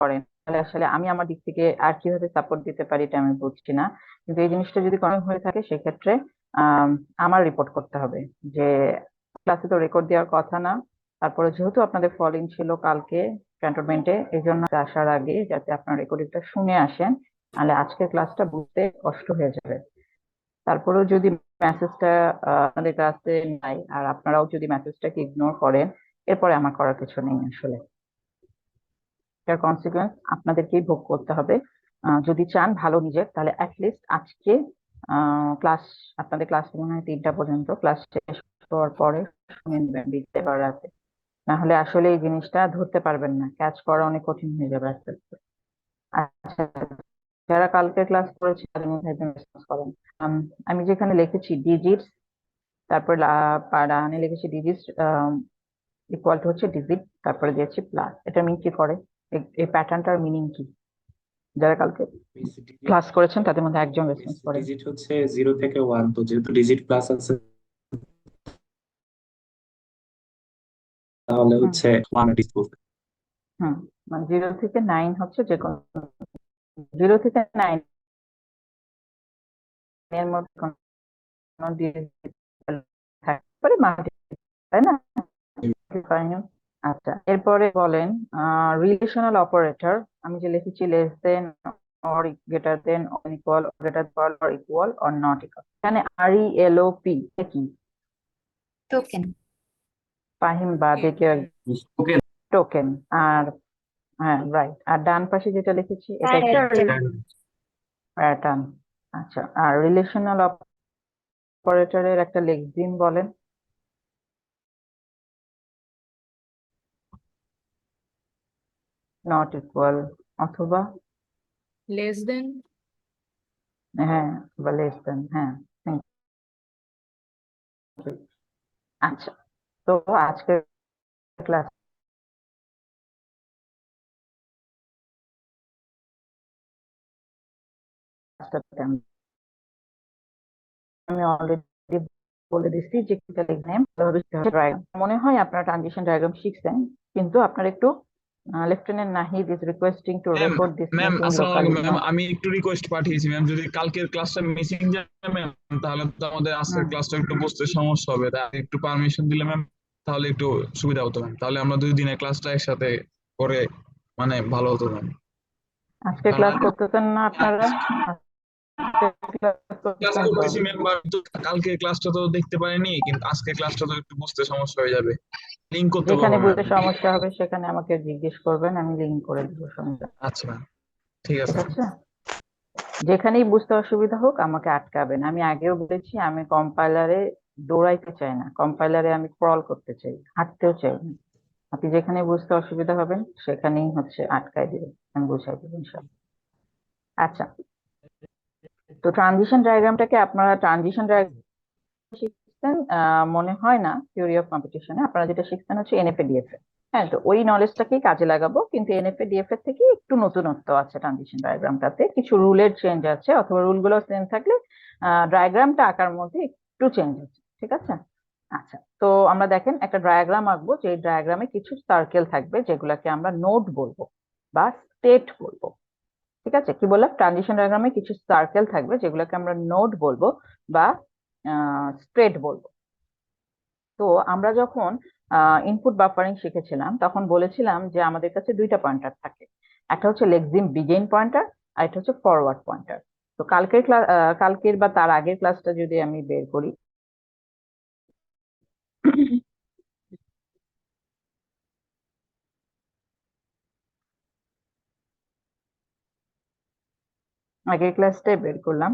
করেন তাহলে আসলে আমি আমার দিক থেকে আর কিভাবে সাপোর্ট দিতে পারি এটা আমি বুঝছি না। কিন্তু এই জিনিসটা যদি কোনো হয়ে থাকে সেক্ষেত্রে আহ আমার রিপোর্ট করতে হবে যে ক্লাসে তো রেকর্ড দেওয়ার কথা না। তারপরে যেহেতু আপনাদের ফলিং ছিল কালকে ক্যান্টনমেন্টে, এই জন্য আসার আগে যাতে আপনার রেকর্ডিংটা শুনে আসেন, নাহলে আজকের ক্লাসটা বুঝতে কষ্ট হয়ে যাবে। তারপরেও যদি মেসেজটা আপনাদের কাছে নাই আর আপনারাও যদি মেসেজটাকে ইগনোর করেন, এরপরে আমার করার কিছু নেই আসলে। এটার কনসিকুয়েন্স আপনাদেরকেই ভোগ করতে হবে। যদি চান ভালো নিজের, তাহলে অ্যাটলিস্ট আজকে ক্লাস, আপনাদের ক্লাস মনে হয় 3টা পর্যন্ত, ক্লাস শেষ হওয়ার পরে শুনে নেবেন বিকেলে বা রাতে। না হলে আসলে এই জিনিসটা ধরতে পারবেন না, ক্যাচ করা অনেক কঠিন হয়ে যাবে আস্তে আস্তে। আচ্ছা, যারা কালকে ক্লাস করেছে তাদের মধ্যে একজন রেসপন্স করেন। আম, আমি যেখানে লিখেছি ডিজিটস, তারপর ডানে লিখেছি ডিজিটস ইকুয়াল টু হচ্ছে ডিজিট, তারপরে দিয়েছি প্লাস। এটা মিন কি করে? এই প্যাটার্নটার মিনিং কি? যারা কালকে ডিজিট ক্লাস করেছেন তাদের মধ্যে একজন রেসপন্স করেন। ডিজিট হচ্ছে 0 থেকে 1, তো যেহেতু ডিজিট প্লাস আছে তাহলে হুম হচ্ছে 1 ডিজিট বলতে। হুম। মানে 0 থেকে 9 হচ্ছে যে কোনো, 0 থেকে 9 এর মধ্যে কোনো digit থাকতে পারে, তাই না? Fine. আচ্ছা, এরপরে বলেন রিলেশনাল অপারেটর। আমি যে লিখেছি less than or greater than or equal, greater or equal or not equal, এখানে আর ই এল ও পি কি? টোকেন। ফাহিম বাদে কে? ওকে। টোকেন। আর হ্যাঁ রাইট, আর ডান পাশে যেটা লিখেছি এটা কি? প্যাটার্ন। প্যাটার্ন। আচ্ছা, আর রিলেশনাল অপারেটরের একটা লেক্সিম বলেন। নট ইকুয়াল অথবা লেস দেন। হ্যাঁ, বা লেস দেন, হ্যাঁ। thank you. আচ্ছা, তো আজকের ক্লাসটা আমি অলরেডি বলে দিচ্ছি যে ক্রিটিক্যাল এক্সাম ডায়াগ্রাম। মনে হয় আপনারা ট্রানজিশন ডায়াগ্রাম শিখছেন, কিন্তু আপনার একটু lieutenant Nahid is requesting two ma'am, record this ma'am meeting আসসালামু লোকালি। আলাইকুম ম্যাম, আমি একটু রিকোয়েস্ট পাঠিয়েছি ম্যাম, যদি কালকের ক্লাসটা মিসিং যায় ম্যাম তাহলে তো আমাদের আজকের হুম। ক্লাসটা একটু বুঝতে সমস্যা হবে, তাই একটু পারমিশন দিলে ম্যাম তাহলে একটু সুবিধা হতো ম্যাম, তাহলে আমরা 2 দিনের ক্লাসটা একসাথে করে মানে ভালো হতো ম্যাম। আজকে কারণ ক্লাস করতেছেন না আপনারা? আজকে ক্লাস ক্লাস করতেছেন তো? করতেছি ম্যাম, বাট কালকের ক্লাসটা তো দেখতে পারিনি, কিন্তু আজকের ক্লাসটা তো একটু বুঝতে সমস্যা হয়ে যাবে, লিঙ্ক করতে যেখানে পারবো ম্যাম। বুঝতে সমস্যা হবে সেখানে আমাকে জিজ্ঞেস করবেন, আমি লিঙ্ক করে দিব সঙ্গে। আচ্ছা ম্যাম, ঠিক আছে ঠিক ম্যাম। আছে, যেখানেই বুঝতে অসুবিধা হোক আমাকে আটকাবেন। আমি আগেও বলেছি আমি কম্পাইলারে দৌড়াইতে চাই না, কম্পাইলারে আমি ক্রল করতে চাই, হাঁটতেও চাই না। আপনি যেখানে বুঝতে অসুবিধা হবেন সেখানেই হচ্ছে আটকায় দিবেন, আমি বুঝাই দেবো ইনশাল্লাহ। আচ্ছা, তো ট্রানজিশন ডায়াগ্রামটাকে আপনারা ট্রানজিশন ডায়াগ্রাম শিখছেন মনে হয় না থিওরি অফ কম্পিটিশনে। আপনারা যেটা শিখছেন হচ্ছে এনএফএ ডিএফএ। হ্যাঁ, তো ওই নলেজটাকেই কাজে লাগাবো, কিন্তু এনএফএ ডিএফএ থেকে একটু নতুনত্ব আছে ট্রানজিশন ডায়াগ্রামটাতে, কিছু রুলের চেঞ্জ আছে, অথবা রুলগুলো সেম থাকলে ডায়াগ্রামটা আঁকার মধ্যে একটু চেঞ্জ আছে। ঠিক আছে? আচ্ছা, তো আমরা দেখেন একটা ডায়াগ্রাম আঁকবো, যে ডায়াগ্রামে কিছু সার্কেল থাকবে যেগুলাকে আমরা নোড বলবো বা স্টেট বলবো। ঠিক আছে, কি বললাম? ট্রানজিশন ডায়াগ্রামে কিছু সার্কেল থাকবে যেগুলোকে আমরা নোড বলবো বা স্প্রেড বলবো। তো আমরা যখন ইনপুট বাফারিং শিখেছিলাম তখন বলেছিলাম যে আমাদের কাছে 2টা পয়েন্টার থাকে, একটা হচ্ছে লেক্সিম বিগিন পয়েন্টার আর একটা হচ্ছে ফরওয়ার্ড পয়েন্টার। তো কালকের ক্লাস, কালকের বা তার আগের ক্লাসটা যদি আমি বের করি, আগের ক্লাসটাই বের করলাম।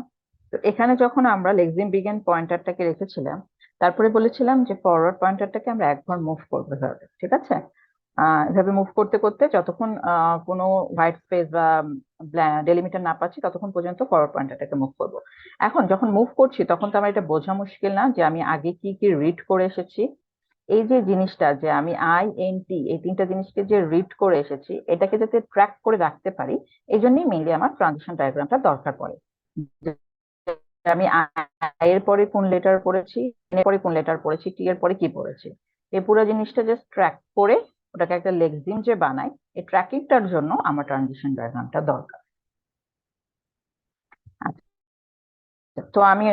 তো এখানে যখন আমরা লেক্সিম বিগিন পয়েন্টারটাকে রেখেছিলাম, তারপরে বলেছিলাম যে ফরওয়ার্ড পয়েন্টারটাকে আমরা একবার মুভ করবো এভাবে। ঠিক আছে? এভাবে মুভ করতে করতে যতক্ষণ কোনো হোয়াইট স্পেস বা ডেলিমিটার না পাচ্ছি ততক্ষণ পর্যন্ত ফরওয়ার্ড পয়েন্টারটাকে মুভ করব। এখন যখন মুভ করছি তখন তো আমার এটা বোঝা মুশকিল না যে আমি আগে কি কি রিড করে এসেছি। এই যে জিনিসটা যে আমি আই এন টি এই 3টা জিনিসকে যে রিড করে এসেছি, এটাকে যাতে ট্র্যাক করে রাখতে পারি, এই জন্যই মেইনলি আমার ট্রানজিশন ডায়াগ্রামটা দরকার পড়ে। যে আমি আই এর পরে কোন লেটার পড়েছি, এন এর পরে কোন লেটার পড়েছি, টি এর পরে কি পড়েছি, এই পুরো জিনিসটা জাস্ট ট্র্যাক করে ওটাকে একটা লেক্সিম যে বানাই, এই ট্র্যাকিংটার জন্য আমার ট্রানজিশন ডায়াগ্রামটা দরকার। আচ্ছা, তো আমি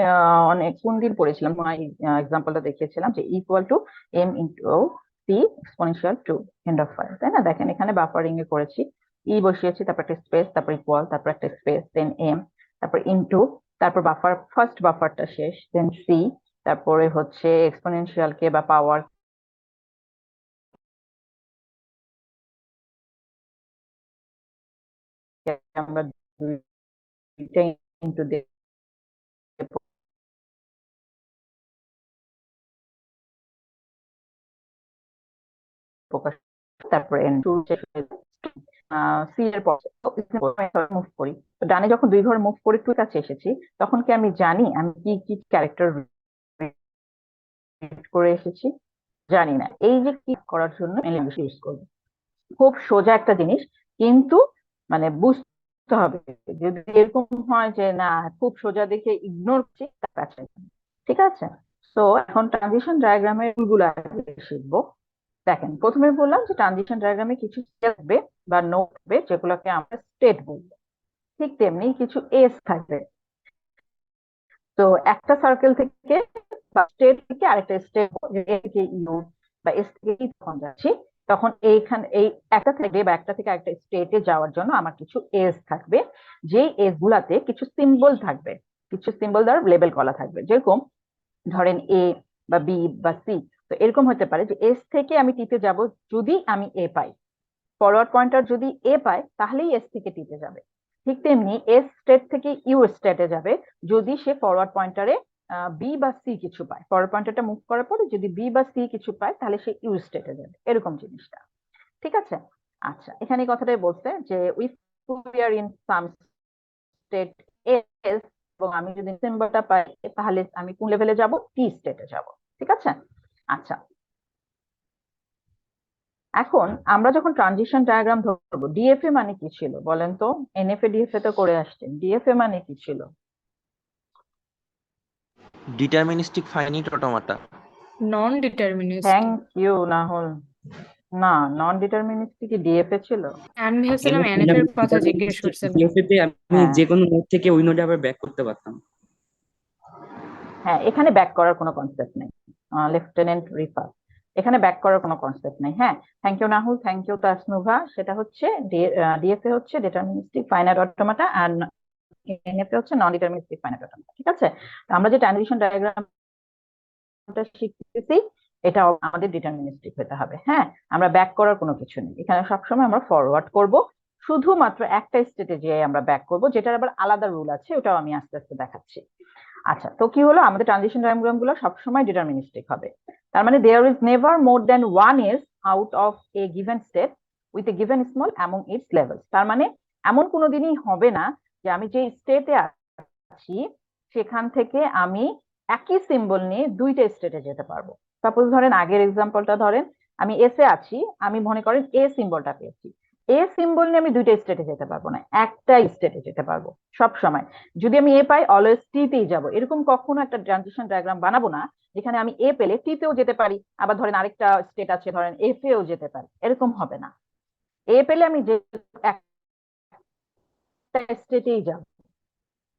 অনেক কোন দিন পড়েছিলাম, এক্সাম্পলটা দেখিয়েছিলাম যে equal to M into C exponential to end of five, তাই না? দেখেন এখানে বাফারিং এ করেছি, ই বসিয়েছি, তারপর একটা স্পেস, তারপর ইকুয়াল, তারপর একটা স্পেস, দেন এম, তারপর ইন্টু, তারপর বাফার ফার্স্ট বাফারটা শেষ, দেন সি, তারপরে হচ্ছে এক্সপোনেনশিয়াল কে বা পাওয়ার আমরা দুইটা ইন্টু দিয়ে প্রকাশ, তারপরে এন টু সি এর পর মুভ করি। তো ডানে যখন 2 ঘর মুভ করে 2 কাছে এসেছি, তখন কি আমি জানি আমি কি কি ক্যারেক্টার করে এসেছি? জানি না। এই যে কি করার জন্য ল্যাঙ্গুয়েজ ইউজ করব, খুব সোজা একটা জিনিস, কিন্তু মানে বুঝতে হবে। যদি এরকম হয় যে না খুব সোজা দেখে ইগনোর করছি, ঠিক আছে? তো এখন ট্রানজিশন ডায়াগ্রামের রুলগুলো শিখবো। দেখেন প্রথমে বললাম যে ট্রানজিশন ডায়াগ্রামে কিছু থাকবে বা নোট থাকবে যেগুলোকে আমরা স্টেট বলবো, ঠিক তেমনি কিছু এস থাকবে। তো একটা সার্কেল থেকে বা স্টেট থেকে আরেকটা স্টেট থেকে ইউ বা এস থেকে ই যখন যাচ্ছি, তখন এইখানে এই একটা থেকে বা একটা থেকে আরেকটা স্টেটে যাওয়ার জন্য আমার কিছু এস থাকবে, যেই এস গুলাতে কিছু সিম্বল থাকবে, কিছু সিম্বল দ্বারা লেবেল করা থাকবে। যেরকম ধরেন এ বা বি বা সি, তো এরকম হতে পারে যে এস থেকে আমি টিতে যাব যদি আমি এ পাই, ফরওয়ার্ড পয়েন্টার যদি এ পায় তাহলেই এস থেকে টিতে যাবে। ঠিক তেমনি এস স্টেট থেকে ইউ স্টেটে যাবে যদি সে ফরওয়ার্ড পয়েন্টারে বি বা সি কিছু পায়। ফরওয়ার্ড পয়েন্টারটা মুভ করার পরে যদি বি বা সি কিছু পায় তাহলে সে ইউ স্টেটে যাবে, এরকম জিনিসটা। ঠিক আছে? আচ্ছা, এখানে এই কথাটাই বলছে যে with we are in some state S, এবং আমি যদি সিম্বলটা পাই তাহলে আমি কোন লেভেলে যাব? টি স্টেটে যাব। ঠিক আছে? আচ্ছা, এখন আমরা যখন ট্রানজিশন ডায়াগ্রাম ধরবো, ডিএফএ মানে কি ছিল বলেন তো? এনএফএ ডিএফএ তো করে আসছেন, ডিএফএ মানে কি ছিল? Deterministic finite automata. Non-deterministic. Thank you Rahul. না, নন ডিটারমিনিস্টিক কি ডিএফএ ছিল? আমি ভেবেছিলাম এনএফ এর কথা জিজ্ঞেস করছিলাম। ডিএফএ আমি হ্যাঁ। যে কোনো নোড থেকে ওই নোডে আবার ব্যাক করতে পারতাম। হ্যাঁ, এখানে ব্যাক করার কোনো কনসেপ্ট নেই লেফটেন্যান্ট রিফার, এখানে ব্যাক করার কোনো কনসেপ্ট নেই। হ্যাঁ, thank you Rahul, thank you Tasnuva. সেটা হচ্ছে ডিএফএ হচ্ছে ডিটারমিনিস্টিক ফাইনাইট অটোমাটা, আর এনএফএ হচ্ছে নন ডিটারমিনিস্টিক ফাইনাইট অটোমাটা। ঠিক আছে? তো আমরা যে ট্রানজিশন ডায়াগ্রামটা শিখতেছি এটা আমাদের ডিটারমিনিস্টিক হতে হবে। হ্যাঁ, আমরা ব্যাক করার কোনো কিছু নেই এখানে, সবসময় আমরা ফরওয়ার্ড করব, শুধুমাত্র একটা স্টেটে যেয়ে আমরা ব্যাক করব, যেটার আবার আলাদা রুল আছে, ওটাও আমি আস্তে আস্তে দেখাচ্ছি। আচ্ছা, তো কি হলো, আমাদের ট্রানজিশন ডায়াগ্রাম গুলো সবসময় ডিটারমিনিস্টিক হবে। তার মানে there is never more than one edge out of a given state with a given small among its levels. তার মানে এমন কোনোদিনই হবে না যে আমি যে স্টেটে আছি সেখান থেকে আমি একই সিম্বল নিয়ে দুইটা স্টেটে যেতে পারবো। সাপোজ ধরেন আগের এক্সাম্পলটা ধরেন, আমি এস এ আছি, আমি মনে করেন এ সিম্বলটা পেয়েছি, এ সিম্বল নিয়ে আমি দুইটা স্টেটে যেতে পারবো না, একটা স্টেটে যেতে পারবো সব সময়। যদি আমি এ পাই অলওয়েজ টি তেই যাবো। এরকম কখনো একটা ট্রানজিশন ডায়াগ্রাম বানাবো না যেখানে আমি এ পেলে টি তেও যেতে পারি, আবার ধরেন আরেকটা স্টেট আছে ধরেন এফ এও যেতে পারি, এরকম হবে না। এ পেলে আমি যে একটা স্টেটেই যাবো।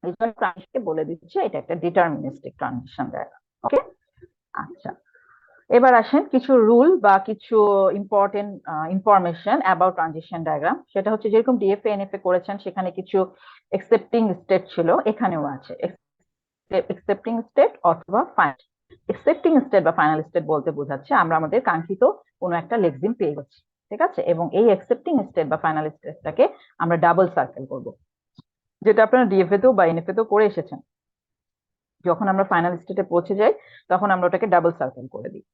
এই জন্য ট্রানজিশনকে বলে দিচ্ছে এটা একটা ডিটারমিনিস্টিক ট্রানজিশন ডায়াগ্রাম। ওকে? আচ্ছা, এবার আসেন কিছু রুল বা কিছু important information about transition diagram. সেটা হচ্ছে যেরকম ডিএফএ এনএফএ করেছেন সেখানে কিছু এক্সেপ্টিং স্টেট ছিল, এখানেও আছে এক্সেপ্টিং স্টেট অথবা ফাইনাল। এক্সেপ্টিং স্টেট বা ফাইনাল স্টেট বলতে বোঝাচ্ছে আমরা আমাদের কাঙ্ক্ষিত কোনো একটা লেক্সিম পেয়ে গেছি। ঠিক আছে? এবং এই এক্সেপ্টিং স্টেট বা ফাইনাল স্টেটটাকে আমরা ডাবল সার্কেল করব, যেটা আপনারা ডিএফএ তেও বা এনএফএ তেও করে এসেছেন। যখন আমরা ফাইনাল স্টেটে পৌঁছে যাই তখন আমরা ওটাকে ডাবল সার্কেল করে দিই।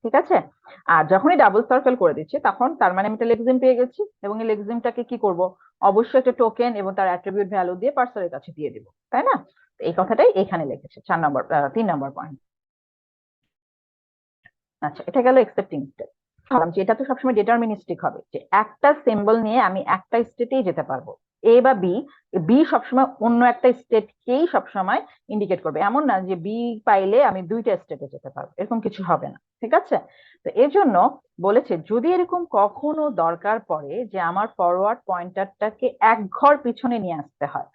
ঠিক আছে? আর যখনই ডাবল সার্কেল করে দিচ্ছি তখন তার মানে আমি একটা লেক্সিম পেয়ে গেছি, এবং এই লেক্সিমটাকে কি করব? অবশ্যই একটা টোকেন এবং তার অ্যাট্রিবিউট ভ্যালু দিয়ে পার্সনের কাছে দিয়ে দিব, তাই না? এই কথাটাই এখানে লিখেছে 3 নম্বর পয়েন্ট। আচ্ছা, এটা গেল এক্সেপ্টিং স্টেট। ভাবলাম যে এটা তো সবসময় ডিটারমিনিস্টিক হবে, যে একটা সিম্বল নিয়ে আমি একটা স্টেটেই যেতে পারবো, এ বা বি, বি সবসময় অন্য একটা স্টেটকেই সবসময় ইন্ডিকেট করবে। এমন না যে বি পাইলে আমি দুইটা স্টেটে যেতে পারবো, এরকম কিছু হবে না, ঠিক আছে? তো এর জন্য বলেছে যদি এরকম কখনো দরকার পড়ে যে আমার ফরওয়ার্ড পয়েন্টারটাকে এক ঘর পিছনে নিয়ে আসতে হয়,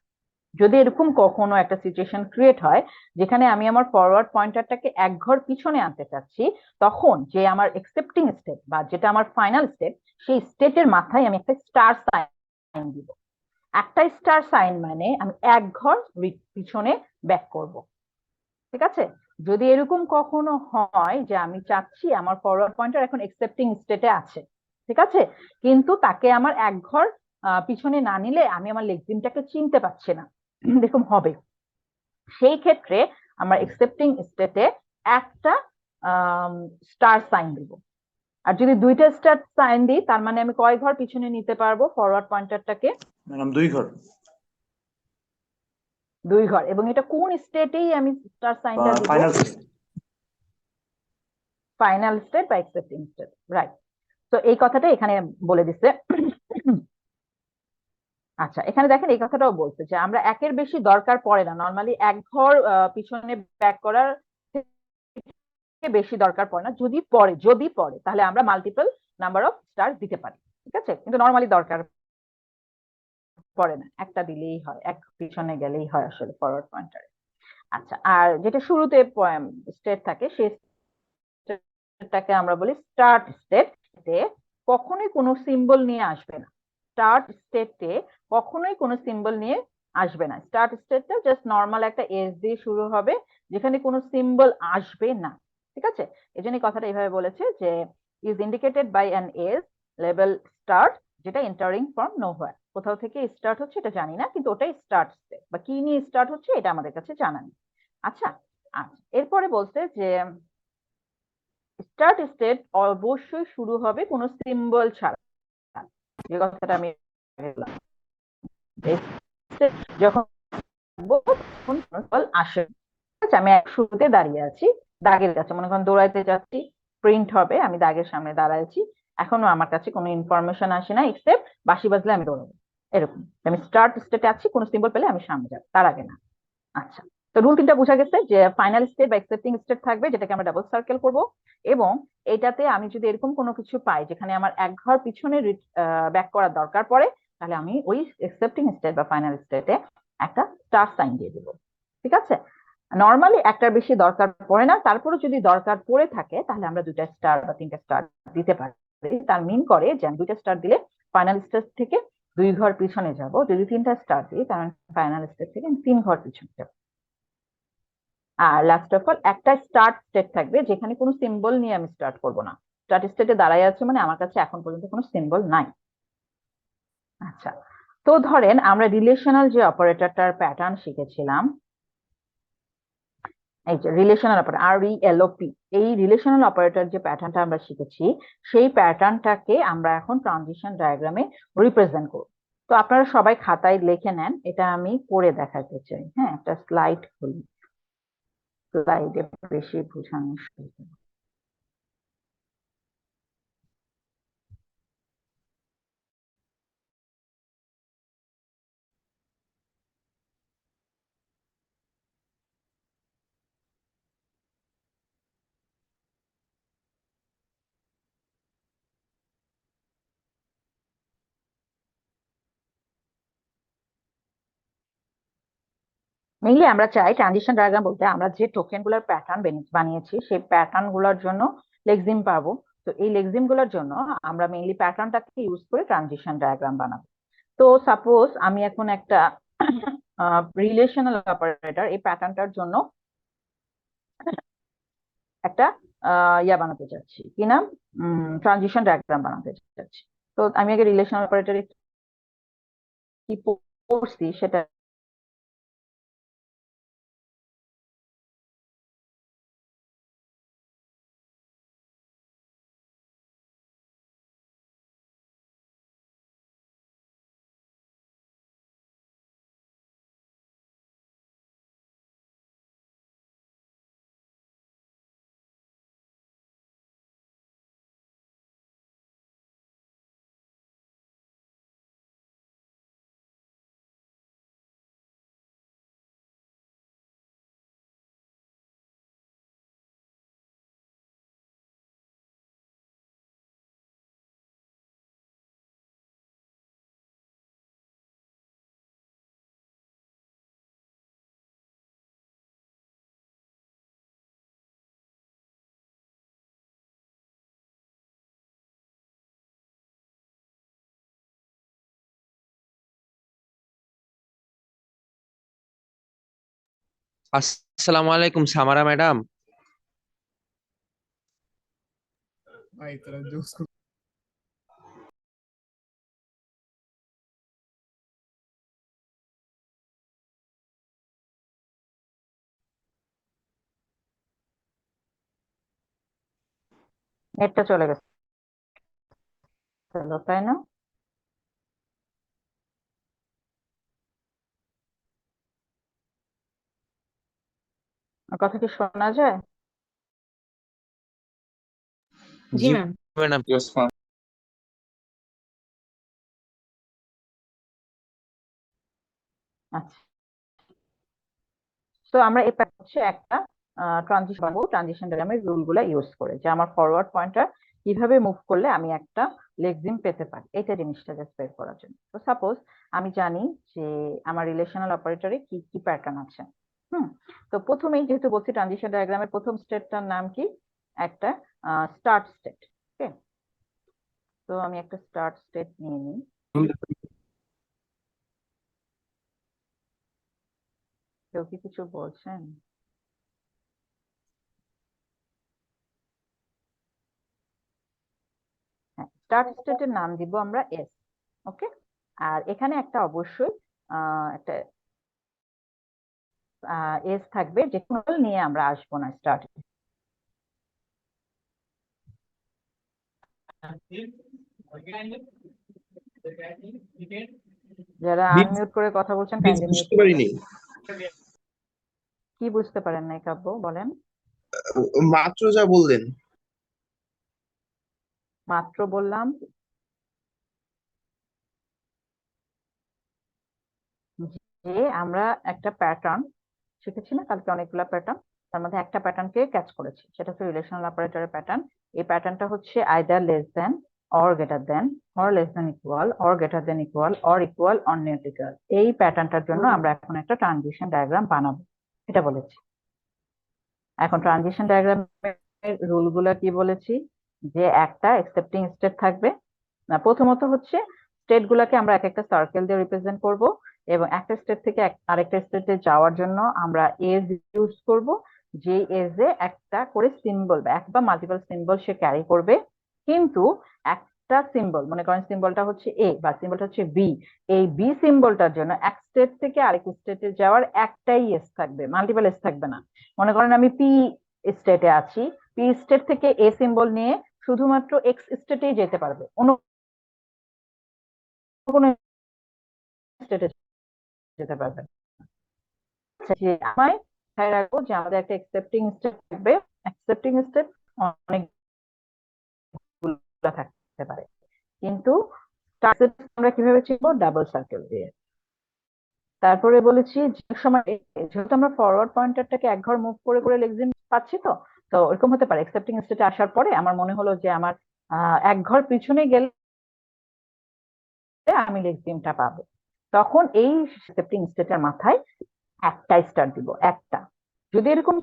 যদি এরকম কখনো একটা সিচুয়েশন ক্রিয়েট হয় যেখানে আমি আমার ফরওয়ার্ড পয়েন্টারটাকে এক ঘর পিছনে আনতে চাচ্ছি, তখন যে আমার একসেপ্টিং স্টেট বা যেটা আমার ফাইনাল স্টেট, সেই স্টেটের মাথায় আমি একটা স্টার সাইন দিব। একটা স্টার সাইন মানে আমি এক ঘর পিছনে ব্যাক করব, ঠিক আছে? যদি এরকম কখনো হয় যে আমি চাচ্ছি আমার ফরওয়ার্ড পয়েন্টার এখন একসেপ্টিং স্টেটে আছে, ঠিক আছে, কিন্তু তাকে আমার এক ঘর পিছনে না নিলে আমি আমার লেগজিমটাকে চিনতে পারছি না, এরকম হবে, সেই ক্ষেত্রে আমরা একসেপ্টিং স্টেটে একটা স্টার সাইন দিব। আর যদি দুইটা স্টার সাইন দিই তার মানে আমি কয় ঘর পিছনে নিতে পারবো ফরওয়ার্ড পয়েন্টারটাকে? ম্যাডাম 2 ঘর। 2 ঘর। এবং এটা কোন স্টেটেই আমি স্টার সাইনটা দিব? Final state. ফাইনাল স্টেট বা একসেপ্টিং স্টেট, রাইট। তো এই কথাটা এখানে বলে দিচ্ছে। আচ্ছা, এখানে দেখেন এই কথাটাও বলছে যে আমরা একের বেশি দরকার পড়ে না, নর্মালি এক ঘর পিছনে ব্যাক করার থেকে বেশি দরকার পড়ে না। যদি পড়ে তাহলে আমরা মাল্টিপল নাম্বার অফ স্টার দিতে পারি, ঠিক আছে, কিন্তু নর্মালি দরকার পড়ে না, একটা দিলেই হয়, এক পিছনে গেলেই হয় আসলে ফরওয়ার্ড পয়েন্টারে। আচ্ছা, আর যেটা শুরুতে স্টেট থাকে সেই স্টেটটাকে আমরা বলি স্টার্ট স্টেট। কখনোই কোনো সিম্বল নিয়ে আসবে না, স্টার্ট স্টেটে কখনোই কোনো সিম্বল নিয়ে আসবে না। স্টার্ট স্টেটটা জাস্ট নর্মাল একটা এস দিয়ে শুরু হবে, যেখানে কোনো সিম্বল আসবে না, ঠিক আছে? এই জন্য কথাটা এইভাবে বলেছে যে is indicated by an S level start, যেটা এন্টারিং ফ্রম নোহোয়্যার, কোথাও থেকে স্টার্ট হচ্ছে এটা জানি না, কিন্তু ওটাই স্টার্ট স্টেট, বা কি নিয়ে স্টার্ট হচ্ছে এটা আমাদের কাছে জানা নেই। আচ্ছা, এরপরে বলছে যে স্টার্ট স্টেট অবশ্যই শুরু হবে কোনো সিম্বল ছাড়া, যে কথাটা আমি বললাম, যখন আসে, আমি শুরুতে দাঁড়িয়ে আছি, দাগের কাছে, মনে করেন দৌড়াইতে যাচ্ছি, প্রিন্ট হবে, আমি দাগের সামনে দাঁড়াইছি, এখনো আমার কাছে কোনো ইনফরমেশন আসে না এক্সেপ্ট বাঁশি বাজলে আমি দৌড়াবো, এরকম আমি স্টার্ট স্টেটে আছি, কোনো সিম্বল পেলে আমি সামনে যাবো, তার আগে না। আচ্ছা, তো রুল 3টা বোঝা গেছে যে ফাইনাল স্টেট বা একসেপ্টিং স্টেট থাকবে, যেটাকে আমরা ডাবল সার্কেল করব, এবং এটাতে আমি যদি এরকম কোনো কিছু পাই যেখানে আমার এক ঘর পিছনে ব্যাক করার দরকার পড়ে, তাহলে আমি ওই একসেপ্টিং স্টেট বা ফাইনাল স্টেটে একটা স্টার সাইন দিয়ে দিব, ঠিক আছে? নর্মালি একটার বেশি দরকার পড়ে না, তারপরে যদি দরকার পড়ে থাকে তাহলে আমরা 2টা স্টার বা 3টা স্টার দিতে পারি। তার মিন করে যে আমি 2টা স্টার দিলে ফাইনাল স্টেট থেকে 2 ঘর পিছনে যাব, যদি 3টা স্টার দিই তাহলে ফাইনাল স্টেট থেকে 3 ঘর পিছনে যাব। আর লাস্ট অফ অল একটা স্টার্ট স্টেট থাকবে যেখানে কোনো সিম্বল নিয়ে আমি স্টার্ট করব না, স্টার্ট স্টেটে দাঁড়ায় আছে মানে আমার কাছে এখন পর্যন্ত কোনো সিম্বল নাই। আচ্ছা, তো ধরেন আমরা রিলেশনাল যে অপারেটরটার প্যাটার্ন শিখেছিলাম, এই যে রিলেশনাল অপারেটর RELOP, এই রিলেশনাল অপারেটর যে প্যাটার্নটা আমরা শিখেছি সেই প্যাটার্নটাকে আমরা এখন ট্রানজিশন ডায়াগ্রামে রিপ্রেজেন্ট করব। তো আপনারা সবাই খাতায় লিখে নেন, এটা আমি করে দেখাতে চাই। হ্যাঁ, একটা স্লাইড খুলি, স্লাইডে বেশি বোঝানো সুবিধা। মেইনলি আমরা চাই ট্রানজিশন ডায়াগ্রাম বলতে আমরা যে টোকেন গুলার প্যাটার্ন বানিয়েছি সেই প্যাটার্ন গুলার জন্য লেক্সিম পাবো। তো এই লেক্সিম গুলার জন্য আমরা মেইনলি প্যাটার্নটাকে ইউজ করে ট্রানজিশন ডায়াগ্রাম বানাবো। তো সাপোজ আমি এখন একটা রিলেশনাল অপারেটর, এই প্যাটার্নটার জন্য একটা ইয়া বানাতে চাচ্ছি, কি নাম, ট্রানজিশন ডায়াগ্রাম বানাতে চাচ্ছি। তো আমি আগে রিলেশনাল অপারেটরে কি পড়ছি সেটা আসসালামু আলাইকুম সামারা ম্যাডাম। নেটটা চলে গেছে, তাই না? আমার কথা কি শোনা যায়? জি জি ম্যাম। ম্যাডাম। আচ্ছা, তো আমরা এটা হচ্ছে একটা ট্রানজিশন পাবো ট্রানজিশন ডায়াগ্রামের রুল গুলা ইউজ করে, যে আমার ফরওয়ার্ড পয়েন্টার কিভাবে মুভ করলে আমি একটা লেক্সিম পেতে পারি, এটা জিনিসটা জাস্ট বের করার জন্য। তো সাপোজ আমি জানি যে আমার রিলেশনাল অপারেটরে কি কি প্যাটার্ন আছে। হুম তো প্রথমেই যেহেতু বলছি ট্রানজিশন ডায়াগ্রামের প্রথম স্টেটটার নাম কি, একটা স্টার্ট স্টেট। ওকে, তো আমি একটা স্টার্ট স্টেট নিয়ে নিই। কেউ কি কিছু বলছেন? হ্যাঁ, স্টার্ট স্টেটের নাম দিব আমরা এস। ওকে, আর এখানে একটা অবশ্যই একটা এস থাকবে, যে কোনো নিয়ে আমরা আসবো না স্টার্ট। যারা আনমিউট করে কথা বলছেন কাইন্ডলি মিউট বুঝতে করবেন। পারিনি, কি বুঝতে পারেন নাই কাব্য, বলেন। মাত্র যা বললেন। মাত্র বললাম যে আমরা একটা প্যাটার্ন শিখেছি না কালকে, অনেকগুলা প্যাটার্ন, তার মধ্যে একটা প্যাটার্নকে ক্যাচ করেছি, সেটা হচ্ছে রিলেশনাল অপারেটরের প্যাটার্ন। এই প্যাটার্নটা হচ্ছে either less than or greater than, or less than equal, or greater than equal, or equal or not equal. এই প্যাটার্নটার জন্য আমরা এখন একটা ট্রানজিশন ডায়াগ্রাম বানাবো, এটা বলেছি। এখন ট্রানজিশন ডায়াগ্রামের রুল গুলা কি বলেছি, যে একটা একসেপ্টিং স্টেট থাকবে না। প্রথমত হচ্ছে স্টেট গুলাকে আমরা এক একটা সার্কেল দিয়ে রিপ্রেজেন্ট করব, এবং একটা স্টেট থেকে আরেকটা স্টেটে যাওয়ার জন্য আমরা এজ ইউজ করব, যে এজে একটা করে সিম্বল বা এক বা মাল্টিপল সিম্বল সে ক্যারি করবে। কিন্তু একটা সিম্বল, মনে করেন সিম্বলটা হচ্ছে এ বা সিম্বলটা হচ্ছে বি, এই বি সিম্বলটার জন্য এক স্টেট থেকে আরেক স্টেটে যাওয়ার একটাই এস থাকবে, মাল্টিপল এস থাকবে না। মনে করেন আমি পি স্টেটে আছি, পি স্টেট থেকে এ সিম্বল নিয়ে শুধুমাত্র এক্স স্টেটেই যেতে পারবে, অন্য কোনো স্টেটে যেতে পারবে না। আচ্ছা, যে আমায় খেয়াল রাখবো যে আমাদের একটা একসেপ্টিং স্টেট থাকবে, একসেপ্টিং স্টেট অনেকগুলো থাকতে পারে, কিন্তু আমরা কিভাবে চিনবো, ডাবল সার্কেল দিয়ে। তারপরে বলেছি যে সময় যেহেতু আমরা ফরওয়ার্ড পয়েন্টারটাকে এক ঘর মুভ করে করে লেক্সিম পাচ্ছি, তো তো এরকম হতে পারে একসেপ্টিং স্টেটে আসার পরে আমার মনে হলো যে আমার এক ঘর পিছনে গেলে আমি লেক্সিমটা পাবো, তখন এই একসেপ্টিং স্টেটের মাথায় একটা স্টার দিব, একটা। যদি এরকম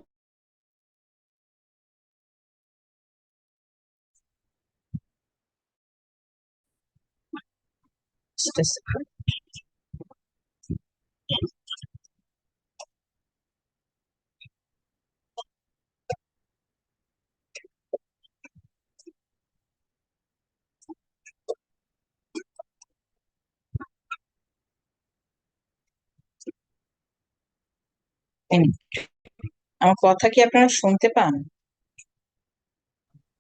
আমার কথা কি আপনারা শুনতে পান?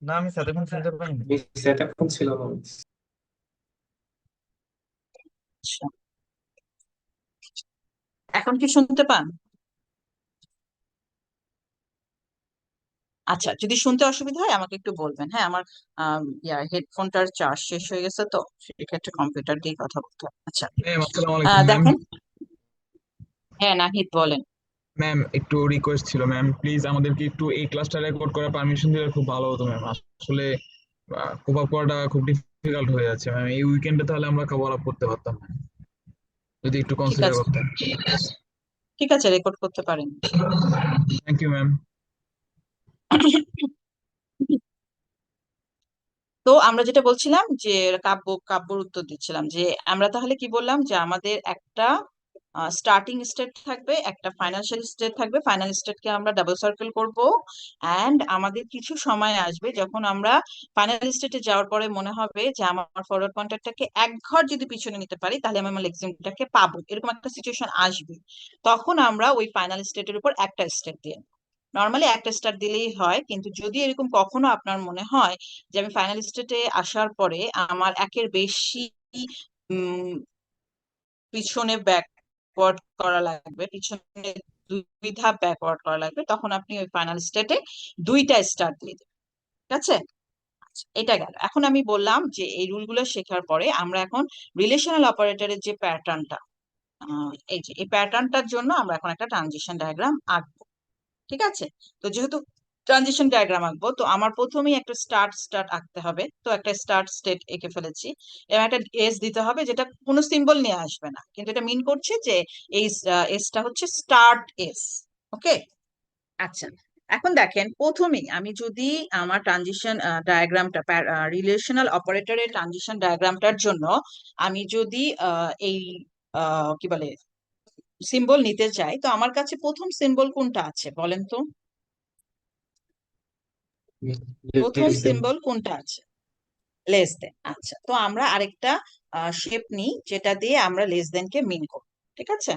না, আমি এতক্ষণ শুনতে পাইনি। সেটআপ ছিল না। আচ্ছা, এখন কি শুনতে পান? আচ্ছা, যদি শুনতে অসুবিধা হয় আমাকে একটু বলবেন। হ্যাঁ, আমার হেডফোনটার চার্জ শেষ হয়ে গেছে, তো সেক্ষেত্রে কম্পিউটার দিয়ে কথা বলতে হবে। আচ্ছা, ম্যাম আসসালামু আলাইকুম ম্যাম। দেখেন। হ্যাঁ, নাহিদ বলেন। ম্যাম একটু রিকোয়েস্ট ছিল ম্যাম, প্লিজ আমাদেরকে একটু এই ক্লাসটা রেকর্ড করার পারমিশন দিলে খুব ভালো হতো ম্যাম। আসলে কোপ আপ করাটা খুব ডিফিকাল্ট হয়ে যাচ্ছে ম্যাম। এই উইকেন্ডে তাহলে আমরা কভার আপ করতে পারতাম ম্যাম, যদি একটু ঠিক কনসিডার আছে, করতেন। ঠিক আছে, রেকর্ড করতে পারেন। Thank you ma'am. তো আমরা যেটা বলছিলাম যে কাব্যর উত্তর দিচ্ছিলাম, যে আমরা তাহলে কি বললাম, যে আমাদের একটা স্টার্টিং স্টেট থাকবে, একটা ফাইনান্সিয়াল স্টেট থাকবে। ফাইনাল স্টেটকে আমরা ডাবল সার্কেল করব, অ্যান্ড আমাদের কিছু সময় আসবে যখন আমরা ফাইনাল স্টেটে যাওয়ার পরে মনে হবে যে আমার ফরওয়ার্ড পয়েন্টারটাকে এক ঘর যদি পিছনে নিতে পারি তাহলে আমি আমার লেক্সিমটাকে পাবো, এরকম একটা সিচুয়েশন আসবে। তখন আমরা ওই ফাইনাল স্টেটের উপর একটা স্টেট দিয়ে, নর্মালি একটা স্টার দিলেই হয়, কিন্তু যদি এরকম কখনো আপনার মনে হয় যে আমি ফাইনাল স্টেটে আসার পরে আমার একের বেশি উম পিছনে ব্যাকওয়ার্ড করা লাগবে, পিছনে দুই ধাপ ব্যাকওয়ার্ড করা লাগবে, তখন আপনি ওই ফাইনাল স্টেটে দুইটা স্টার দিয়ে দেবেন। ঠিক আছে? আচ্ছা, এটা গেল। এখন আমি বললাম যে এই রুলগুলো শেখার পরে আমরা এখন রিলেশনাল অপারেটরের যে প্যাটার্নটা, এই যে এই প্যাটার্নটার জন্য আমরা এখন একটা ট্রানজিশন ডায়াগ্রাম আঁকবো। ঠিক আছে? তো যেহেতু ট্রানজিশন ডায়াগ্রাম আঁকবো, তো আমার প্রথমেই একটা স্টার্ট স্টার্ট আঁকতে হবে। তো একটা স্টার্ট স্টেট এঁকে ফেলেছি, এবং একটা এস দিতে হবে যেটা কোনো সিম্বল নিয়ে আসবে না, কিন্তু এটা মিন করছে যে এই এসটা হচ্ছে স্টার্ট এস। ওকে? আচ্ছা, এখন দেখেন প্রথমেই আমি যদি আমার ট্রানজিশন ডায়াগ্রামটা, রিলেশনাল অপারেটরের ট্রানজিশন ডায়াগ্রামটার জন্য আমি যদি এই কি বলে সিম্বল নিতে চাই, তো আমার কাছে প্রথম সিম্বল কোনটা আছে বলেন তো? প্রথম Less than. সিম্বল কোনটা আছে? Less than. আচ্ছা, তো আমরা আরেকটা শেপ নিই যেটা দিয়ে আমরা লেস দেন কে মিন করব। ঠিক আছে?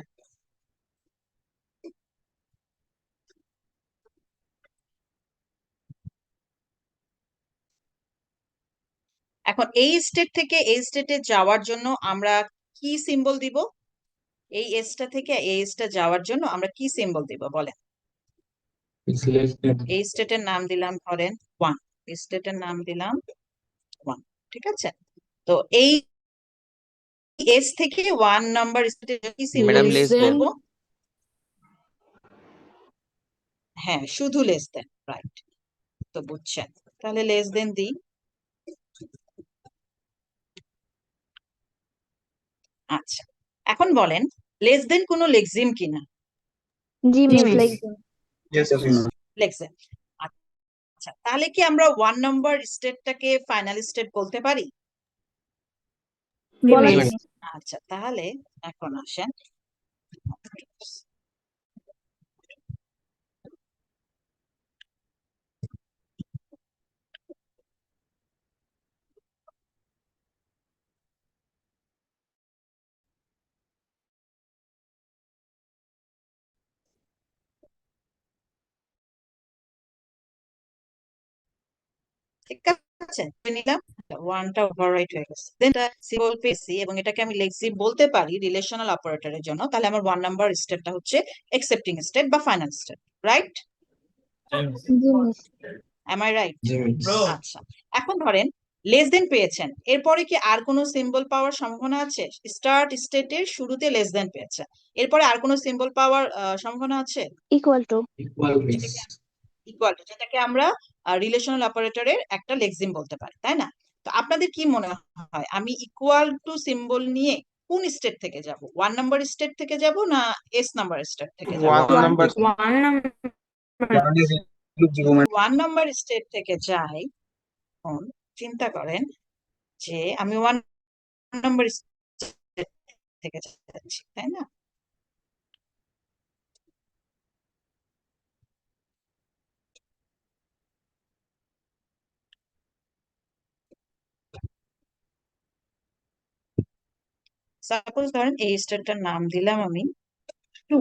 এখন এই স্টেট থেকে এই স্টেটে যাওয়ার জন্য আমরা কি সিম্বল দিব? এই এসটা থেকে এই এসটা যাওয়ার জন্য আমরা কি সিম্বল দিব বলেন? It's less than. এই স্টেটের নাম দিলাম ধরেন 1, এই স্টেটের নাম দিলাম 1। ঠিক আছে? তো এই এস থেকে 1 নাম্বার স্টেটে কি symbol madam use less than than. করব? হ্যাঁ, শুধু লেস দেন, রাইট। তো বুঝছেন, তাহলে লেস দেন দিই। আচ্ছা, এখন বলেন লেস দেন কোনো লেক্সিম কিনা? জি জি miss miss. Like Yes, yes. Lexeme. আচ্ছা, তাহলে কি আমরা 1 নাম্বার স্টেটটাকে ফাইনাল স্টেট বলতে পারি? জি বলা জি মিস। যায়। ম্যাডাম। আচ্ছা, তাহলে এখন আসেন, ঠিক আছে, ধরে নিলাম ওয়ানটা ওভাররাইট হয়ে গেছে, দেন সিম্বল পেয়েছি এবং এটাকে আমি লেক্সিম বলতে পারি রিলেশনাল অপারেটরের জন্য, তাহলে আমার 1 নাম্বার স্টেটটা হচ্ছে একসেপ্টিং স্টেট বা ফাইনাল স্টেট, রাইট? জি miss. M I right? Yes. আচ্ছা, এখন ধরেন লেস দেন পেয়েছেন, এরপরে কি আর কোনো সিম্বল পাওয়ার সম্ভাবনা আছে? স্টার্ট স্টেটের শুরুতে লেস দেন পেয়েছেন, এরপরে আর কোনো সিম্বল পাওয়ার সম্ভাবনা আছে? Equal to. Equal যেটাকে race. ইকুয়াল টু, যেটাকে আমরা রিলেশনাল অপারেটরের একটা লেক্সিম বলতে পারি, তাই না? তো আপনাদের কি মনে হয় আমি ইকুয়াল টু সিম্বল নিয়ে কোন স্টেট থেকে যাব? 1 নাম্বার স্টেট থেকে যাব না এস নাম্বার স্টেট থেকে যাব? 1 number. 1 number. 1 is equal to 0 মানে 1 নাম্বার স্টেট থেকে যাই, এখন চিন্তা করেন যে আমি 1 নাম্বার স্টেট থেকে যাচ্ছি, তাই না? সাপোজ ধরেন এই স্টেটটার নাম দিলাম আমি 2,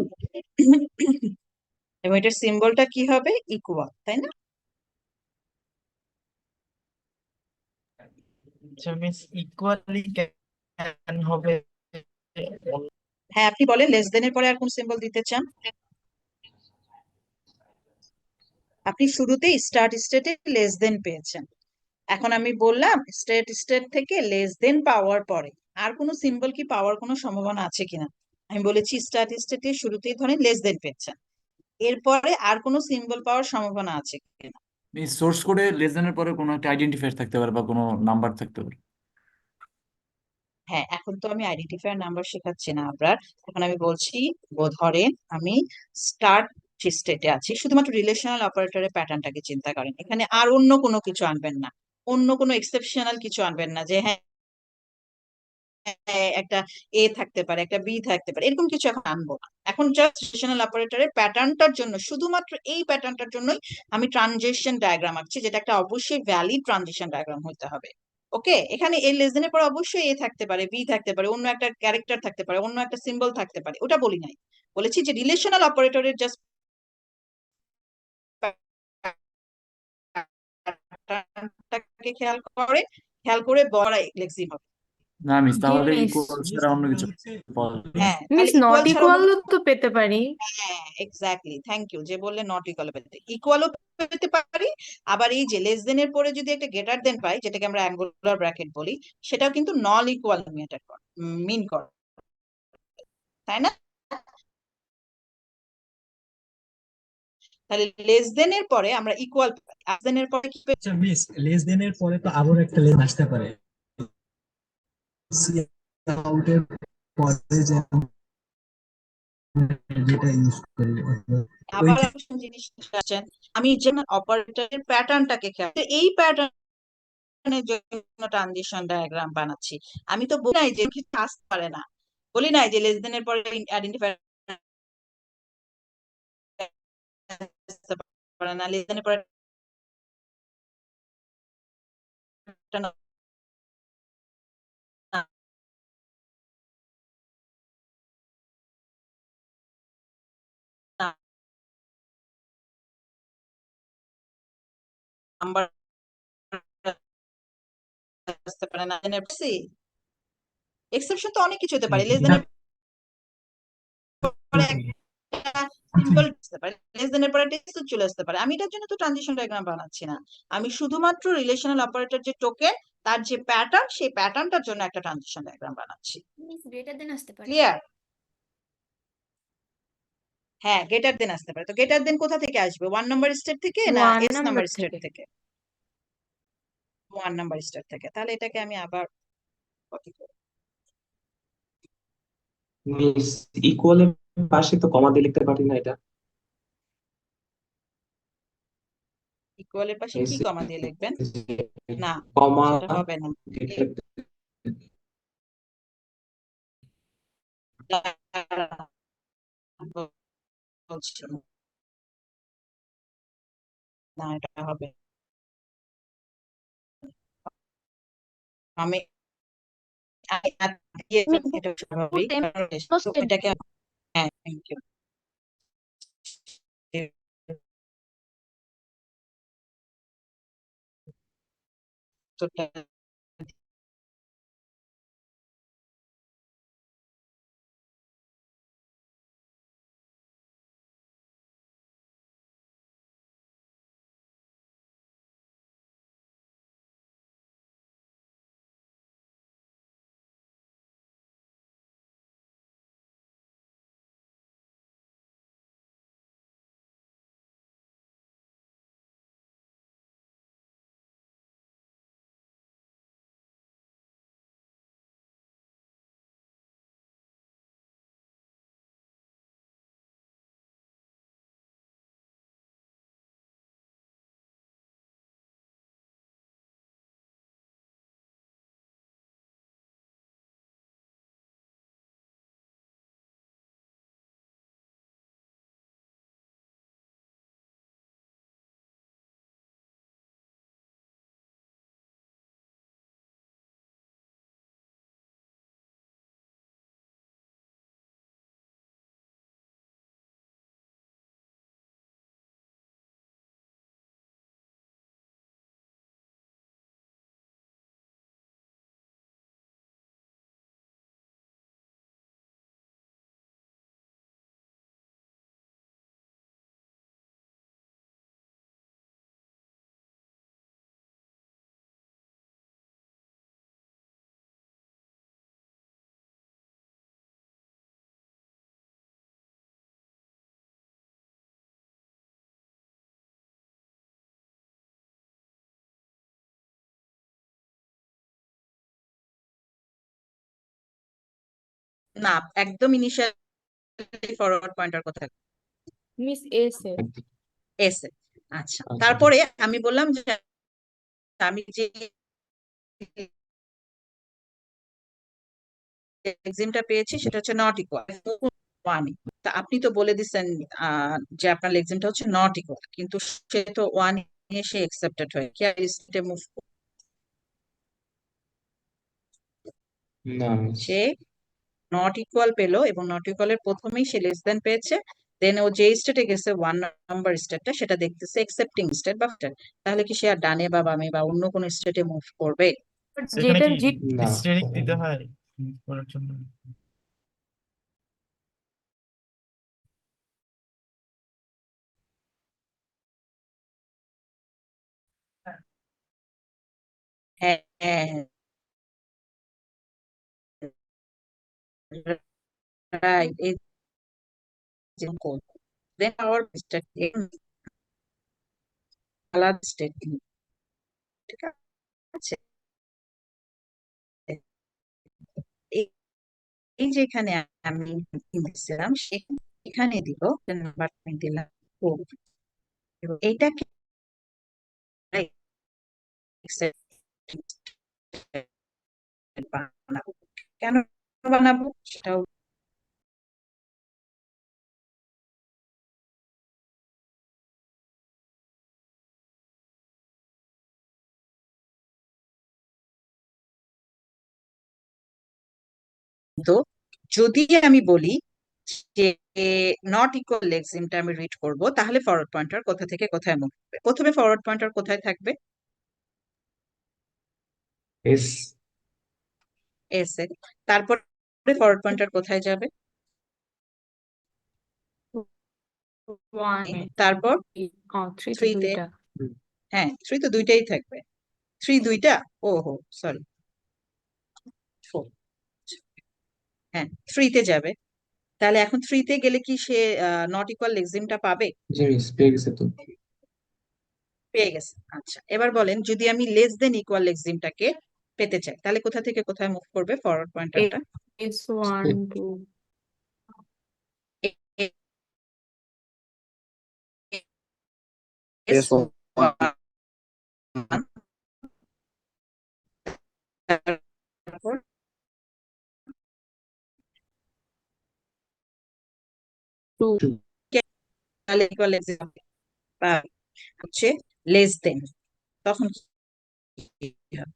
এবং এটার সিম্বলটা কি হবে? ইকুয়াল, তাই না? মিস ইকুয়ালি ক্যান হবে হ্যাঁ, আপনি বলেন লেস দেন এর পরে আর কোন সিম্বল দিতে চান? আপনি শুরুতে স্টার্ট স্টেটে লেস দেন পেয়েছেন, এখন আমি বললাম স্টেট থেকে লেস দেন পাওয়ার পরে আর কোনো সিম্বল কি পাওয়ার কোনো সম্ভাবনা আছে কিনা? আমি বলেছি স্টার্ট স্টেটে শুরুতেই ধরেন লেস দেন পেয়েছেন, এরপরে আর কোনো সিম্বল পাওয়ার সম্ভাবনা আছে কিনা? এই সোর্স কোডে লেস দেনের পরে কোনো একটা আইডেন্টিফায়ার থাকতে পারে বা কোনো নাম্বার থাকতে পারে। হ্যাঁ, এখন তো আমি আইডেন্টিফায়ার নাম্বার শেখাচ্ছি না আপনার, এখন আমি বলছি ধরেন আমি স্টার্ট স্টেটে আছি, শুধুমাত্র রিলেশনাল অপারেটরের প্যাটার্নটাকে চিন্তা করেন, এখানে আর অন্য কোনো কিছু আনবেন না, অন্য কোনো এক্সেপশনাল কিছু আনবেন না যে হ্যাঁ একটা এ থাকতে পারে, একটা বি থাকতে পারে, এরকম কিছু এখন আনবো না। এখন জাস্ট রিলেশনাল অপারেটরের প্যাটার্নটার জন্য, শুধুমাত্র এই প্যাটার্নটার জন্যই আমি ট্রানজিশন ডায়াগ্রাম আঁকছি, যেটা একটা অবশ্যই ভ্যালিড ট্রানজিশন ডায়াগ্রাম হতে হবে। ওকে, এখানে এই লেস দেনের পর অবশ্যই এ থাকতে পারে, বি থাকতে পারে, অন্য একটা ক্যারেক্টার থাকতে পারে, অন্য একটা সিম্বল থাকতে পারে, ওটা বলি নাই। বলেছি যে রিলেশনাল অপারেটরের জাস্ট প্যাটার্নটাকে খেয়াল করে বড় লেক্সিম হবে। না মিস, জি তাহলে মিস। ইকুয়াল ছাড়া অন্য কিছু পাওয়া যাবে? হ্যাঁ, মিস তাহলে নট ইকুয়াল ছাড়া অন্য ইকুয়ালও তো পেতে পারি। হ্যাঁ এক্স্যাক্টলি, থ্যাংক ইউ যে বললে নট ইকুয়াল পেতে, ইকুয়ালও পেতে পারি। আবার এই যে লেস দেন এর পরে যদি একটা গ্রেটার দেন পাই, যেটাকে আমরা অ্যাঙ্গুলার ব্র্যাকেট বলি, সেটাও কিন্তু নন ইকুয়াল মিন করে, তাই না? তাহলে লেস দেন এর পরে আমরা ইকুয়াল, দেন এর পরে কি পেতে? আচ্ছা মিস, লেস দেন এর পরে তো আবার একটা লেস আসতে পারে, আউটের পরে যে যেটা ইউজ করি ওই আবার একটা জিনিস আসছেন, আমি যে অপারেটরের প্যাটার্নটাকে খেয়াল, এই প্যাটার্নের জন্য ট্রানজিশন ডায়াগ্রাম বানাচ্ছি। আমি তো বলি নাই যে কিছু আসতে পারে না, বলি নাই যে লেস দেন এর পরে আইডেন্টিফাই আসতে পারে না, লেস দেন এর পরে নাম্বার আসতে পারে না, এক্সেপশন তো অনেক কিছু হতে পারে। লেস দেন এর পরে সিম্বল আসতে পারে, লেস দেন এর পরে টেক্সট চলে আসতে পারে। আমি এটার জন্য তো ট্রানজিশন ডায়াগ্রাম বানাচ্ছি না, আমি শুধুমাত্র রিলেশনাল অপারেটর যে টোকেন, তার যে প্যাটার্ন, সেই প্যাটার্নটার জন্য একটা ট্রানজিশন ডায়াগ্রাম বানাচ্ছি। মিস গ্রেটার দেন আসতে পারে। ক্লিয়ার? হ্যাঁ, গ্রেটার দেন আসতে পারে। তো গ্রেটার দেন কোথা থেকে আসবে? 1 নাম্বার স্টেট থেকে না 1 এস নাম্বার নাম্বার স্টেট থেকে। থেকে? 1 নাম্বার স্টেট থেকে। তাহলে এটাকে আমি আবার কপি করি। মিস, ইকুয়ালের পাশে তো কমা দিয়ে লিখতে পারি না এটা? ইকুয়ালের পাশে কি কমা দিয়ে লিখবেন? না, কমা সেটা হবে না। বলছি না, এটা হবে না। আমি এটা স্বাভাবিক, কারণ তো এটাকে হ্যাঁ থ্যাংক ইউ। না, একদম ইনিশিয়াল ফরওয়ার্ড পয়েন্টার কথা মিস এস এ। এসে। আচ্ছা, তারপরে আমি বললাম যে আমি যে লেক্সিমটা পেয়েছি সেটা হচ্ছে নট ইকুয়াল ওয়ান। তা আপনি তো বলে দিচ্ছেন যে আপনার লেক্সিমটা হচ্ছে নট ইকুয়াল, কিন্তু সে তো ওয়ান নিয়ে সে একসেপ্টেড হয় কি আর স্টেটে মুভ, না সে নট ইকুয়াল পেলো এবং নট ইকুয়ালের প্রথমেই সে লেস দেন পেয়েছে, দেন ও যে স্টেটে গেছে 1 নম্বর স্টেটটা সেটা দেখতেছে একসেপ্টিং স্টেট বা state। তাহলে কি সে আর ডানে বা বামে বা অন্য কোনো স্টেটে মুভ করবে? যেটা না স্টেরিক দিতে হয় করার জন্য। হ্যাঁ হ্যাঁ রাইট, এই যে দেন আওয়ার স্টেট আলাদা স্টেট, ঠিক আছে? এই এই যে এখানে আমি দিচ্ছিলাম এখানে দিব নাম্বার দিলাম 4 এবং এইটাকে বানাবো। কেন বানাবো সেটাও তো যদি আমি বলি যে নট ইকুয়াল লেক্সিমটা আমি রিড করব, তাহলে ফরওয়ার্ড পয়েন্টার কোথা থেকে কোথায় মুভ করবে? প্রথমে ফরওয়ার্ড পয়েন্টার কোথায় থাকবে? S S A. তারপরে ফরওয়ার্ড পয়েন্টার কোথায় যাবে? ওয়ান তারপর থ্রি তো 3 তে। দুইটা। হ্যাঁ 3 তো দুইটাই থাকবে। 3 দুইটা, ওহো সরি 4, হ্যাঁ 3 তে যাবে। তাহলে এখন 3 তে গেলে কি সে নট ইকুয়াল লেক্সিমটা পাবে? জি মিস পেয়ে গেছে তো। পেয়ে গেছে। আচ্ছা এবার বলেন যদি আমি লেস দেন ইকুয়াল লেক্সিমটাকে পেতে চাই তাহলে কোথা থেকে কোথায় মুভ করবে ফরওয়ার্ড পয়েন্টারটা? S1 to S S1 one, তারপর two তাহলে ইকুয়াল লেক্সিম হচ্ছে লেস দেন, তখন কি হবে?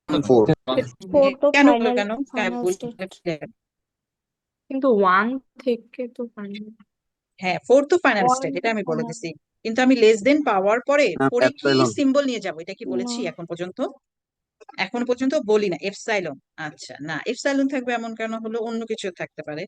4 ফোর তো কেন হলো ফাইনাল কেন ফাইনাল স্টেট। কিন্তু ওয়ান থেকে তো ফাইনাল। হ্যাঁ 4 তো ফাইনাল ওয়ান স্টেট, তো এটা আমি বলে ফাইনাল দিছি, কিন্তু আমি লেস দেন পাওয়ার পরে পরে কি এপসাইলন সিম্বল নিয়ে যাব এটা কি না, বলেছি এখন পর্যন্ত? এখন পর্যন্ত বলি না এপসাইলন। আচ্ছা না এপসাইলন থাকবে এমন কেন হলো? অন্য কিছু থাকতে পারে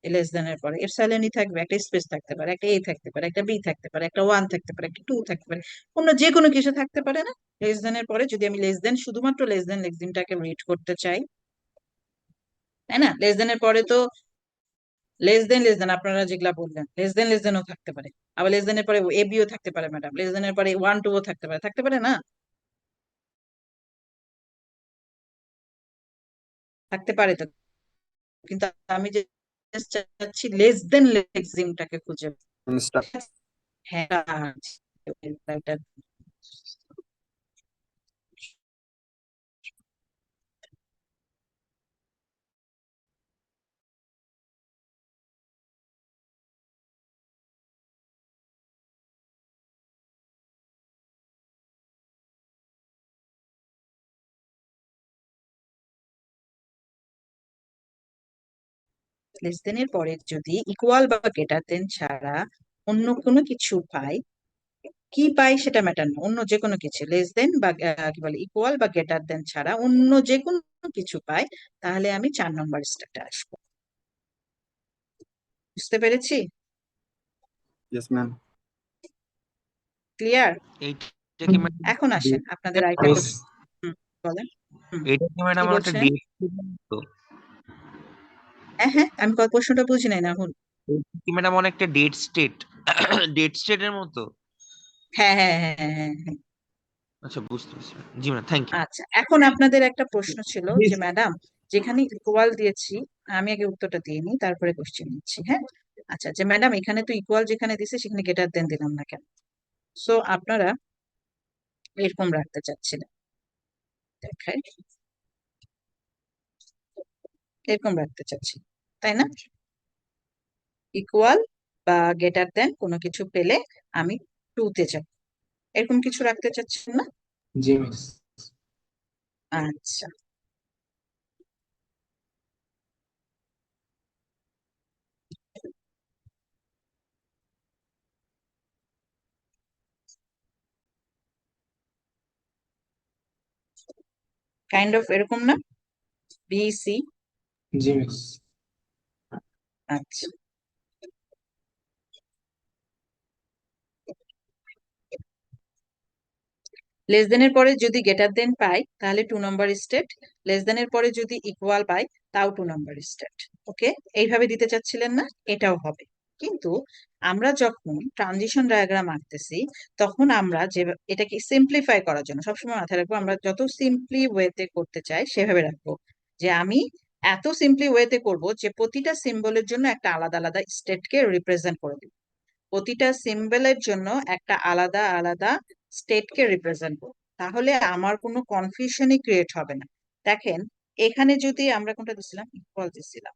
লেস দেন এর পরে এপসাইলনই থাকবে, একটা স্পেস থাকতে পারে, একটা এ থাকতে পারে, একটা বি থাকতে পারে, একটা ওয়ান থাকতে পারে, একটা টু থাকতে পারে, অন্য যে কোনো কিছু থাকতে পারে না লেস দেন এর পরে? যদি আমি লেস দেন শুধুমাত্র লেস দেন লেক্সিমটাকে রিড করতে চাই, তাই না? লেস দেন এর পরে তো লেস দেন আপনারা যেগুলা বললেন লেস দেনও থাকতে পারে, আবার লেস দেন এর পরে এ বিও থাকতে পারে ম্যাডাম, লেস দেন এর পরে 1 2 ও থাকতে পারে না? থাকতে পারে তো, কিন্তু আমি যে just চাচ্ছি লেস দেন লেক্সিমটাকে খুঁজে। স্টার হ্যাঁ এটা লেস দেন এর পরে যদি ইকুয়াল বা গ্রেটার দেন ছাড়া অন্য কোনো কিছু পাই, কি পাই সেটা ম্যাটার না, অন্য যে কোনো কিছু লেস দেন বা কি বলে ইকুয়াল বা গ্রেটার দেন ছাড়া অন্য যে কোনো কিছু পাই, তাহলে আমি 4 নম্বর স্টেপে আসবো। বুঝতে পেরেছি? Yes ma'am clear? এইটা কি ম্যাডাম এখন আসেন আপনাদের আরেকটা মিস প্রশ্ন। বলেন। এটা কি কি ম্যাডাম একটা বলছেন? ডেট তো হ্যাঁ হ্যাঁ আমি প্রশ্নটা বুঝি নাই না এখন। এটা কি ম্যাডাম অনেকটা ডেট স্টেটের মতো? হ্যাঁ হ্যাঁ হ্যাঁ হ্যাঁ হ্যাঁ হ্যাঁ। আচ্ছা বুঝতে পারছি জি ম্যাডাম থ্যাংক ইউ। আচ্ছা এখন আপনাদের একটা প্রশ্ন ছিল যে মিস ম্যাডাম যেখানে ইকুয়াল দিয়েছি, আমি আগে উত্তরটা দিয়ে নিই তারপরে কোশ্চেন নিচ্ছি। হ্যাঁ আচ্ছা, যে ম্যাডাম এখানে তো ইকুয়াল যেখানে দিছে সেখানে গ্রেটার দেন দিলাম না কেন? সো আপনারা এরকম রাখতে চাচ্ছিলেন, দেখায় এরকম রাখতে চাচ্ছি, তাই না? ইকুয়াল বা গ্রেটার দেন কোনো কিছু পেলে আমি টুতে যাব, এরকম কিছু রাখতে চাচ্ছেন না? জি মিস। আচ্ছা, কাইন্ড অফ এরকম না? B C. জি মিস। আচ্ছা, লেস দেন এর পরে যদি গ্রেটার দেন পাই তাহলে 2 নম্বর স্টেট, লেস দেন এর পরে যদি ইকুয়াল পাই তাও 2 নম্বর স্টেট। ওকে, এইভাবে দিতে চাচ্ছিলেন না? এটাও হবে। কিন্তু আমরা যখন ট্রানজিশন ডায়াগ্রাম আঁকতেছি তখন আমরা যে এটাকে সিম্পলিফাই করার জন্য সবসময় মাথায় রাখবো, আমরা যত সিম্পলি ওয়েতে করতে চাই সেভাবে রাখবো, যে আমি এত সিম্পলি ওয়েতে করব যে প্রতিটা সিম্বলের জন্য একটা আলাদা আলাদা স্টেটকে রিপ্রেজেন্ট করে দিব, প্রতিটা সিম্বলের জন্য একটা আলাদা আলাদা স্টেটকে রিপ্রেজেন্ট করব, তাহলে আমার কোনো কনফিউশনই ক্রিয়েট হবে না। দেখেন, এখানে যদি আমরা কোনটা দিছিলাম, ইকুয়াল দিছিলাম,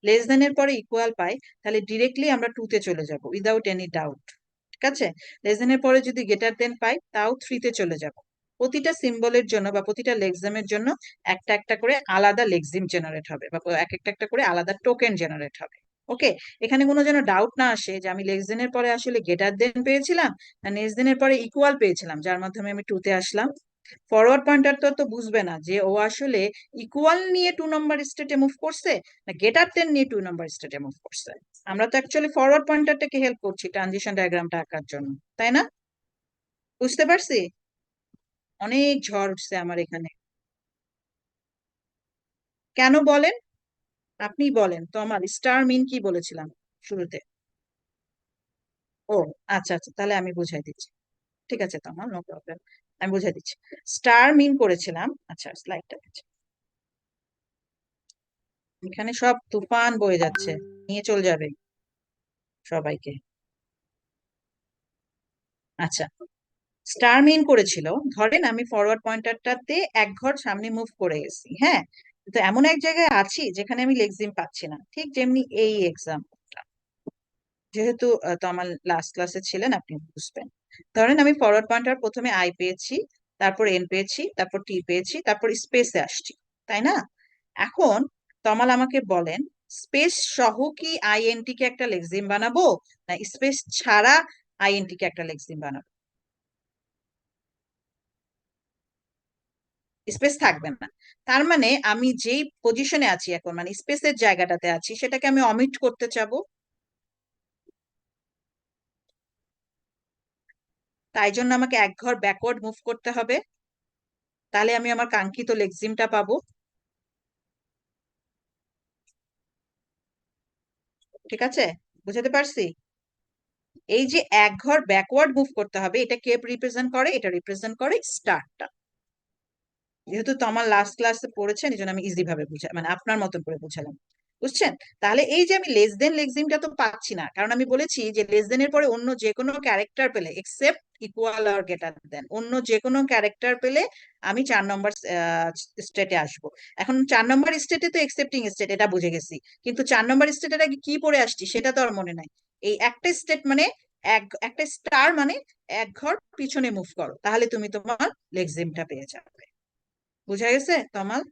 লেস দেন এর পরে ইকুয়াল পাই তাহলে ডিরেক্টলি আমরা টুতে চলে যাব উইদাউট এনি ডাউট। ঠিক আছে, লেস দেন এর পরে যদি গ্রেটার দেন পাই তাও থ্রিতে চলে যাব। প্রতিটা সিম্বলের জন্য বা প্রতিটা লেক্সিমের জন্য একটা একটা করে আলাদা লেক্সিম জেনারেট হবে বা এক একটা একটা করে আলাদা টোকেন জেনারেট হবে। ওকে, এখানে কোনো যেন ডাউট না আসে যে আমি লেস দেন এর পরে আসলে গ্রেটার দেন পেয়েছিলাম না লেস দেন এর পরে ইকুয়াল পেয়েছিলাম যার মাধ্যমে আমি টুতে আসলাম। ফরওয়ার্ড পয়েন্টার তো বুঝবে না যে ও আসলে ইকুয়াল নিয়ে 2 নম্বর স্টেটে মুভ করছে না গ্রেটার দেন নিয়ে 2 নম্বর স্টেটে মুভ করছে। আমরা তো অ্যাকচুয়ালি ফরওয়ার্ড পয়েন্টারটাকে হেল্প করছি ট্রানজিশন ডায়াগ্রামটা আঁকার জন্য, তাই না? বুঝতে পারছি? অনেক ঝড় উঠছে আমার এখানে। কেন বলেন? আপনি বলেন তো, আমার স্টার মিন কি বলেছিলাম শুরুতে? ও আচ্ছা আচ্ছা, তাহলে আমি বুঝাই দিচ্ছি। ঠিক আছে, তো আমার নো প্রবলেম, আমি বুঝাই দিচ্ছি। স্টার মিন করেছিলাম, আচ্ছা স্লাইডটা এখানে সব তুফান বয়ে যাচ্ছে, নিয়ে চলে যাবে সবাইকে। আচ্ছা, স্টার মিন করেছিল, ধরেন আমি ফরওয়ার্ড পয়েন্টারটাতে এক ঘর সামনে মুভ করে গেছি, হ্যাঁ, তো এমন এক জায়গায় আছি যেখানে আমি লেক্সিম পাচ্ছি না, ঠিক যেমনি এই এক্সাম, যেহেতু তো আমার লাস্ট ক্লাসে ছিলেন আপনি বুঝবেন। ধরেন আমি ফরওয়ার্ড পয়েন্টার প্রথমে আই পেয়েছি, তারপর এন পেয়েছি, তারপর টি পেয়েছি, তারপর স্পেসে আসছি, তাই না? এখন তমাল আমাকে বলেন, স্পেস সহ কি আইএনটি কে একটা লেক্সিম বানাবো না স্পেস ছাড়া আইএনটি কে একটা লেক্সিম বানাবো? স্পেস থাকবে না, তার মানে আমি যেই পজিশনে আছি এখন, মানে স্পেসের জায়গাটাতে আছি, সেটাকে আমি অমিট করতে চাবো। তাই জন্য আমাকে এক ঘর ব্যাকওয়ার্ড মুভ করতে হবে, তাহলে আমি আমার কাঙ্ক্ষিত লেক্সিমটা পাবো। ঠিক আছে, বুঝাতে পারছি? এই যে এক ঘর ব্যাকওয়ার্ড মুভ করতে হবে, এটা কে রিপ্রেজেন্ট করে? এটা রিপ্রেজেন্ট করে স্টারটা। যেহেতু তো আমার লাস্ট ক্লাসে পড়েছেন এই জন্য আমি ইজি ভাবে বুঝা, মানে আপনার মতন করে বুঝালাম, বুঝছেন? তাহলে এই যে আমি লেস দেন লেক্সিমটা তো পাচ্ছি না, কারণ আমি বলেছি যে লেস দেন এর পরে অন্য যে কোনো ক্যারেক্টার পেলে এক্সেপ্ট ইকুয়াল আর গ্রেটার দেন, অন্য যে কোনো ক্যারেক্টার পেলে আমি 4 নম্বর স্টেটে আসবো। এখন 4 নম্বর স্টেটে তো এক্সেপ্টিং স্টেট, এটা বুঝে গেছি, কিন্তু 4 নম্বর স্টেটের আগে কি পড়ে আসছি সেটা তো আর মনে নাই। এই একটা স্টেট মানে একটা স্টার মানে এক ঘর পিছনে মুভ করো, তাহলে তুমি তোমার লেক্সিমটা পেয়ে যাবে। বুঝা গেছে তমাল?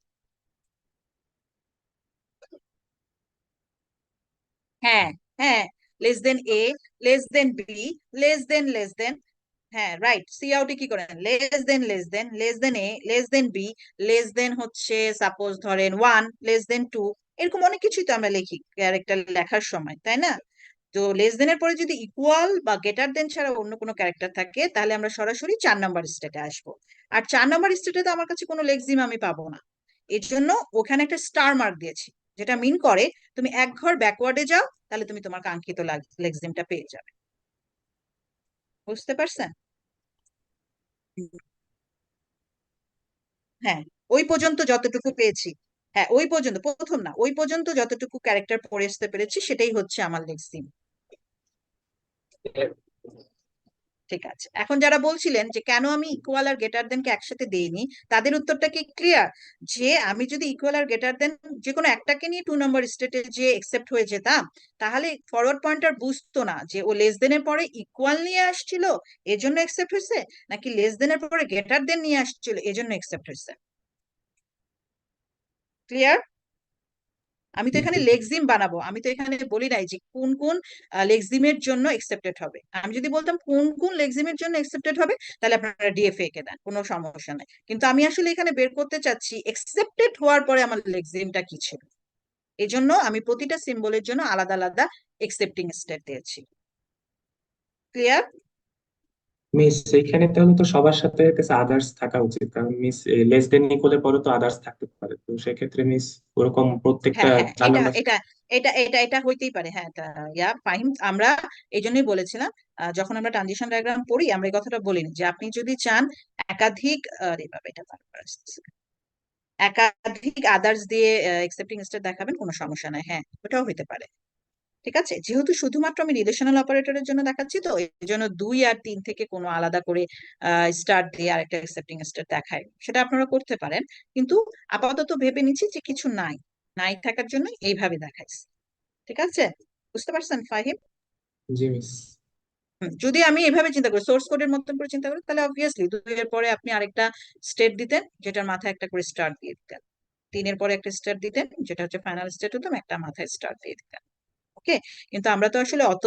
হ্যাঁ, হ্যাঁ, less than A, less than B, less than, হ্যাঁ রাইট, সি আউটে কি করেন, less than A, less than B, less than হচ্ছে সাপোজ ধরেন 1, লেস দেন 2, এরকম অনেক কিছুই তো আমরা লিখি ক্যারেক্টার লেখার সময়, তাই না? তো লেস দেনের পরে যদি ইকুয়াল বা গ্রেটার দেন ছাড়া অন্য কোনো ক্যারেক্টার থাকে তাহলে আমরা সরাসরি 4 নম্বর স্টেটে আসবো। আর 4 নম্বর স্টেটে তো আমার কাছে কোনো লেক্সিম আমি পাবো না, এর জন্য ওখানে একটা স্টার মার্ক দিয়েছি, যেটা মিন করে তুমি এক ঘর ব্যাকওয়ার্ডে যাও তাহলে তুমি তোমার কাঙ্ক্ষিত লেক্সিমটা পেয়ে যাবে। বুঝতে পারছেন? হ্যাঁ, ওই পর্যন্ত যতটুকু পেয়েছি। হ্যাঁ, ওই পর্যন্ত, প্রথম না, ওই পর্যন্ত যতটুকু ক্যারেক্টার পড়ে আসতে পেরেছি সেটাই হচ্ছে আমার লেক্সিম। ঠিক আছে, এখন যারা বলছিলেন যে কেন আমি ইকুয়াল আর গ্রেটার দেন কে একসাথে দেইনি, তাদের উত্তরটা কি ক্লিয়ার? যে আমি যদি ইকুয়াল আর গ্রেটার দেন যে কোনো একটাকে নিয়ে 2 নম্বর স্টেটে যে একসেপ্ট হয়ে যেতাম, তাহলে ফরওয়ার্ড পয়েন্টার বুঝতো না যে ও লেস দেনের পরে ইকুয়াল নিয়ে আসছিল এজন্য একসেপ্ট হয়েছে, নাকি লেস দেনের পরে গ্রেটার দেন নিয়ে আসছিল এজন্য একসেপ্ট হয়েছে। ক্লিয়ার? আমি তো এখানে লেক্সিম বানাবো, আমি তো এখানে বলি নাই যে কোন কোন লেক্সিমের জন্য একসেপ্টেড হবে। আমি যদি বলতাম কোন কোন লেক্সিমের জন্য একসেপ্টেড হবে, তাহলে আপনারা ডিএফএ কে দেন, কোনো সমস্যা নাই। কিন্তু আমি আসলে এখানে বের করতে চাচ্ছি একসেপ্টেড হওয়ার পরে আমার লেক্সিমটা কি ছিল। এই জন্য আমি প্রতিটা সিম্বলের জন্য আলাদা আলাদা একসেপ্টিং স্টেট দিয়েছি। ক্লিয়ার? মিস এইখানে তাহলে তো সবার সাথে আদার্স থাকা উচিত, কারণ মিস লেস দেন ইকুয়ালের পরে তো আদার্স থাকতে পারে, তো সেক্ষেত্রে মিস ওরকম প্রত্যেকটা হ্যাঁ হ্যাঁ, 4 এটা নাম্বার। এটা এটা এটা এটা হইতেই পারে, হ্যাঁ। ইয়া ফাহিম, আমরা এই জন্যই বলেছিলাম যখন আমরা ট্রানজিশন ডায়াগ্রাম পড়ি আমরা এই কথাটা বলিনি যে আপনি যদি চান একাধিক আরে বাবা, এটা বারবার আসতেছে। একাধিক আদার্স দিয়ে একসেপ্টিং স্টেট দেখাবেন, কোনো সমস্যা নাই, হ্যাঁ ওটাও হইতে পারে। ঠিক আছে, যেহেতু শুধুমাত্র আমি রিলেশনাল অপারেটরের জন্য দেখাচ্ছি, তো এই জন্য 2 আর 3 থেকে কোনো আলাদা করে স্টার্ট দিয়ে আরেকটা একসেপ্টিং স্টেট দেখায়, সেটা আপনারা করতে পারেন। কিন্তু আপাতত ভেবে নিচ্ছি যে কিছু নাই, নাই থাকার জন্য এইভাবে দেখাইছি। ঠিক আছে, বুঝতে পারছেন ফাহিম? জি মিস। যদি আমি এভাবে চিন্তা করি, সোর্স কোডের মতন করে চিন্তা করি, তাহলে অবভিয়াসলি 2 এর পরে আপনি আরেকটা স্টেট দিতেন যেটার মাথায় একটা করে স্টার দিয়ে দিতেন, 3 এর পরে একটা স্টার দিতেন যেটা হচ্ছে ফাইনাল স্টেট হতো, একটা মাথায় স্টার দিয়ে দিতেন। ওকে, কিন্তু আমরা তো আসলে অত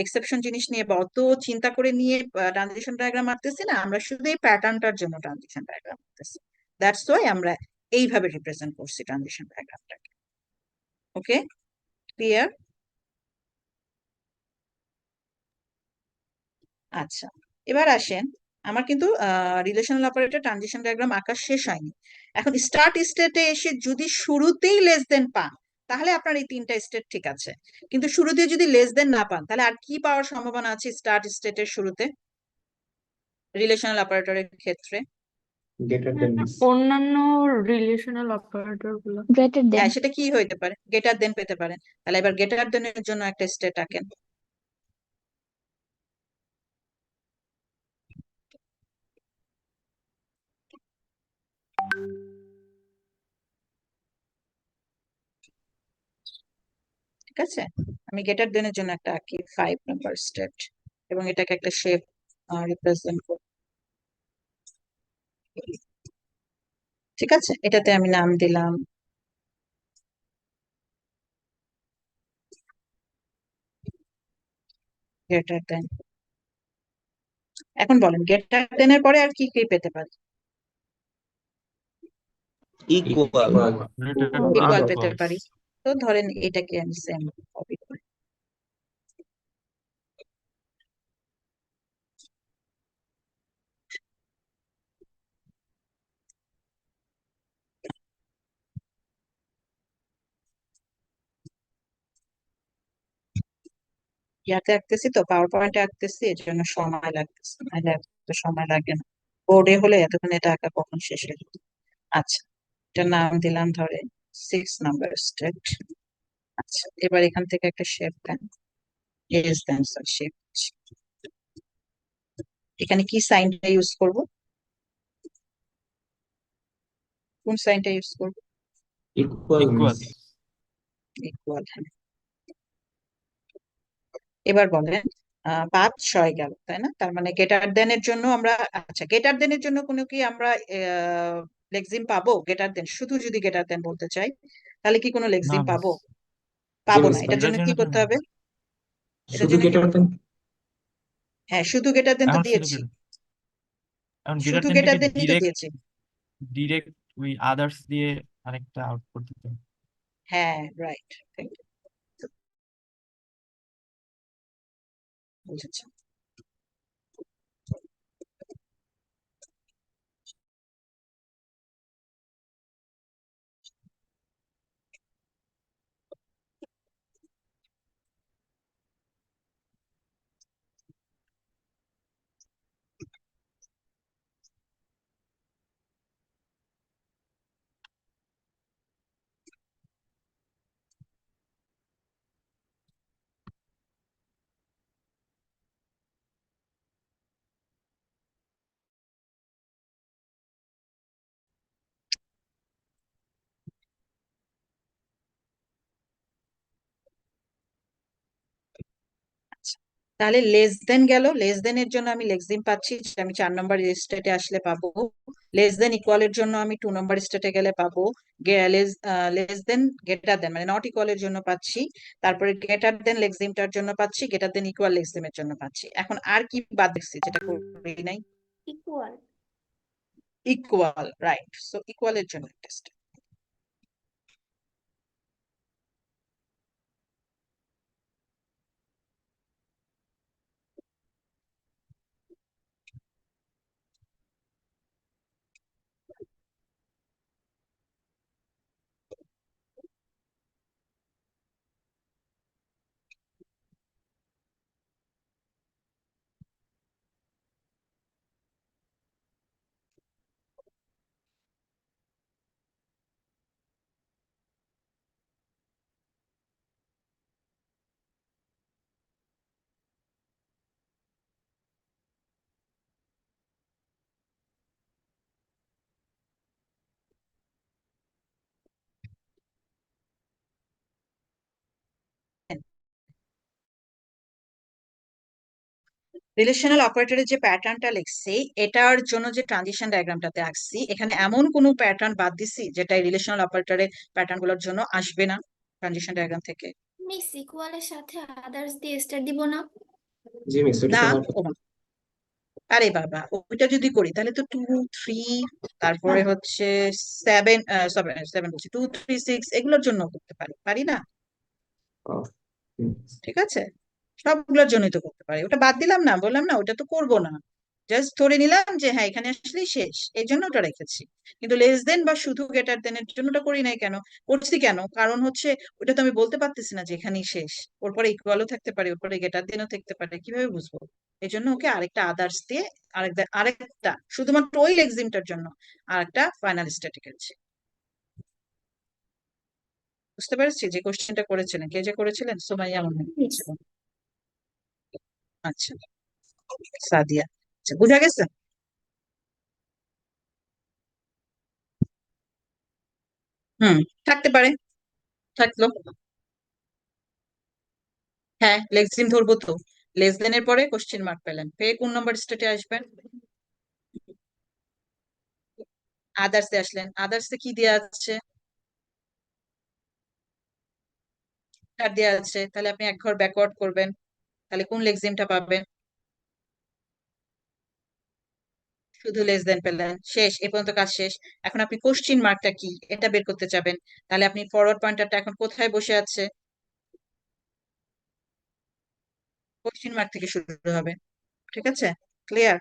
এক্সেপশন জিনিস নিয়ে বা অত চিন্তা করে নিয়ে ট্রানজিশন ডায়াগ্রাম আঁকতেছি না, আমরা শুধু এই প্যাটার্নটার জন্য ট্রানজিশন ডায়াগ্রাম আঁকতেছি। দ্যাটস ওয়াই আমরা এইভাবে রিপ্রেজেন্ট করছি ট্রানজিশন ডায়াগ্রামটাকে। ওকে, ক্লিয়ার? আচ্ছা, এবার আসেন, আমার কিন্তু রিলেশনাল অপারেটর ট্রানজিশন ডায়াগ্রাম আঁকা শেষ হয়নি। এখন স্টার্ট স্টেটে এসে যদি শুরুতেই লেস দেন পান, তাহলে আপনার এই 3টা স্টেট ঠিক আছে। কিন্তু শুরুতে যদি লেস দেন না পান, তাহলে আর কি পাওয়ার সম্ভাবনা আছে স্টার্ট স্টেটের শুরুতে রিলেশনাল অপারেটরের ক্ষেত্রে? Greater than miss. অন্যান্য রিলেশনাল অপারেটর গুলো। Greater than. হ্যাঁ, সেটা কি হইতে পারে? গ্রেটার দেন পেতে পারেন। তাহলে এবার গ্রেটার দেনের জন্য একটা স্টেট আঁকেন। ঠিক আছে, আমি গ্রেটার দেনের জন্য একটা আঁকি 5 নম্বর স্টেট, এবং এটাকে একটা শেপ রিপ্রেজেন্ট করি। ঠিক আছে, এটাতে আমি নাম দিলাম গ্রেটার দেন। এখন বলেন গ্রেটার দেনের পরে আর কি কি পেতে পারি? ইকুয়াল। ইকুয়াল পেতে পারি। তো ধরেন এটাকে আমি সেম কপি করি। ইয়াতে আঁকতেছি তো, পাওয়ার পয়েন্টে আঁকতেছি, এর জন্য সময় লাগতেছে, নাহলে এত সময় লাগে না। বোর্ডে হলে এতক্ষণ এটা আঁকা কখন শেষ হয়ে যেত। আচ্ছা, এটার নাম দিলাম ধরে 6 নম্বর স্টেট। আচ্ছা, এবার এখান থেকে একটা শেপ দেন, এস দেন, শেপ। এখানে কি সাইনটা ইউজ করব? কোন সাইনটা ইউজ করব? Equal equal. মিস। ইকুয়াল। এবার বলেন 5 6 গেল, তাই না? তার মানে গ্রেটার দেন এর জন্য আমরা, আচ্ছা গ্রেটার দেন এর জন্য কোনো কি আমরা লেক্সিম পাবো? গ্রেটার দেন, শুধু যদি গ্রেটার দেন বলতে চাই, তাহলে কি কোনো না লেক্সিম মিস, পাবো? জি পাবো না। মিস এটার পাবেন। জন্য কি গ্রেটার করতে হবে? এটার শুধু জন্য কি গ্রেটার করতে দেন। হবে? হ্যাঁ, শুধু গ্রেটার দেন তো এখন শুধু দিয়েছি, এখন গ্রেটার শুধু দেনটাকে গ্রেটার দেনই তো দিয়েছি। ডিরেক্ট ওই আদার্স দিয়ে আরেকটা আউটপুট দিতে হবে। হ্যাঁ, রাইট, বুঝেছি। তাহলে লেস দেন গেল, লেস দেন এর জন্য আমি লেক্সিম পাচ্ছি, যেটা আমি 4 নম্বর স্টেটে আসলে পাবো। লেস দেন ইকুয়ালের জন্য আমি 2 নম্বর স্টেটে গেলে পাবো। লেস দেন গ্রেটার দেন মানে নট ইকুয়ালের জন্য পাচ্ছি। তারপরে গ্রেটার দেন লেক্সিমটার জন্য পাচ্ছি, গ্রেটার দেন ইকুয়াল লেক্সিমের জন্য পাচ্ছি। এখন আর কি বাদ দিচ্ছি যেটা করি নাই? ইকুয়াল। Equal, right. সো ইকুয়ালের জন্য টেস্ট। রিলেশনাল অপারেটরের যে প্যাটার্নটা লিখছি, এটার জন্য যে ট্রানজিশন ডায়াগ্রামটাতে আঁকছি, এখানে এমন কোনো প্যাটার্ন বাদ দিছি যেটা রিলেশনাল অপারেটরের প্যাটার্ন গুলোর জন্য আসবে না ট্রানজিশন ডায়াগ্রাম থেকে? মিস ইকুয়ালের সাথে আদার্স দিয়ে স্টার দিব না? জি মিস, ওটা না। তো হওয়ার ও কথা। মা, আরে বাবা, ওইটা যদি করি তাহলে তো 2, 3, তারপরে হচ্ছে 7, 7 বলছি, 2, 3, 6 এগুলোর জন্য করতে পারি, পারি না? ও, হুম। ঠিক আছে, সবগুলোর জন্যই তো করতে পারি। ওটা বাদ দিলাম না, বললাম না ওটা তো করব না, জাস্ট ধরে নিলাম যে হ্যাঁ এখানে আসলেই শেষ, এই জন্য ওটা রেখেছি। কিন্তু লেস দেন বা শুধু গ্রেটার দেন এর জন্য ওটা করি নাই কেন? করছি কেন? কারণ হচ্ছে ওটা তো আমি বলতে পারতেছি না যে এখানেই শেষ, ওর পরে ইকুয়ালও থাকতে পারে, ওর পরে গ্রেটার দেনও থাকতে পারে, কিভাবে বুঝবো? এই জন্য ওকে আরেকটা আদার্স দিয়ে আরেকটা শুধুমাত্র ওই লেক্সিমটার জন্য আরেকটা ফাইনাল স্ট্যাটিক আছে। বুঝতে পেরেছি যে কোশ্চেনটা করেছিলেন, কে যে করেছিলেন, সুমাইয়া মনে হয় মিস করেছিলেন। আচ্ছা, সাদিয়া। আচ্ছা, বুঝা গেছে? হুম, থাকতে পারে, থাকলো। হ্যাঁ, লেক্সিম ধরবো তো। লেস দেন এর পরে কোশ্চেন মার্ক পেলেন, পেয়ে কোন নাম্বার স্টেটে আসবেন? আদার্স এ আসলেন, আদার্স এ কি দেওয়া আছে? তার দেওয়া আছে, তাহলে আপনি এক ঘর ব্যাকওয়ার্ড করবেন, তাহলে কোন লেক্সিমটা পাবেন? শুধু লেস দেন পেলেন, শেষ, এ পর্যন্ত কাজ শেষ। এখন আপনি কোশ্চিন মার্কটা কি এটা বের করতে চাবেন, তাহলে আপনি ফরওয়ার্ড পয়েন্টারটা এখন কোথায় বসে আছে? কোশ্চিন মার্ক থেকে শুরু হবে। ঠিক আছে, ক্লিয়ার?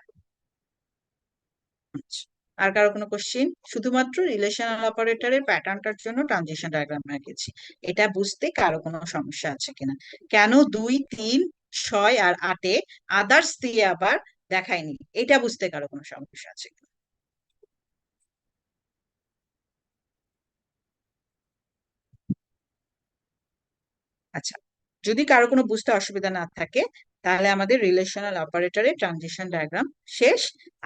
আচ্ছা, আর কারো কোনো কোশ্চিন? শুধুমাত্র রিলেশনাল অপারেটরের প্যাটার্নটার জন্য ট্রানজিশন ডায়াগ্রাম এঁকেছি, এটা বুঝতে কারো কোনো সমস্যা আছে কিনা? কেন 2, 3, 6 আর 8-এ আদার্স দিয়ে আবার দেখায়নি, এটা বুঝতে কারো কোনো সমস্যা আছে কিনা? আচ্ছা, যদি কারো কোনো বুঝতে অসুবিধা না থাকে, তাহলে আমাদের রিলেশনাল অপারেটরের ট্রানজিশন ডায়াগ্রাম শেষ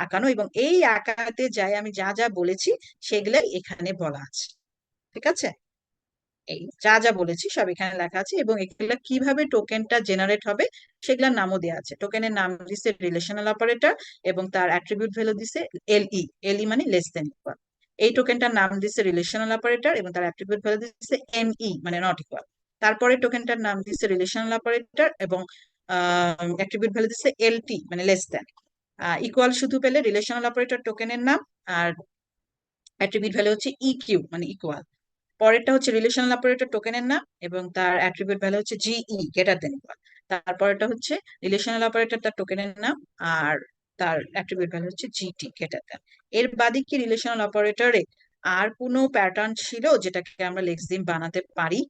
আঁকানো, এবং এই আঁকাতে যাই আমি যা যা বলেছি সেগুলো এখানে বলা আছে। ঠিক আছে, এই যা যা বলেছি সব এখানে লেখা আছে, এবং এগুলা কিভাবে টোকেনটা জেনারেট হবে সেগুলোর নামও দেওয়া আছে। টোকেনের নাম দিছে রিলেশনাল অপারেটর, এবং তার অ্যাট্রিবিউট ভ্যালু দিছে এলই, এলই মানে লেস দেন ইকুয়াল। এই টোকেনটার নাম দিছে রিলেশনাল অপারেটর, এবং তার অ্যাট্রিবিউট ভ্যালু দিছে এনই মানে নট ইকুয়াল। তারপরে টোকেনটার নাম দিছে রিলেশনাল অপারেটর, এবং অ্যাট্রিবিউট ভ্যালু দিছে এলটি মানে লেস দেন। ইকুয়াল শুধু পেলে রিলেশনাল অপারেটর টোকেনের নাম, আর অ্যাট্রিবিউট ভ্যালু হচ্ছে ইকিউ মানে ইকুয়াল। পরেরটা হচ্ছে রিলেশনাল অপারেটর টোকেনের নাম, এবং তার অ্যাট্রিবিউট ভ্যালু হচ্ছে জিই গ্রেটার দেন ইকুয়াল। তারপরেরটা হচ্ছে রিলেশনাল অপারেটর তার টোকেনের নাম, আর তার অ্যাট্রিবিউট ভ্যালু হচ্ছে জিটি গ্রেটার দেন। এর বাদে কি রিলেশনাল অপারেটরে আর কোনো প্যাটার্ন ছিল যেটাকে আমরা লেক্সিম বানাতে পারি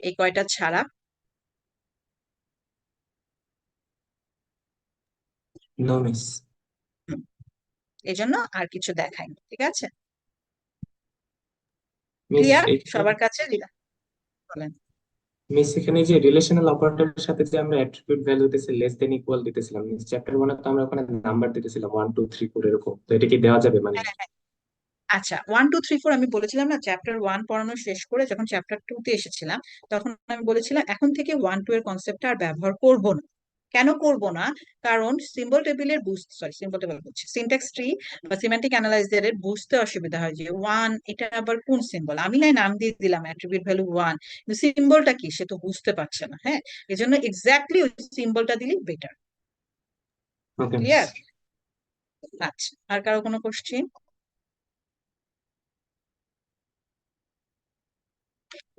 এই কয়টা ছাড়া? No miss. এই জন্য আর কিছু দেখায়নি। ঠিক আছে, মিস ক্লিয়ার এখানে, সবার কাছে? বলেন। মিস এখানে যে রিলেশনাল অপারেটরের সাথে যে আমরা অ্যাট্রিবিউট ভ্যালু দিতেছি লেস দেন ইকুয়াল দিতেছিলাম, মিস চ্যাপ্টার 1 তো আমরা ওখানে নাম্বার দিতেছিলাম 1, 2, 3, 4 এরকম, তো এটা কি দেওয়া যাবে মানে? হ্যাঁ, হ্যাঁ, আচ্ছা, 1, 2, 3, 4 আমি বলেছিলাম না, চ্যাপ্টার 1 পড়ানো শেষ করে যখন চ্যাপ্টার 2 তে এসেছিলাম, তখন আমি বলেছিলাম এখন থেকে 1, 2 এর কনসেপ্টটা আর ব্যবহার করব না। কেন করব না? কারণ সিম্বল টেবিলের সিম্বল টেবিল বলছি, সিনট্যাক্স ট্রি বা সিম্যান্টিক অ্যানালাইজারের বুঝতে অসুবিধা হয় যে ওয়ান এটা আবার কোন সিম্বল। আমি না নাম দিয়ে দিলাম অ্যাট্রিবিউট ভ্যালু ওয়ান, কিন্তু সিম্বলটা কি সে তো বুঝতে পারছে না। হ্যাঁ, এজন্য এক্স্যাক্টলি ওই সিম্বলটা দিলেই বেটার। ওকে মিস। ক্লিয়ার? আচ্ছা, আর কারো কোনো কোশ্চেন?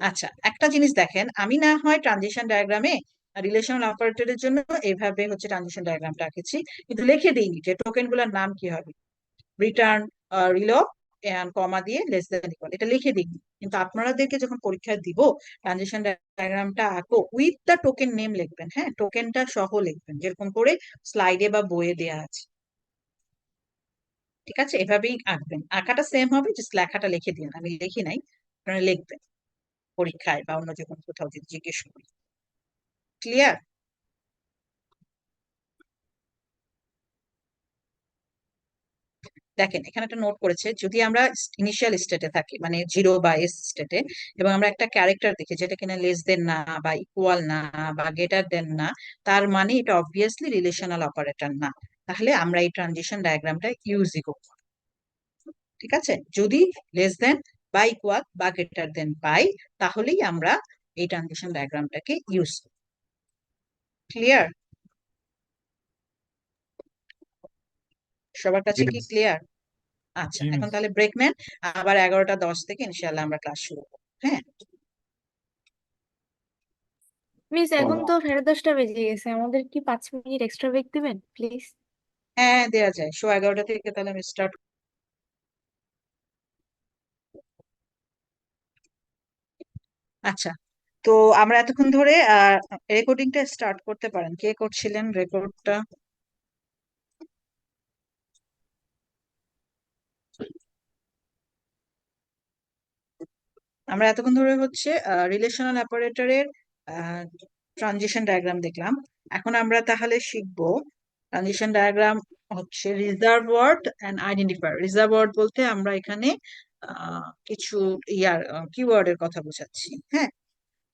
আচ্ছা, একটা জিনিস দেখেন, আমি না হয় ট্রানজিশন ডায়াগ্রামে রিলেশনাল অপারেটরের জন্য এইভাবে হচ্ছে ট্রানজিশন ডায়াগ্রামটা আঁকেছি, কিন্তু লিখে দিইনি যে টোকেন গুলার নাম কি হবে। রিটার্ন, রিলক এন্ড কমা দিয়ে লেস দেন ইকুয়াল, এটা লিখে দিই। কিন্তু আপনাদেরকে যখন পরীক্ষায় দিব ট্রানজিশন ডায়াগ্রামটা আঁকো, উইথ দ্য টোকেন নেম লিখবেন। হ্যাঁ, টোকেনটা সহ লিখবেন, যেরকম করে স্লাইডে বা বইয়ে দেয়া আছে। ঠিক আছে, এভাবেই আঁকবেন। আঁকাটা সেম হবে, জাস্ট লেখাটা লিখে দিন, আমি লিখি নাই, আপনারা লিখবেন পরীক্ষায় বা অন্য যে কোনো কোথাও যদি জিজ্ঞেস করি। ক্লিয়ার? দেখেন এখানে একটা নোট করেছে, যদি আমরা ইনিশিয়াল স্টেটে থাকি মানে জিরো বা এস স্টেটে, এবং আমরা একটা ক্যারেক্টার দেখি যেটা কিনা লেস দেন না বা ইকুয়াল না বা গ্রেটার দেন না, তার মানে এটা অবভিয়াসলি রিলেশনাল অপারেটর না। তাহলে আমরা এই ট্রানজিশন ডায়াগ্রামটা ইউজই করব। ঠিক আছে, যদি লেস দেন বা ইকুয়াল বা গ্রেটার দেন পাই, তাহলেই আমরা এই ট্রানজিশন ডায়াগ্রামটাকে ইউজ করব। ক্লিয়ার? সবার কাছে কি ক্লিয়ার? আচ্ছা, জি এখন মিস। তাহলে ব্রেক নেন, আবার 11টা 10 থেকে ইনশাআল্লাহ আমরা ক্লাস শুরু করবো। হ্যাঁ, মিস এখন তো 10:30 বেজে গেছে, আমাদের কি 5 মিনিট এক্সট্রা ব্রেক দিবেন প্লিজ? হ্যাঁ দেয়া যায়, 11:15 থেকে তাহলে আমি স্টার্ট। আচ্ছা, তো আমরা এতক্ষণ ধরে রেকর্ডিংটা স্টার্ট করতে পারেন। কে করছিলেন রেকর্ডটা? আমরা এতক্ষণ ধরে হচ্ছে রিলেশনাল অপারেটরের ট্রানজিশন ডায়াগ্রাম দেখলাম। এখন আমরা তাহলে শিখবো ট্রানজিশন ডায়াগ্রাম হচ্ছে reserve word and identifier. Reserve word বলতে আমরা এখানে কিছু কিওয়ার্ডের কথা বোঝাচ্ছি। হ্যাঁ,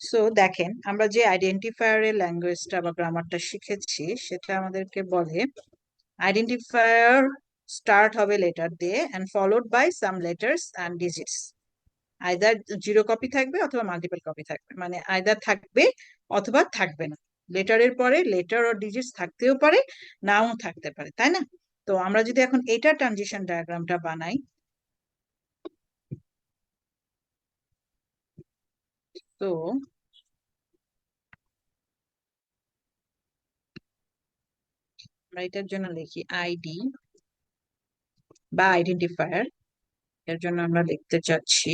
সো দেখেন আমরা যে আইডেন্টিফায়ারের ল্যাঙ্গুয়েজটা বা গ্রামারটা শিখেছি সেটা আমাদেরকে বলে আইডেন্টিফায়ার স্টার্ট হবে লেটার দিয়ে and followed by some letters and digits. Either zero copy থাকবে অথবা মাল্টিপল কপি থাকবে, মানে আইদার থাকবে অথবা থাকবে না। লেটারের পরে লেটার ও ডিজিটস থাকতেও পারে, নাও থাকতে পারে, তাই না? তো আমরা যদি এখন এটা ট্রানজিশন ডায়াগ্রামটা বানাই, তো আমরা এটার জন্য লিখি আইডি বা আইডেন্টিফায়ার। এর জন্য আমরা লিখতে চাচ্ছি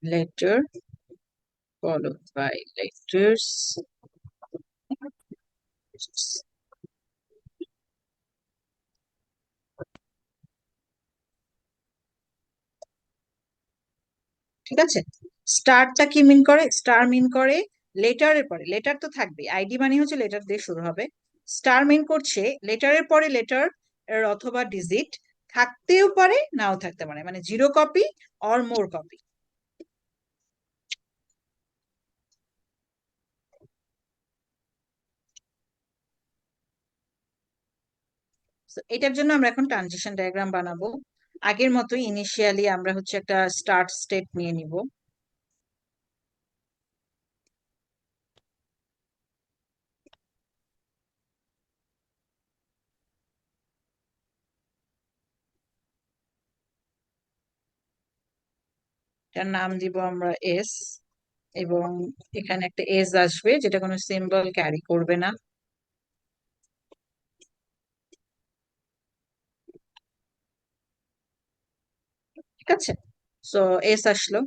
letter followed by letters। ঠিক আছে, স্টারটা কি মিন করে? স্টার মিন করে লেটারের পরে, লেটার তো থাকবে, আইডি মানে হচ্ছে লেটার দিয়ে শুরু হবে। স্টার মিন করছে লেটারের পরে লেটার এর অথবা ডিজিট থাকতেও পারে নাও থাকতে পারে, মানে zero copy or more copy. এটার জন্য আমরা এখন ট্রানজিশন ডায়াগ্রাম বানাবো। আগের মতোই ইনিশিয়ালি আমরা হচ্ছে একটা স্টার্ট স্টেট নিয়ে নিব। এটার নাম দিব আমরা এস, এবং এখানে একটা এজ আসবে যেটা কোনো সিম্বল ক্যারি করবে না। ঠিক আছে, সো এস আসলো।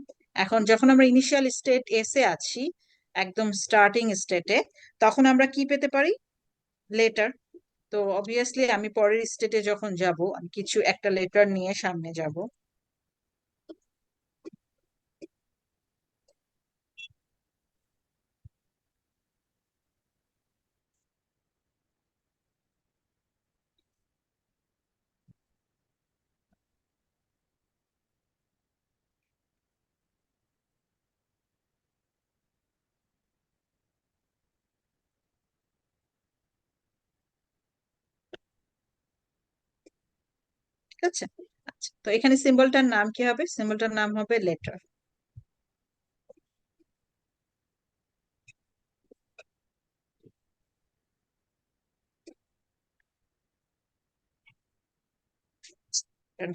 এখন যখন আমরা ইনিশিয়াল স্টেট এস এ আছি, একদম স্টার্টিং স্টেটে, তখন আমরা কি পেতে পারি? লেটার। তো অবভিয়াসলি আমি পরের স্টেটে যখন যাব আমি কিছু একটা লেটার নিয়ে সামনে যাব। আছে? আচ্ছা, তো এখানে সিম্বলটার নাম কি হবে? সিম্বলটার নাম হবে লেটার।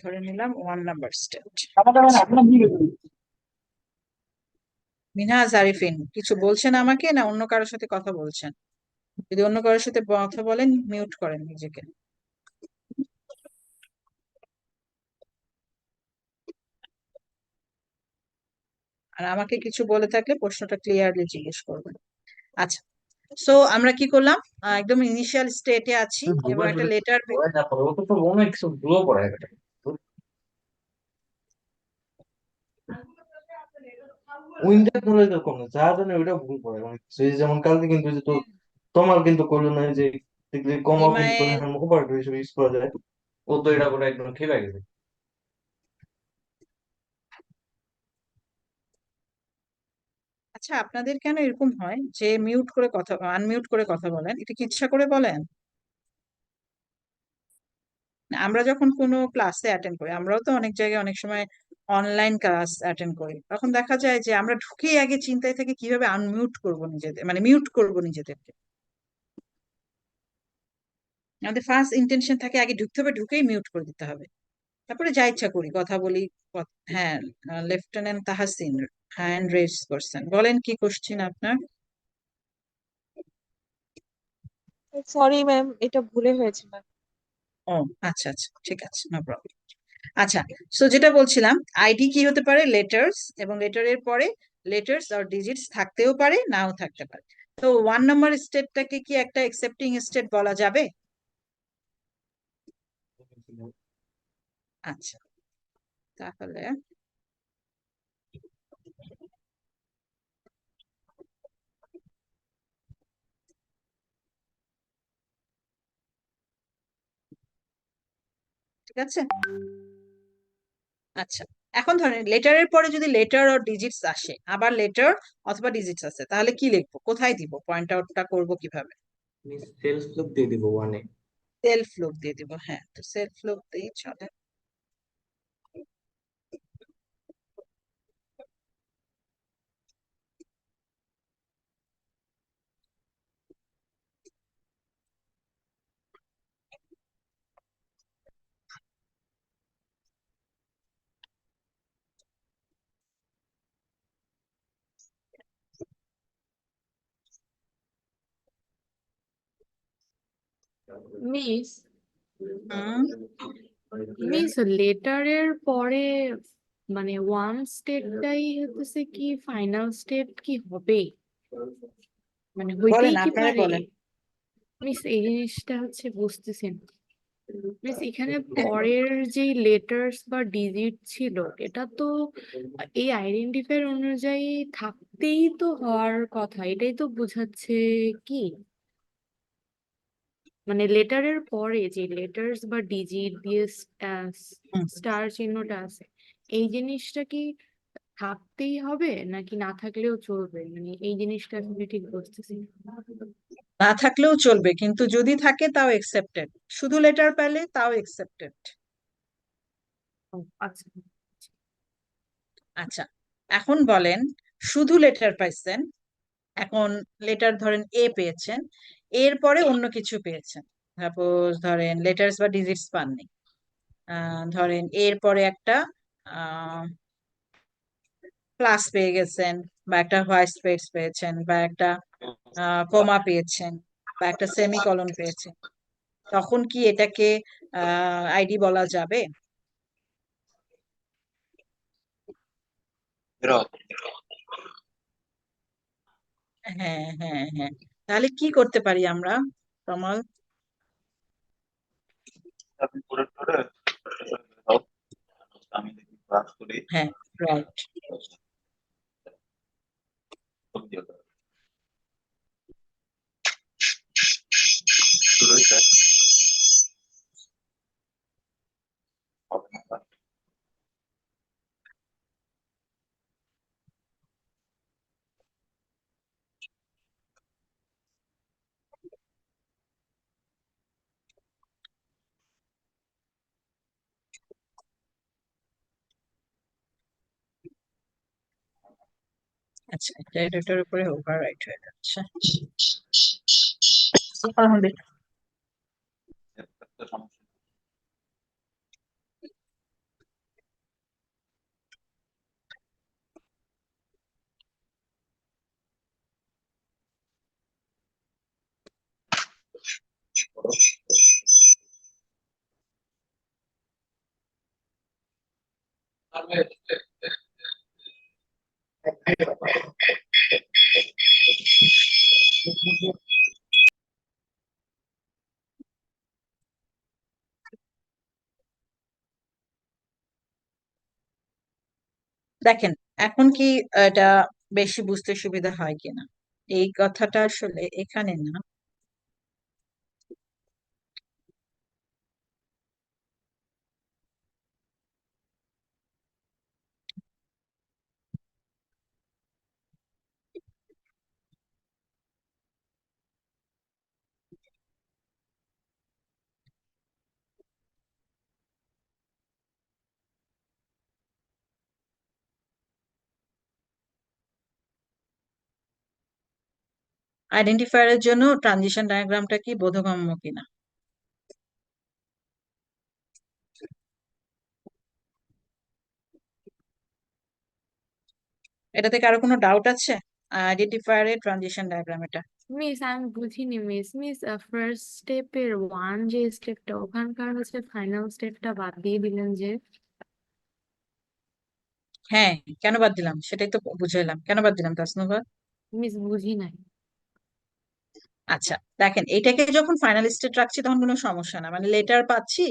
ধরে নিলাম 1 নাম্বার স্টেট। মিনহাজ আরিফিন কিছু বলছেন আমাকে, না অন্য কারোর সাথে কথা বলছেন? যদি অন্য কারোর সাথে কথা বলেন মিউট করেন নিজেকে। আর আমাকে কিছু বলে থাকলে প্রশ্নটা ক্লিয়ারলি জিজ্ঞেস করবেন। আচ্ছা, সো আমরা কি করলাম? একদম ইনিশিয়াল স্টেটে আছি এবং একটা লেটার। উইন্ডের ধরে এরকম না যা জানে ওইটা ভুল করে মানে সেই যেমন কালকে কিন্তু যে তো তোমার কিন্তু করলো না যে দেখলে কমাও কিন্তু হিমায়েত, এখানে ওভারডু হিসেবে ইউজ করা যায়। ও তো এটা করে একদম খেপে গেছে। আচ্ছা আপনাদের কেন এরকম হয় যে মিউট করে কথা, আনমিউট করে কথা বলেন? এটা কি ইচ্ছা করে বলেন? আমরা যখন কোনো ক্লাসে অ্যাটেন্ড করি, আমরাও তো অনেক জায়গায় অনেক সময় অনলাইন ক্লাস অ্যাটেন্ড করি, তখন দেখা যায় যে আমরা ঢুকেই আগে চিন্তায় থাকি কিভাবে আনমিউট করব নিজেদের, মানে মিউট করব নিজেদেরকে। আমাদের ফার্স্ট ইন্টেনশন থাকে আগে ঢুকতে হবে, ঢুকেই মিউট করে দিতে হবে, তারপরে যা ইচ্ছা করি কথা বলি। হ্যাঁ, লেফটেন্যান্ট তাহাসিন হ্যান্ড রেজ করছেন, বলেন কি কোশ্চিন আপনার? সরি ম্যাম, এটা ভুলে হয়েছে ম্যাম। ও আচ্ছা আচ্ছা, ঠিক আছে, নো প্রবলেম। আচ্ছা, সো যেটা বলছিলাম, আইডি কি হতে পারে? লেটার্স, এবং লেটারের পরে লেটার্স আর ডিজিটস থাকতেও পারে, নাও থাকতে পারে। তো 1 নাম্বার স্টেটটাকে কি একটা একসেপ্টিং স্টেট বলা যাবে? আচ্ছা, তাহলে ঠিক আছে। আচ্ছা, এখন ধরেন লেটারের পরে যদি লেটার আর ডিজিটস আসে, আবার লেটার অথবা ডিজিটস আছে, তাহলে কি লিখবো, কোথায় দিব, পয়েন্ট আউটটা করবো কিভাবে? সেলফ লুক দিয়ে দিব 1-এ। সেলফ লুক দিয়ে দিব, হ্যাঁ, তো সেলফ লুক দিয়ে চলে। মিস হুম, মিস লেটারের পরে মানে ওয়ান স্টেটটাই হতেছে কি ফাইনাল স্টেট কি হবে? মানে বলেন, হইতেই কি আপনারাই পারে? বলেন। মিস এই জিনিসটা হচ্ছে বুঝতেছেন। মিস এখানে পরের যে লেটার্স বা ডিজিট ছিল, এটা তো এই আইডেন্টিফায়ার অনুযায়ী থাকতেই তো হওয়ার কথা, এটাই তো বোঝাচ্ছে কি? মানে লেটারের পরে যে লেটার্স বা ডিজিট দিয়ে হুম, স্টার চিহ্নটা আছে, এই জিনিসটা কি থাকতেই হবে নাকি না থাকলেও চলবে? মানে এই জিনিসটা আসলে ঠিক বুঝতেছি না। না থাকলেও চলবে, কিন্তু যদি থাকে তাও একসেপ্টেড। শুধু লেটার পেলে তাও একসেপ্টেড। ও, আচ্ছা। আচ্ছা, এখন বলেন, শুধু লেটার পাইছেন, এখন লেটার ধরেন এ পেয়েছেন, এরপরে অন্য কিছু পেয়েছেন, সাপোজ ধরেন লেটার্স বা ডিজিটস পাননি, ধরেন এরপরে একটা প্লাস পেয়ে গেছেন, বা একটা হোয়াইট স্পেস পেয়েছেন, বা একটা কমা পেয়েছেন, বা একটা সেমিকলন পেয়েছেন, তখন কি এটাকে আইডি বলা যাবে? হ্যাঁ হ্যাঁ হ্যাঁ, তাহলে কি করতে পারি আমরা, তমাল? হ্যাঁ, রাইট। আচ্ছা, এটার উপরে ওভাররাইট হয়ে যাচ্ছে। আলহামদুলিল্লাহ। দেখেন, এখন কি এটা বেশি বুঝতে সুবিধা হয় কিনা? এই কথাটা আসলে এখানে না, আইডেন্টিফায়ারের জন্য ট্রানজিশন ডায়াগ্রামটা কি বোধগম্য কিনা? এটাতে কারো কোনো ডাউট আছে? আইডেন্টিফায়ারের ট্রানজিশন ডায়াগ্রাম এটা। মিস আমি বুঝিনি মিস ফার্স্ট স্টেপের ওয়ান যে স্টেপটা ওখানকার হচ্ছে ফাইনাল স্টেপটা বাদ দিয়ে দিলেন যে। হ্যাঁ, কেন বাদ দিলাম সেটাই তো বুঝাইলাম, কেন বাদ দিলাম তাসনুভা। মিস বুঝি নাই। আচ্ছা, দেখেন, এটাকে যখন ফাইনাল স্টেট রাখছি তখন কোনো সমস্যা না, মানে লেটার পাচ্ছি,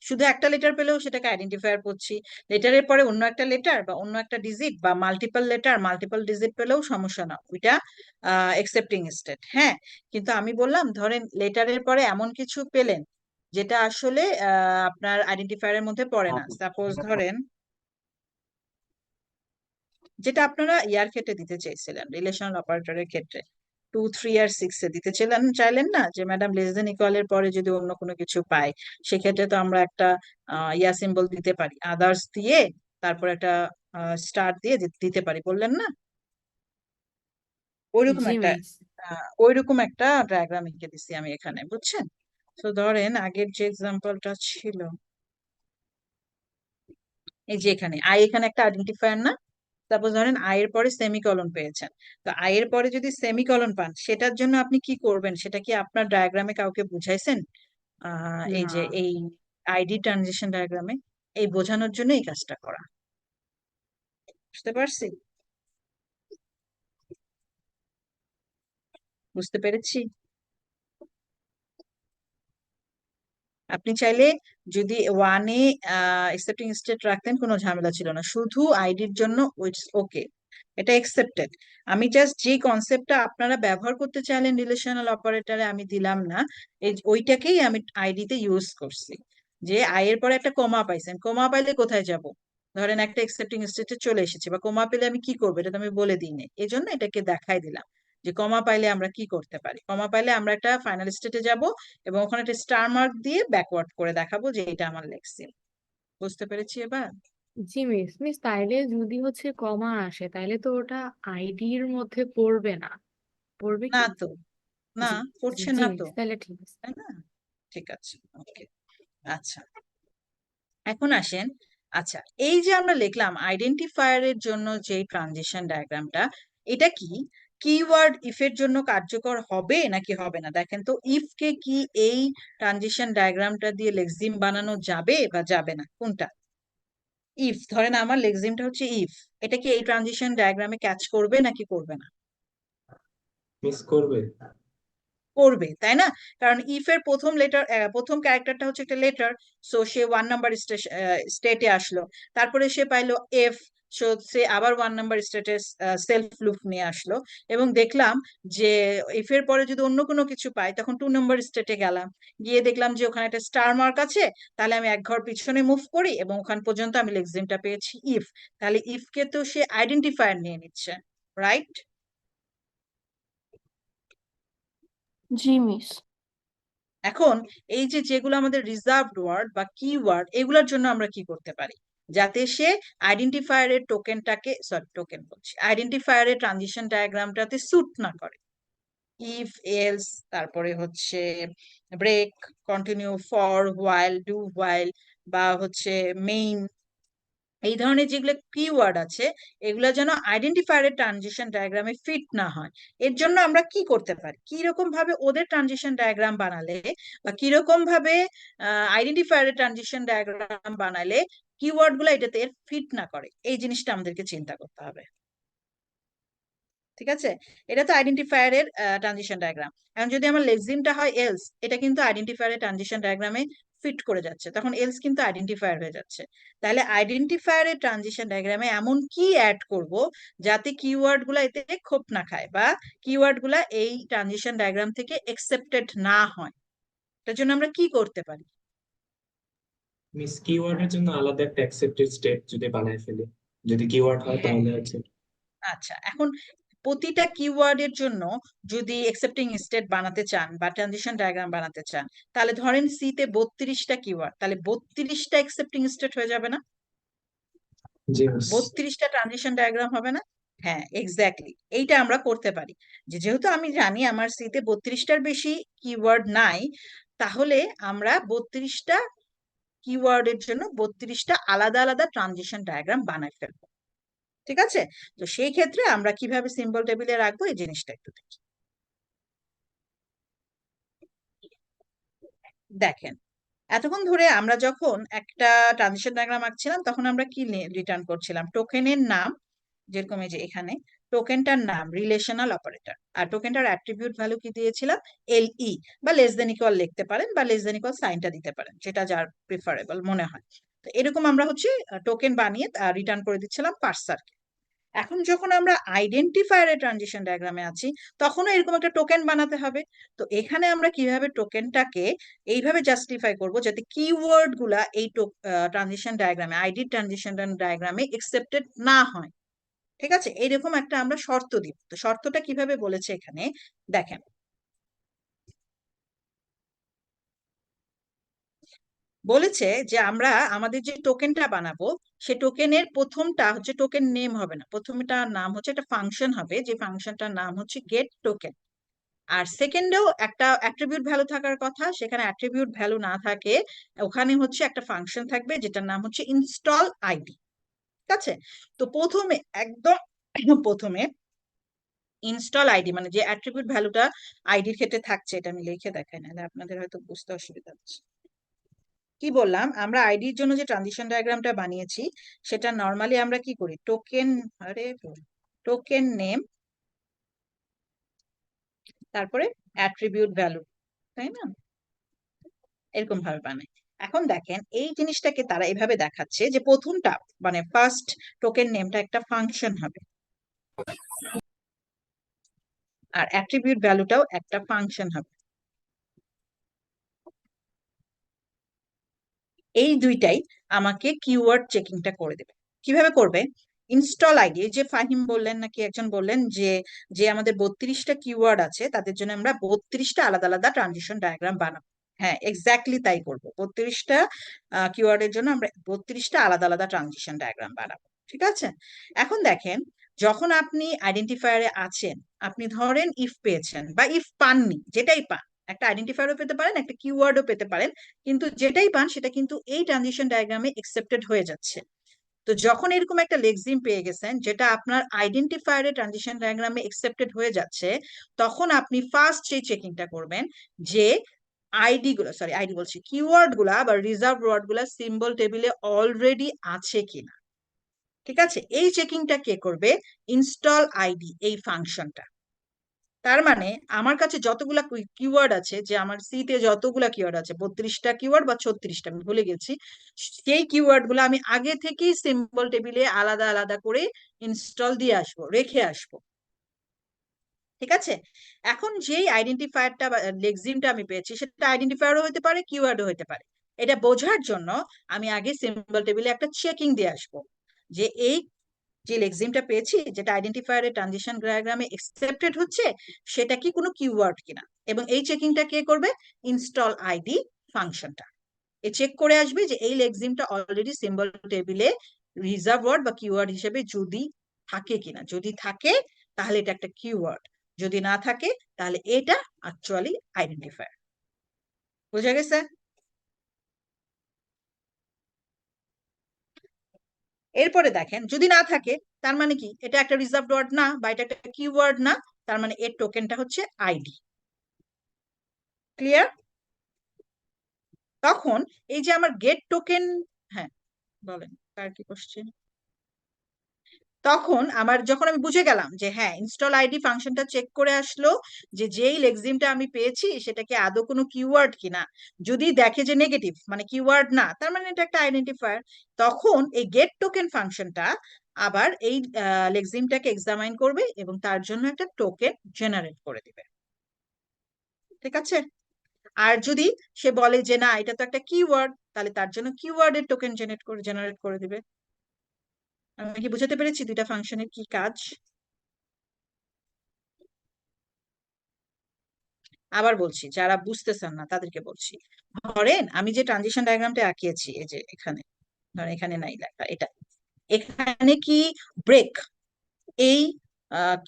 শুধু একটা লেটার পেলেও সেটাকে আইডেন্টিফায়ার করছি। লেটারের পরে অন্য একটা লেটার বা অন্য একটা ডিজিট বা মাল্টিপল লেটার মাল্টিপল ডিজিট পেলেও সমস্যা না, ওইটা একসেপ্টিং স্টেট। হ্যাঁ, কিন্তু আমি বললাম ধরেন লেটারের পরে এমন কিছু পেলেন যেটা আসলে আপনার আইডেন্টিফায়ারের মধ্যে পড়ে না, সাপোজ ধরেন যেটা আপনারা ইয়ার ক্ষেত্রে দিতে চাইছিলেন, রিলেশনাল অপারেটরের ক্ষেত্রে 2, 3 আর 6 এ দিতে চাইলেন না যে ম্যাডাম লেস দেন ইকুয়াল এর পরে যদি অন্য কোনো কিছু পাই, সেক্ষেত্রে তো আমরা একটা ইয়া সিম্বল দিতে পারি, আদার্স দিয়ে তারপর একটা স্টার দিয়ে দিতে পারি, বললেন না? ওইরকম জি একটা মিস। ওইরকম একটা ডায়াগ্রাম এঁকে দিছি আমি এখানে, বুঝছেন? তো ধরেন আগের যে এক্সাম্পলটা ছিল, এই যে এখানে এখানে একটা আইডেন্টিফায়ার না, সাপোজ ধরেন এর পরে সেমিকলন পেয়েছেন। তো এর পরে যদি সেমিকলন পান, সেটার জন্য আপনি কি করবেন সেটা কি আপনার ডায়াগ্রামে কাউকে বুঝাইছেন? এই না যে এই আইডি ট্রানজিশন ডায়াগ্রামে এই বোঝানোর জন্য এই কাজটা করা, বুঝতে পারছি? বুঝতে পেরেছি? আপনি চাইলে যদি ওয়ানে একসেপ্টিং স্টেট রাখতেন কোনো ঝামেলা ছিল না, শুধু আইডির জন্য ইটস ওকে, এটা একসেপ্টেড। আমি জাস্ট যে কনসেপ্টটা আপনারা ব্যবহার করতে চাইলেন রিলেশনাল অপারেটরে আমি দিলাম না, ওইটাকেই আমি আইডিতে ইউজ করছি। যে এর পরে একটা কমা পাইছেন, কমা পাইলে কোথায় যাব? ধরেন একটা একসেপ্টিং স্টেটে চলে এসেছে, বা কমা পেলে আমি কি করবো এটা তো আমি বলে দিই না, এই জন্য এটাকে দেখাই দিলাম যে কমা পাইলে আমরা কি করতে পারি। কমা পাইলে আমরা একটা ফাইনাল স্টেটে যাব এবং ওখানে একটা স্টার মার্ক দিয়ে ব্যাকওয়ার্ড করে দেখাবো যে এটা আমার লেখছি। বুঝতে পেরেছি এবার? জি মিস তাইলে যদি হচ্ছে কমা আসে তাইলে তো ওটা আইডির মধ্যে পড়বে না, পড়বে না কি? তো, না, জি করছে জি না তো, মিস তাহলে ঠিক আছে। তাই না? ঠিক আছে, ওকে। আচ্ছা, এখন আসেন, আচ্ছা, এই যে আমরা লিখলাম আইডেন্টিফায়ারের জন্য যে ট্রানজিশন ডায়াগ্রামটা, এটা কি কিওয়ার্ড ইফ এর জন্য কার্যকর হবে নাকি হবে না? দেখেন তো, ইফ কে কি এই ট্রানজিশন ডায়াগ্রামটা দিয়ে লেক্সিম বানানো যাবে বা যাবে না, কোনটা? ইফ, ধরেন আমার লেক্সিমটা হচ্ছে ইফ, এটা কি এই ট্রানজিশন ডায়াগ্রামে ক্যাচ করবে নাকি করবে না? মিস করবে। করবে, তাই না? কারণ ইফ এর প্রথম ক্যারেক্টারটা হচ্ছে একটা লেটার, সো সে 1 নাম্বার স্টেটে আসলো, তারপরে সে পাইলো এফ, সো সে আবার 1 নাম্বার স্টেটে সেলফ লুপ নিয়ে আসলো, এবং দেখলাম যে ইফ এর পরে যদি অন্য কোনো কিছু পাই তখন 2 নাম্বার স্টেটে গেলাম, গিয়ে দেখলাম যে ওখানে একটা স্টার মার্ক আছে, তাহলে আমি এক ঘর পিছনে মুভ করি এবং ওখান পর্যন্ত আমি লেক্সিমটা পেয়েছি ইফ। তাহলে ইফ কে তো সে আইডেন্টিফায়ার নিয়ে নিচ্ছে, রাইট? জি মিস। এখন এই যে যেগুলো আমাদের রিজার্ভড ওয়ার্ড বা কিওয়ার্ড, এগুলোর জন্য আমরা কি করতে পারি? যাতে সে আইডেন্টিফায়ারের আইডেন্টিফায়ারের ট্রানজিশন ডায়াগ্রামটাতে স্যুট না করে। ইফ, এলস, তারপরে হচ্ছে break, continue, for, while, do while, বা হচ্ছে মেইন, এই ধরনের যেগুলো কিওয়ার্ড আছে এগুলো যেন আইডেন্টিফায়ারের ট্রানজিশন ডায়াগ্রামে ফিট না হয়। এর জন্য আমরা কি করতে পারি, কিরকম ভাবে ওদের ট্রানজিশন ডায়াগ্রাম বানালে বা কিরকম ভাবে আইডেন্টিফায়ারের ট্রানজিশন ডায়াগ্রাম বানালে কিওয়ার্ড গুলো এটাতে ফিট না করে, এই জিনিসটা আমাদেরকে চিন্তা করতে হবে। ঠিক আছে, এটা তো আইডেন্টিফায়ারের ট্রানজিশন ডায়াগ্রাম। এখন যদি আমার লেক্সিমটা হয় এলস, এটা কিন্তু আইডেন্টিফায়ারের ট্রানজিশন ডায়াগ্রামে ফিট করে যাচ্ছে, তখন এলস কিন্তু আইডেন্টিফায়ার হয়ে যাচ্ছে। তাহলে আইডেন্টিফায়ারের ট্রানজিশন ডায়াগ্রামে এমন কি অ্যাড করব যাতে কিওয়ার্ড গুলা এতে খোপ না খায় বা কিওয়ার্ড গুলা এই ট্রানজিশন ডায়াগ্রাম থেকে একসেপ্টেড না হয়। তার জন্য আমরা কি করতে পারি? মিস কিওয়ার্ডের জন্য আলাদা একটা অ্যাকসেপ্টেড স্টেট যদি বানায় ফেলি, যদি কিওয়ার্ড হয় হ্যাঁ, তাহলে আছে। আচ্ছা, এখন প্রতিটা কিওয়ার্ডের জন্য যদি একসেপ্টিং স্টেট বানাতে চান বা ট্রানজিশন ডায়াগ্রাম বানাতে চান, তাহলে ধরেন সি তে 32টা কিওয়ার্ড, তাহলে 32টা একসেপ্টিং স্টেট হয়ে যাবে না? জি মিস। 32টা ট্রানজিশন ডায়াগ্রাম হবে না? হ্যাঁ, এক্স্যাক্টলি, এইটা আমরা করতে পারি। যেহেতু আমি জানি আমার সি তে 32টার বেশি কিওয়ার্ড নাই, তাহলে আমরা 32টা কিওয়ার্ডের জন্য 32টা আলাদা আলাদা ট্রানজিশন ডায়াগ্রাম বানাই ফেলবো। ঠিক আছে, তো সেই ক্ষেত্রে আমরা কিভাবে সিম্বল টেবিলে রাখবো এই জিনিসটা একটু দেখি। দেখেন, এতক্ষণ ধরে আমরা যখন একটা ট্রানজিশন ডায়াগ্রাম আঁকছিলাম তখন আমরা কি রিটার্ন করছিলাম? টোকেনের নাম, যেরকম এই যে এখানে টোকেনটার নাম রিলেশনাল অপারেটর, আর টোকেনটার অ্যাট্রিবিউট ভ্যালু কি দিয়েছিলাম? এলই, বা লেস দেন ইকুয়াল লিখতে পারেন, বা লেস দেন ইকুয়াল সাইনটা দিতে পারেন, যেটা যার প্রিফারেবল মনে হয়। তো এরকম আমরা হচ্ছে টোকেন বানিয়ে রিটার্ন করে দিচ্ছিলাম পার্সারকে। এখন যখন আমরা আইডেন্টিফায়ারের ট্রানজিশন ডায়াগ্রামে আছি তখনও এরকম একটা টোকেন বানাতে হবে। তো এখানে আমরা কিভাবে টোকেনটাকে এইভাবে জাস্টিফাই করব যাতে কিওয়ার্ড গুলা এই ট্রানজিশন ডায়াগ্রামে, আইডি ট্রানজিশন ডায়াগ্রামে একসেপ্টেড না হয়। ঠিক আছে, এইরকম একটা আমরা শর্ত দিব। তো শর্তটা কিভাবে বলেছে এখানে দেখেন, বলেছে যে আমরা আমাদের যে টোকেনটা বানাবো সে টোকেনের প্রথমটা হচ্ছে টোকেন নেম হবে না, প্রথমটার নাম হচ্ছে একটা ফাংশন হবে, যে ফাংশনটার নাম হচ্ছে গেট টোকেন। আর সেকেন্ডেও একটা অ্যাট্রিবিউট ভ্যালু থাকার কথা, সেখানে অ্যাট্রিবিউট ভ্যালু না থাকে, ওখানে হচ্ছে একটা ফাংশন থাকবে যেটার নাম হচ্ছে ইনস্টল আইডি। ঠিক আছে, তো প্রথমে একদম প্রথমে ইনস্টল আইডি মানে যে অ্যাট্রিবিউট ভ্যালুটা আইডির ক্ষেত্রে থাকছে, এটা আমি লিখে দেখাই, না আপনাদের হয়তো বুঝতে অসুবিধা হচ্ছে। কি বললাম, আমরা আইডির জন্য যে ট্রানজিশন ডায়াগ্রামটা বানিয়েছি সেটা নর্মালি আমরা কি করি, টোকেন নেম, তারপরে অ্যাট্রিবিউট ভ্যালু, তাই না? এরকম ভাবে বানাই। এখন দেখেন এই জিনিসটাকে তারা এভাবে দেখাচ্ছে যে প্রথমটা মানে ফার্স্ট টোকেন নেমটা একটা ফাংশন হবে, আর অ্যাট্রিবিউট ভ্যালুটাও একটা ফাংশন হবে। এই দুইটাই আমাকে কিওয়ার্ড চেকিংটা করে দেবে। কিভাবে করবে? ইনস্টল আইডি, যে ফাহিম বললেন নাকি একজন বললেন যে যে আমাদের 32টা কিওয়ার্ড আছে তাদের জন্য আমরা 32টা আলাদা আলাদা ট্রানজিশন ডায়াগ্রাম বানাবো। হ্যাঁ, এক্স্যাক্টলি তাই করবো, 32টা কিওয়ার্ডের জন্য আমরা 32টা আলাদা আলাদা ট্রানজিশন ডায়াগ্রাম বানাবো। ঠিক আছে, এখন দেখেন, যখন আপনি আইডেন্টিফায়ারে আছেন, আপনি ধরেন ইফ পেয়েছেন বা ইফ পাননি, যেটাই পান, একটা আইডেন্টিফায়ারও পেতে পারেন, একটা কিওয়ার্ডও পেতে পারেন, কিন্তু যেটাই পান সেটা কিন্তু এই ট্রানজিশন ডায়াগ্রামে একসেপ্টেড হয়ে যাচ্ছে। তো যখন এরকম একটা লেক্সিম পেয়ে গেছেন যেটা আপনার আইডেন্টিফায়ারের ট্রানজিশন ডায়াগ্রামে একসেপ্টেড হয়ে যাচ্ছে, তখন আপনি ফার্স্ট সেই চেকিংটা করবেন যে আইডি বলছি, কিওয়ার্ড গুলা বা রিজার্ভ ওয়ার্ড গুলা সিম্বল টেবিলে অলরেডি আছে কিনা। ঠিক আছে, এই চেকিংটা কে করবে? ইনস্টল আইডি, এই ফাংশনটা। তার মানে আমার কাছে যতগুলা কিওয়ার্ড আছে, যে আমার সি তে যতগুলা কিওয়ার্ড আছে, 32টা কিওয়ার্ড বা 36টা আমি ভুলে গেছি, সেই কিওয়ার্ড গুলো আমি আগে থেকেই সিম্বল টেবিলে আলাদা আলাদা করে ইনস্টল দিয়ে আসবো, রেখে আসবো। ঠিক আছে, এখন যেই আইডেন্টিফায়ারটা বা লেক্সিমটা আমি পেয়েছি সেটা আইডেন্টিফায়ারও হতে পারে, কিওয়ার্ডও হতে পারে। এটা বোঝার জন্য আমি আগে সিম্বল টেবিলে একটা চেকিং দিয়ে আসবো যে এই যে লেক্সিমটা পেয়েছি যেটা আইডেন্টিফায়ারের ট্রানজিশন ডায়াগ্রামে একসেপ্টেড হচ্ছে সেটা কি কোনো কিওয়ার্ড কিনা, এবং এই চেকিংটা কে করবে? ইনস্টল আইডি ফাংশনটা। এ চেক করে আসবে যে এই লেক্সিমটা অলরেডি সিম্বল টেবিলে রিজার্ভ ওয়ার্ড বা কিওয়ার্ড হিসেবে যদি থাকে কিনা। যদি থাকে তাহলে এটা একটা কিওয়ার্ড, যদি না থাকে তাহলে এটা অ্যাকচুয়ালি আইডেন্টিফায়ার। বুঝা গেছে? এরপরে দেখেন যদি না থাকে তার মানে কি এটা একটা রিজার্ভ ওয়ার্ড না বা এটা একটা কিওয়ার্ড না, তার মানে এর টোকেনটা হচ্ছে আইডি। ক্লিয়ার? তখন এই যে আমার গেট টোকেন, হ্যাঁ বলেন তার কি কোশ্চেন? তখন আমার যখন আমি বুঝে গেলাম যে হ্যাঁ ইনস্টল আইডি ফাংশনটা চেক করে আসলো যে যেই লেক্সিমটা আমি পেয়েছি সেটা কি আদৌ কোনো কিওয়ার্ড কিনা, যদি দেখে যে নেগেটিভ মানে কিওয়ার্ড না তার মানে এটা একটা আইডেন্টিফায়ার, তখন এই গেট টোকেন ফাংশনটা আবার এই লেক্সিমটাকে এক্সামাইন করবে এবং তার জন্য একটা টোকেন জেনারেট করে দিবে। ঠিক আছে? আর যদি সে বলে যে না এটা তো একটা কিওয়ার্ড, তাহলে তার জন্য কিওয়ার্ডের টোকেন জেনারেট করে দিবে। আমি কি বুঝাতে পেরেছি দুইটা ফাংশনের কি কাজ? আবার বলছি যারা বুঝতেছেন না তাদেরকে বলছি, ধরেন আমি যে ট্রানজিশন ডায়াগ্রামটা আঁকিয়েছি এই যে এখানে, ধরেন এখানে নাই লেখা এটা, এখানে কি ব্রেক এই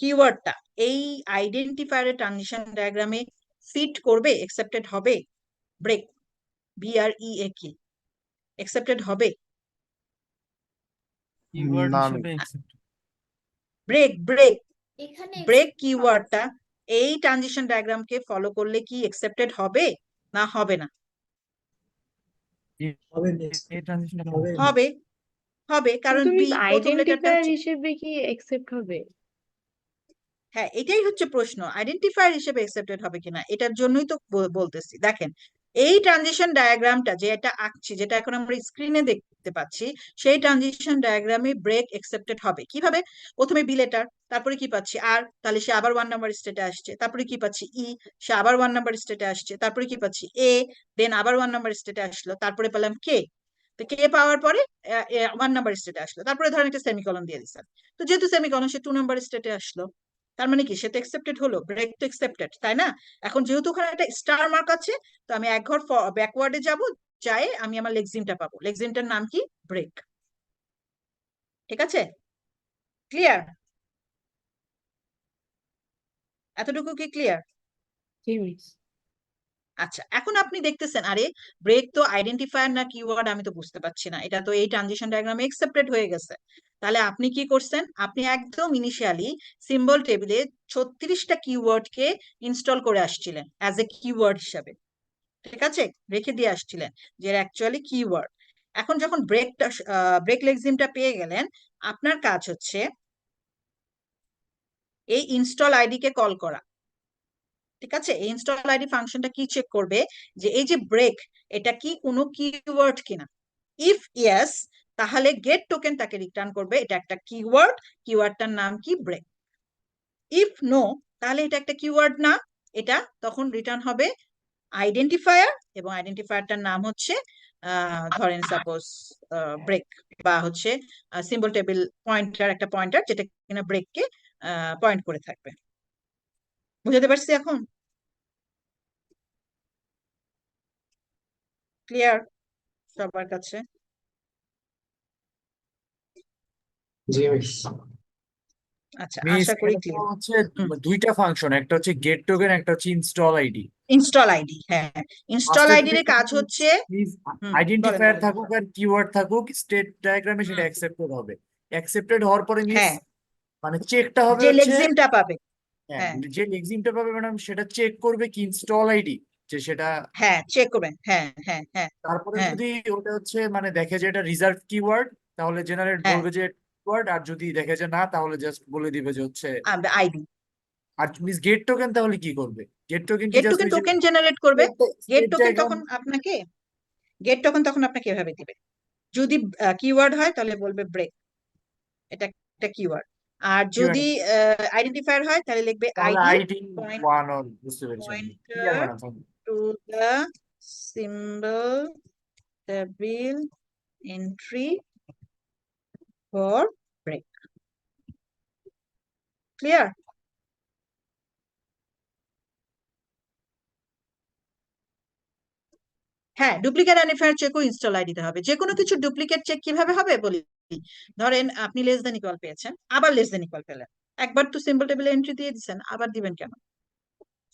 কিওয়ার্ডটা এই আইডেন্টিফায়ারের ট্রানজিশন ডায়াগ্রামে ফিট করবে, একসেপ্টেড হবে? ব্রেক, BREA কি একসেপ্টেড হবে? কিওয়ার্ড না হিসেবে accept। ব্রেক ব্রেক এখানে ব্রেক accept হবে। কিওয়ার্ডটা এই ট্রানজিশন ডায়াগ্রামকে ফলো করলে কি একসেপ্টেড হবে না হবে না? এই ট্রানজিশনটা হবে, হবে কারণ কিন্তু বি মিস প্রথম লেটারটা আইডেন্টিফায়ার হচ্ছে, হিসেবে কি একসেপ্ট হবে? হ্যাঁ এটাই হচ্ছে প্রশ্ন, আইডেন্টিফায়ার হিসেবে একসেপ্টেড হবে কিনা, এটার জন্যই তো বলতেছি। দেখেন এই ট্রানজিশন ডায়াগ্রামটা যে এটা আঁকছি, যেটা এখন আমরা স্ক্রিনে দেখতে পাচ্ছি, সেই ট্রানজিশন ডায়াগ্রামে ব্রেক একসেপ্টেড হবে কিভাবে? প্রথমে বি লেটার, তারপরে কি পাচ্ছি আর, তাহলে সে আবার 1 নাম্বার স্টেটে আসছে, তারপরে কি পাচ্ছি ই, সে আবার 1 নাম্বার স্টেটে আসছে, তারপরে কি পাচ্ছি এ, দেন আবার 1 নাম্বার স্টেটে আসলো, তারপরে পেলাম কে, তো কে পাওয়ার পরে 1 নাম্বার স্টেটে আসলো, তারপরে ধরেন একটা সেমিকলন দিয়ে দিচ্ছেন, তো যেহেতু সেমিকলন সে 2 নাম্বার স্টেটে আসলো, তার মানে কি সে তো একসেপ্টেড হলো, ব্রেক তো একসেপ্টেড তাই না? এখন যেহেতু ওখানে একটা স্টার মার্ক আছে, তো আমি এক ঘর ব্যাকওয়ার্ডে যাব, যাই আমি আমার লেক্সিমটা পাবো, লেক্সিমটার নাম কি? ব্রেক। ঠিক আছে? ক্লিয়ার? এতটুকু কি ক্লিয়ার? জি মিস। আচ্ছা এখন আপনি দেখতেছেন আরে ব্রেক তো আইডেন্টিফায়ার না কিওয়ার্ড, আমি তো বুঝতে পারছি না, এটা তো এই ট্রানজিশন ডায়াগ্রামে একসেপ্টেড হয়ে গেছে। তাহলে আপনি কি করছেন, আপনি একদম ইনিশিয়ালি সিম্বল টেবিলে 36টা কিওয়ার্ডকে ইনস্টল করে আসছিলেন অ্যাজ এ কিওয়ার্ড হিসাবে, ঠিক আছে, রেখে দিয়ে আসছিলেন যে অ্যাকচুয়ালি কিওয়ার্ড। এখন যখন ব্রেক লেক্সিমটা পেয়ে গেলেন, আপনার কাজ হচ্ছে এই ইনস্টল আইডি কে কল করা। ঠিক আছে, এই ইনস্টল আইডি ফাংশনটা কি চেক করবে যে এই যে ব্রেক এটা কি কোনো কিওয়ার্ড কিনা। ইফ ইয়েস, তাহলে গেট টোকেন তাকে রিটার্ন করবে এটা একটা কিওয়ার্ড, কিওয়ার্ডটার নাম কি? ব্রেক। ইফ নো, তাহলে এটা একটা কিওয়ার্ড না, এটা তখন রিটার্ন হবে আইডেন্টিফায়ার, এবং আইডেন্টিফায়ারটার নাম হচ্ছে ধরেন সাপোজ ব্রেক, বা হচ্ছে সিম্বল টেবিল পয়েন্টার, একটা পয়েন্টার যেটা কিনা ব্রেককে পয়েন্ট করে থাকবে। বুঝতে পারছি এখন? ক্লিয়ার সবার কাছে? জি মিস। আচ্ছা মিস আশা করি এটা তো ক্লিয়ার। হচ্ছে দুইটা ফাংশন, একটা হচ্ছে গেট টোকেন, একটা হচ্ছে ইনস্টল আইডি। ইনস্টল আইডি, হ্যাঁ ইনস্টল ফার্স্টে আইডির থেকে কাজ হচ্ছে, বলেন আইডেন্টিফায়ার বলেন। থাকুক আর কিওয়ার্ড থাকুক, স্টেট ডায়াগ্রামে সেটা হুম, অ্যাকসেপ্টেড হবে। অ্যাকসেপ্টেড হওয়ার পরে মিস হ্যাঁ মানে চেকটা হবে যে হচ্ছে, লেক্সিমটা পাবে, হ্যাঁ হ্যাঁ যে এক্সিমটা পাবে ম্যাডাম সেটা চেক করবে কি ইনস্টল আইডি, যে সেটা হ্যাঁ চেক করবেন, হ্যাঁ হ্যাঁ হ্যাঁ তারপরে হ্যাঁ যদি ওটা হচ্ছে মানে দেখে যে এটা রিজার্ভ কিওয়ার্ড তাহলে জেনারেট হ্যাঁ বলবে যে কিওয়ার্ড, আর যদি দেখে যে না তাহলে জাস্ট বলে দিবে যে হচ্ছে। আইডি। আর মিস গেট টোকেন তাহলে কি করবে? গেট টোকেন কি গেট জাস্ট টোকেন ওই যে টোকেন জেনারেট করবে। Get state token diagram? তখন আপনাকে, গেট টোকেন তখন আপনাকে এভাবে দিবে, যদি কিওয়ার্ড হয় তাহলে বলবে ব্রেক, এটা একটা কিওয়ার্ড, আর জি যদি ম্যাডাম, আইডেন্টিফায়ার হয় তাহলে লিখবে তাহলে ID ID point one or, বুঝতে পেরেছি আমি। Clear pointer madam. To the symbol table entry for break. Clear? হ্যাঁ, ডুপ্লিকেট আইডেন্টিফায়ার চেকও ইনস্টল আইডিতে হবে। যে কোনো কিছু ডুপ্লিকেট চেক কিভাবে হবে বলি। ধরেন আপনি লেস দেন ইকুয়াল পেয়েছেন, আবার লেস দেন ইকুয়াল পেলেন, একবার তো সিম্পল টেবিলে এন্ট্রি দিয়ে দিচ্ছেন, আবার দিবেন কেন?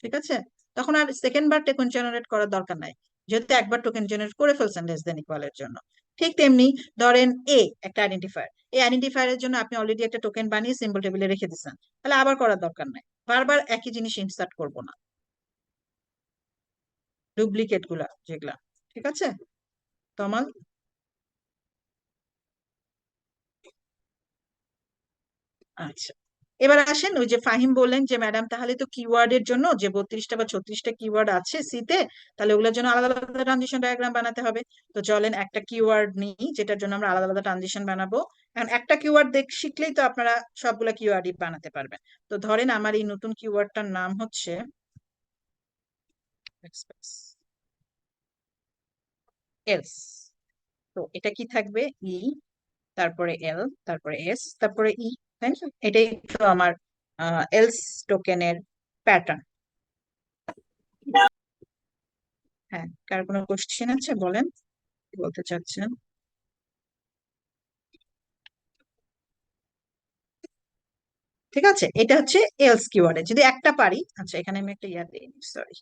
ঠিক আছে, তখন আর সেকেন্ড বার টোকেন জেনারেট করার দরকার নাই, যেহেতু একবার টোকেন জেনারেট করে ফেলছেন লেস দেন ইকুয়াল এর জন্য। ঠিক তেমনি ধরেন এ একটা আইডেন্টিফায়ার, এই আইডেন্টিফায়ারের জন্য আপনি অলরেডি একটা টোকেন বানিয়ে সিম্পল টেবিলে রেখে দিচ্ছেন, তাহলে আবার করার দরকার নাই, বারবার একই জিনিস ইনসার্ট করবো না, ডুপ্লিকেট গুলা যেগুলা। ঠিক আছে তমাল? আচ্ছা, এবার আসেন, ওই যে ফাহিম বললেন যে ম্যাডাম তাহলে তো কিওয়ার্ডের জন্য যে 32টা বা 36টা কিওয়ার্ড আছে সিতে, তাহলে ওগুলোর জন্য আলাদা আলাদা ট্রানজিশন ডায়াগ্রাম বানাতে হবে। তো চলেন একটা কিওয়ার্ড নিই যেটার জন্য আমরা আলাদা আলাদা ট্রানজিশন বানাবো। এখন একটা কিওয়ার্ড শিখলেই তো আপনারা সবগুলা কিওয়ার্ডই বানাতে পারবেন। তো ধরেন আমার এই নতুন কিওয়ার্ডটার নাম হচ্ছে এলস। তো এটা কি থাকবে? ই, তারপরে এল, তারপরে এস, তারপরে ই, তাই না? এটাই তো আমার এলস টোকেনের প্যাটার্ন। হ্যাঁ, কার কোনো কোশ্চেন আছে বলেন, কি বলতে চাচ্ছেন? ঠিক আছে, এটা হচ্ছে এলস কিওয়ার্ডে যদি একটা পারি। আচ্ছা, এখানে আমি একটা ইয়া দিই, সরি।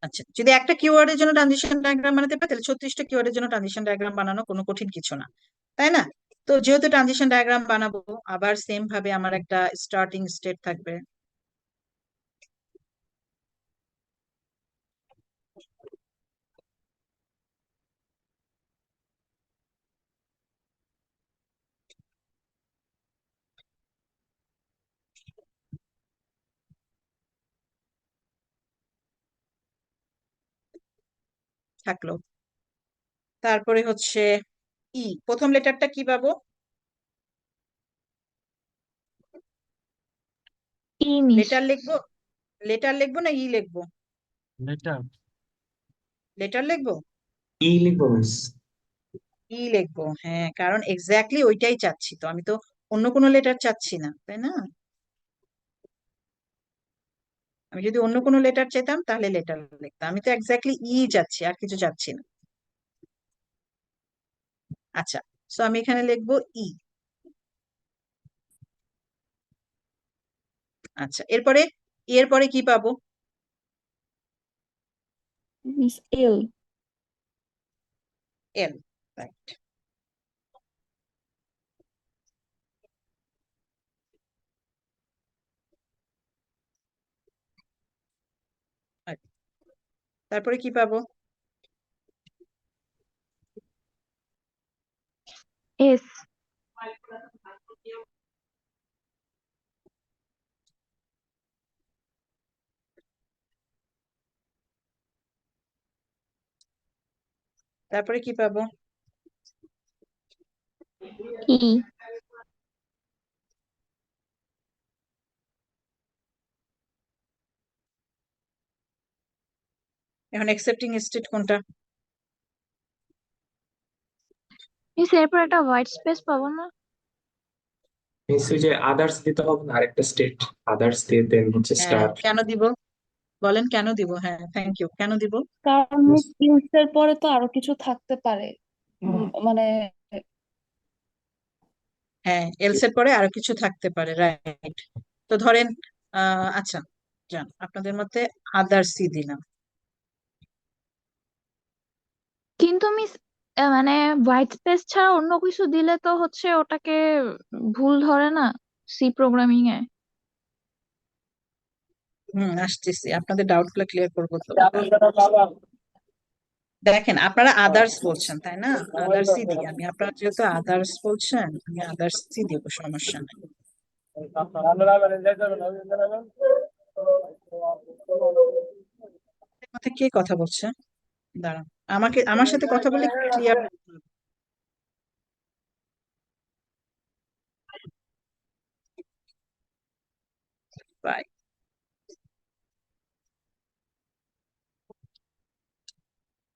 আচ্ছা, যদি একটা কিওয়ার্ডের জন্য ট্রানজিশন ডায়াগ্রাম বানাতে পারি, তাহলে 36টা কিওয়ার্ডের জন্য ট্রানজিশন ডায়াগ্রাম বানানো কোনো কঠিন কিছু না, তাই না? তো যেহেতু ট্রানজিশন ডায়াগ্রাম বানাবো, আবার সেম ভাবে আমার একটা স্টার্টিং স্টেট থাকবে। থাকলো, তারপরে হচ্ছে ই, প্রথম লেটারটা কি পাবো? ই মিস। লেটার লিখবো, লেটার লিখবো না ই লিখবো? লেটার। লেটার লিখবো, ই লিখবো মিস। ই লিখবো, হ্যাঁ, কারণ এক্স্যাক্টলি ওইটাই চাচ্ছি, তো আমি তো অন্য কোনো লেটার চাচ্ছি না, তাই না? আমি যদি অন্য কোনো লেটার চেতাম তাহলে লেটার লিখতাম, আমি তো এক্স্যাক্টলি ই যাচ্ছি, আর কিছু যাচ্ছি না। আচ্ছা, সো আমি এখানে লিখবো ই। আচ্ছা, এরপরে এরপরে কি পাবো? মিস এল। এল, রাইট। তারপরে কি পাবো? এস। তারপরে কি পাবো? ই। এখন একসেপ্টিং স্টেট কোনটা? মিস এরপর একটা হোয়াইট স্পেস পাবো না? মিস ওই যে আদার্স দিতে হবে না, আরেকটা স্টেট আদার্স দিয়ে দেন হচ্ছে হ্যাঁ, স্টার। কেন দিব বলেন, কেন দিব? হ্যাঁ, থ্যাংক ইউ, কেন দিব? কারণ মিস ইলস এর পরে তো আরো কিছু থাকতে পারে, মানে হ্যাঁ, এলস এর পরে আরো কিছু থাকতে পারে, রাইট। তো ধরেন আচ্ছা, যান আপনাদের মধ্যে আদার্সই দিলাম। কিন্তু মিস মানে হোয়াইট স্পেস ছাড়া অন্য কিছু দিলে তো হচ্ছে ওটাকে ভুল ধরে না সি প্রোগ্রামিং এ। আসতেছি, আপনাদের ডাউট গুলো ক্লিয়ার করবো তো। দেখেন, আপনারা আদার্স বলছেন তাই না, আদার্সই দিই আমি, আপনারা যেহেতু আদার্স বলছেন আমি আদার্সই দিব, সমস্যা নেই। আপনাদের মধ্যে কে কথা বলছে? দাঁড়ান, আমাকে আমার সাথে কথা বলে ক্লিয়ার। বাই।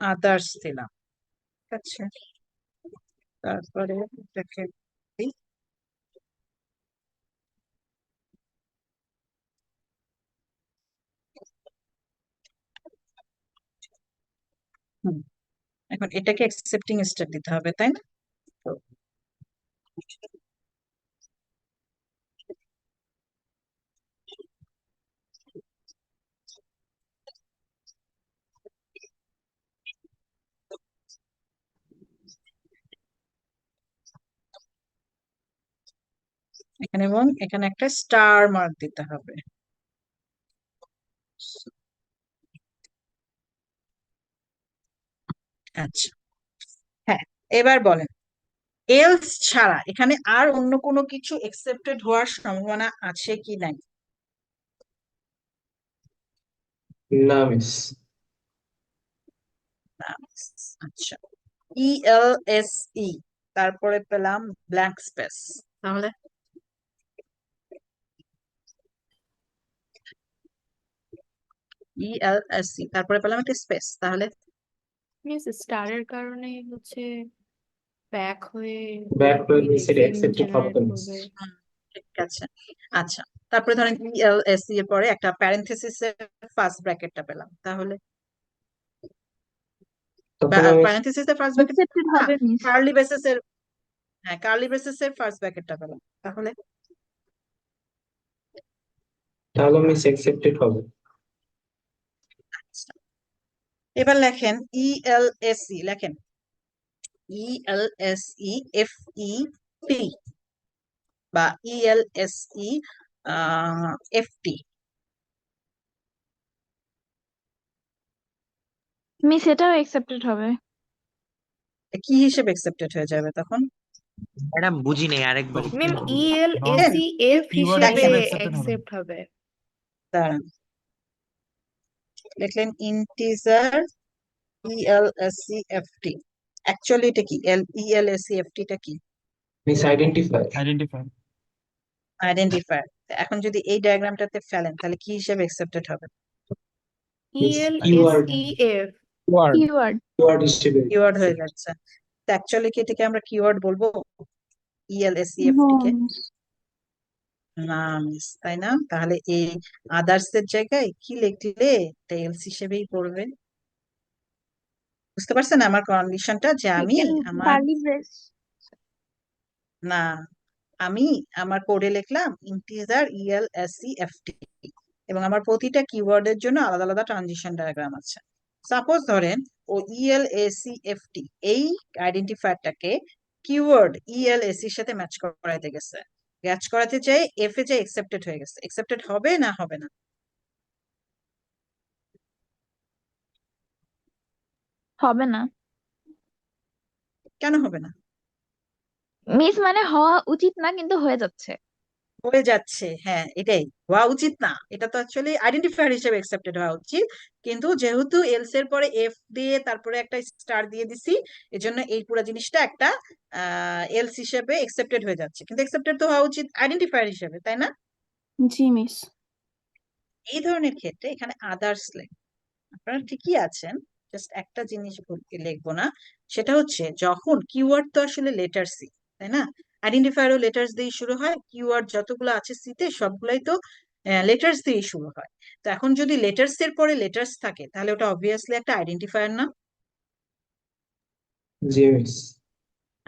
আদার্স দিলাম, ঠিক আছে। তারপরে এটাকে দিই। হুম, এখন এটাকে অ্যাকসেপ্টিং স্টেট দিতে হবে, তাই না? তো এখানে এবং এখানে একটা স্টার মার্ক দিতে হবে। আচ্ছা, হ্যাঁ, এবার বলেন এলস ছাড়া এখানে আর অন্য কোনো কিছু একসেপ্টেড হওয়ার সম্ভাবনা আছে কি নাই? না মিস। না। আচ্ছা, ই এল এস ই, তারপরে পেলাম ব্ল্যাঙ্ক স্পেস, তাহলে ই এল এস ই, তারপরে পেলাম একটা স্পেস, তাহলে মিস স্টারের কারণে হচ্ছে ব্যাক হয়ে ব্যাক হয়ে ওই মিস এটা লেক্সিন অ্যাকসেপ্টেড হবে জেনারেট তো মিস। করবে। হুম, ঠিক আছে। আচ্ছা, তারপরে ধরেন ই এল এস ই এর পরে একটা প্যারেনথেসিস এর ফার্স্ট ব্র্যাকেটটা পেলাম, তাহলে তখন আমি প্যারেনথেসিস এর ফার্স্ট ব্র্যাকেট অ্যাকসেপ্টেড না, হবে মিস। কার্লি ব্রেসেস এর, হ্যাঁ কার্লি ব্রেসেস এর ফার্স্ট ব্র্যাকেটটা পেলাম, তাহলে তাহলে মিস অ্যাকসেপ্টেড হবে। আচ্ছা, এবার লেখেন ই এল এস ই, লেখেন ই L S E F E T বা E L S E F T, miss এটাও অ্যাকসেপ্টেড হবে। কি হিসেবে একসেপ্টেড হয়ে যাবে তখন? ম্যাডাম বুঝি নাই, আরেকবার একটু ম্যাম বলুন। দেখেন, ELSEF কিওয়ার্ড হিসেবে হিসেবে দেখেন, অ্যাকসেপ্টেড হবে। অ্যাকসেপ্ট হবে। দাঁড়ান, দেখলেন integer E L S C F T, actually এটা কি E L S C F T টা কি? Miss identify. আইডেন্টিফাই। আইডেন্টিফায়ার। এখন যদি এই ডায়াগ্রামটাতে ফেলেন তাহলে কি হিসেবে একসেপ্টেড হবে? Miss keyword. ELSEF keyword. Keyword হিসেবে কিওয়ার্ড হয়ে যাচ্ছে। তো অ্যাকচুয়ালি কি এটাকে আমরা কিওয়ার্ড বলবো E L S C F T কে? না মিস, তাই না? তাহলে এই আদার্স এর জায়গায় কি লিখলে এটা এলস হিসেবেই পড়বে। বুঝতে পারছেন আমার কন্ডিশনটা, যে আমি আমার, কার্লি ব্রেস। না, আমি আমার কোডে লিখলাম integer E L S C F T এবং আমার প্রতিটা কিওয়ার্ডের জন্য আলাদা আলাদা ট্রানজিশন ডায়াগ্রাম আছে। সাপোজ ধরেন ও ইএল এসি এফ টি এই আইডেন্টিফায়ারটাকে কিওয়ার্ড ইএল এসি এর সাথে ম্যাচ করাইতে গেছে, ম্যাচ করাতে চাই এফ এ যে একসেপ্টেড হয়ে গেছে, একসেপ্টেড হবে না হবে না? হবে না কেন হবে না? মিস, মানে হওয়া উচিত না কিন্তু হয়ে যাচ্ছে। হয়ে যাচ্ছে, হ্যাঁ এটাই হওয়া উচিত না, এটা তো অ্যাকচুয়ালি আইডেন্টিফায়ার হিসেবে একসেপ্টেড হওয়া উচিত, কিন্তু যেহেতু এলস এর পরে এফ দিয়ে তারপরে একটা স্টার দিয়ে দিছি, এজন্য এই পুরো জিনিসটা একটা এলস হিসেবে একসেপ্টেড হয়ে যাচ্ছে, কিন্তু একসেপ্টেড তো হওয়া উচিত আইডেন্টিফায়ার হিসেবে, তাই না? জি মিস। এই ধরনের ক্ষেত্রে এখানে আদার্স আপনারা ঠিকই আছেন, জাস্ট একটা জিনিস লিখবো না, সেটা হচ্ছে যখন কিওয়ার্ড তো আসলে লেটার সি, তাই না? আইডেন্টিফায়ারও লেটার্স দিয়ে শুরু হয়, কিওয়ার্ড যতগুলো আছে সিতে সবগুলাই তো লেটার্স দিয়ে শুরু হয়। তো এখন যদি লেটার্স এর পরে লেটার্স থাকে তাহলে ওটা অবভিয়াসলি একটা আইডেন্টিফায়ার না? জি মিস।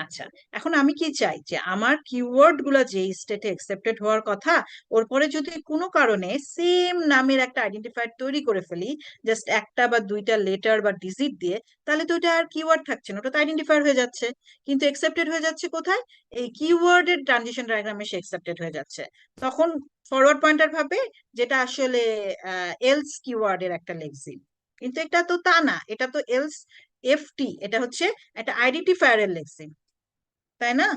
আচ্ছা, এখন আমি কি চাই যে আমার কিওয়ার্ড গুলা যে স্টেটে একসেপ্টেড হওয়ার কথা ওর পরে যদি কোনো কারণে সেম নামের একটা আইডেন্টিফায়ার তৈরি করে ফেলি, জাস্ট একটা বা দুইটা লেটার বা ডিজিট দিয়ে, তাহলে তো ওটা আর কিওয়ার্ড থাকছে না, ওটা তো আইডেন্টিফায়ার হয়ে যাচ্ছে, কিন্তু একসেপ্টেড হয়ে যাচ্ছে কোথায়? এই কিওয়ার্ডের ট্রানজিশন ডায়াগ্রামে সে একসেপ্টেড হয়ে যাচ্ছে। তখন ফরওয়ার্ড পয়েন্টার ভাবে যেটা আসলে এলস কিওয়ার্ডের একটা লেক্সিন, কিন্তু এটা তো তা না, এটা তো এলস এফটি, এটা হচ্ছে একটা আইডেন্টিফায়ারের লেক্সিন, তাই না?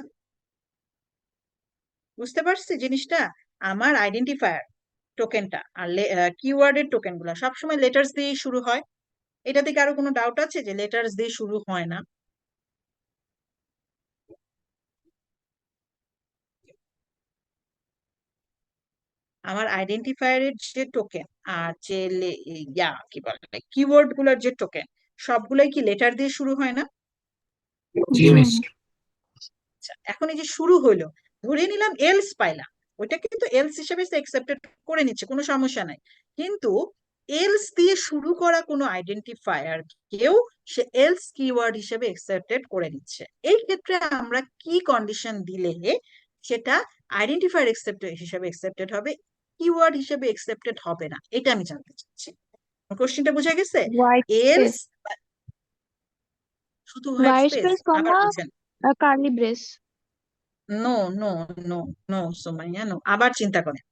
বুঝতে পারছি জিনিসটা? আমার আইডেন্টিফায়ার টোকেনটা আর কিওয়ার্ডের টোকেন গুলা সবসময় লেটার্স দিয়ে শুরু হয়। এটা থেকে আরো কোনো ডাউট আছে যে লেটার্স দিয়ে শুরু হয় না? আমার আইডেন্টিফায়ারের যে টোকেন আর যে কি বলে কিওয়ার্ড গুলার যে টোকেন সবগুলাই কি লেটার দিয়ে শুরু হয় না? জি মিস। আচ্ছা, এখন এই যে শুরু হইলো, ধরে নিলাম এলস পাইলাম, ওইটা কিন্তু এলস হিসেবে একসেপ্টেড করে নিচ্ছে, কোনো সমস্যা নাই, কিন্তু এলস দিয়ে শুরু করা কোনো আইডেন্টিফায়ার কেউ সে এলস কিওয়ার্ড হিসেবে একসেপ্টেড করে নিচ্ছে। এই ক্ষেত্রে আমরা কি কন্ডিশন দিলে সেটা আইডেন্টিফায়ার হিসেবে একসেপ্টেড হবে, কিওয়ার্ড হিসেবে একসেপ্টেড হবে না, এটা আমি জানতে চাচ্ছি। কোশ্চেনটা বোঝা গেছে? হোয়াইট এলস স্পেস, শুধু হোয়াইট হোয়াইট স্পেস স্পেস আবার কমা বুঝেন? Curly brace. No no no no Somaiya, no, আবার চিন্তা করেন।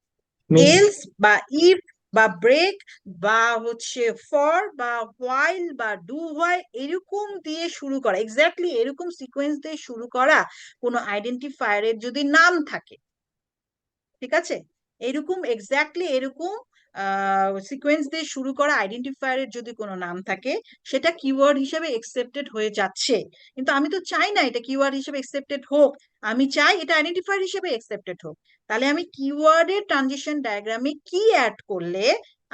মিস এলস বা ইফ বা ব্রেক বা হচ্ছে ফর বা হোয়াইল বা ডু হোয়াইল এরকম দিয়ে শুরু করা, এক্স্যাক্টলি এরকম সিকোয়েন্স দিয়ে শুরু করা কোনো আইডেন্টিফায়ারের যদি নাম থাকে, ঠিক আছে, এরকম এক্স্যাক্টলি এরকম সিকোয়েন্স দিয়ে শুরু করা আইডেন্টিফায়ারের যদি কোনো নাম থাকে, সেটা কিওয়ার্ড হিসেবে একসেপ্টেড হয়ে যাচ্ছে। কিন্তু আমি তো চাই না এটা কিওয়ার্ড হিসেবে একসেপ্টেড হোক, আমি চাই এটা আইডেন্টিফায়ার হিসেবে একসেপ্টেড হোক। তাহলে আমি কিওয়ার্ডের ট্রানজিশন ডায়াগ্রামে কি অ্যাড করলে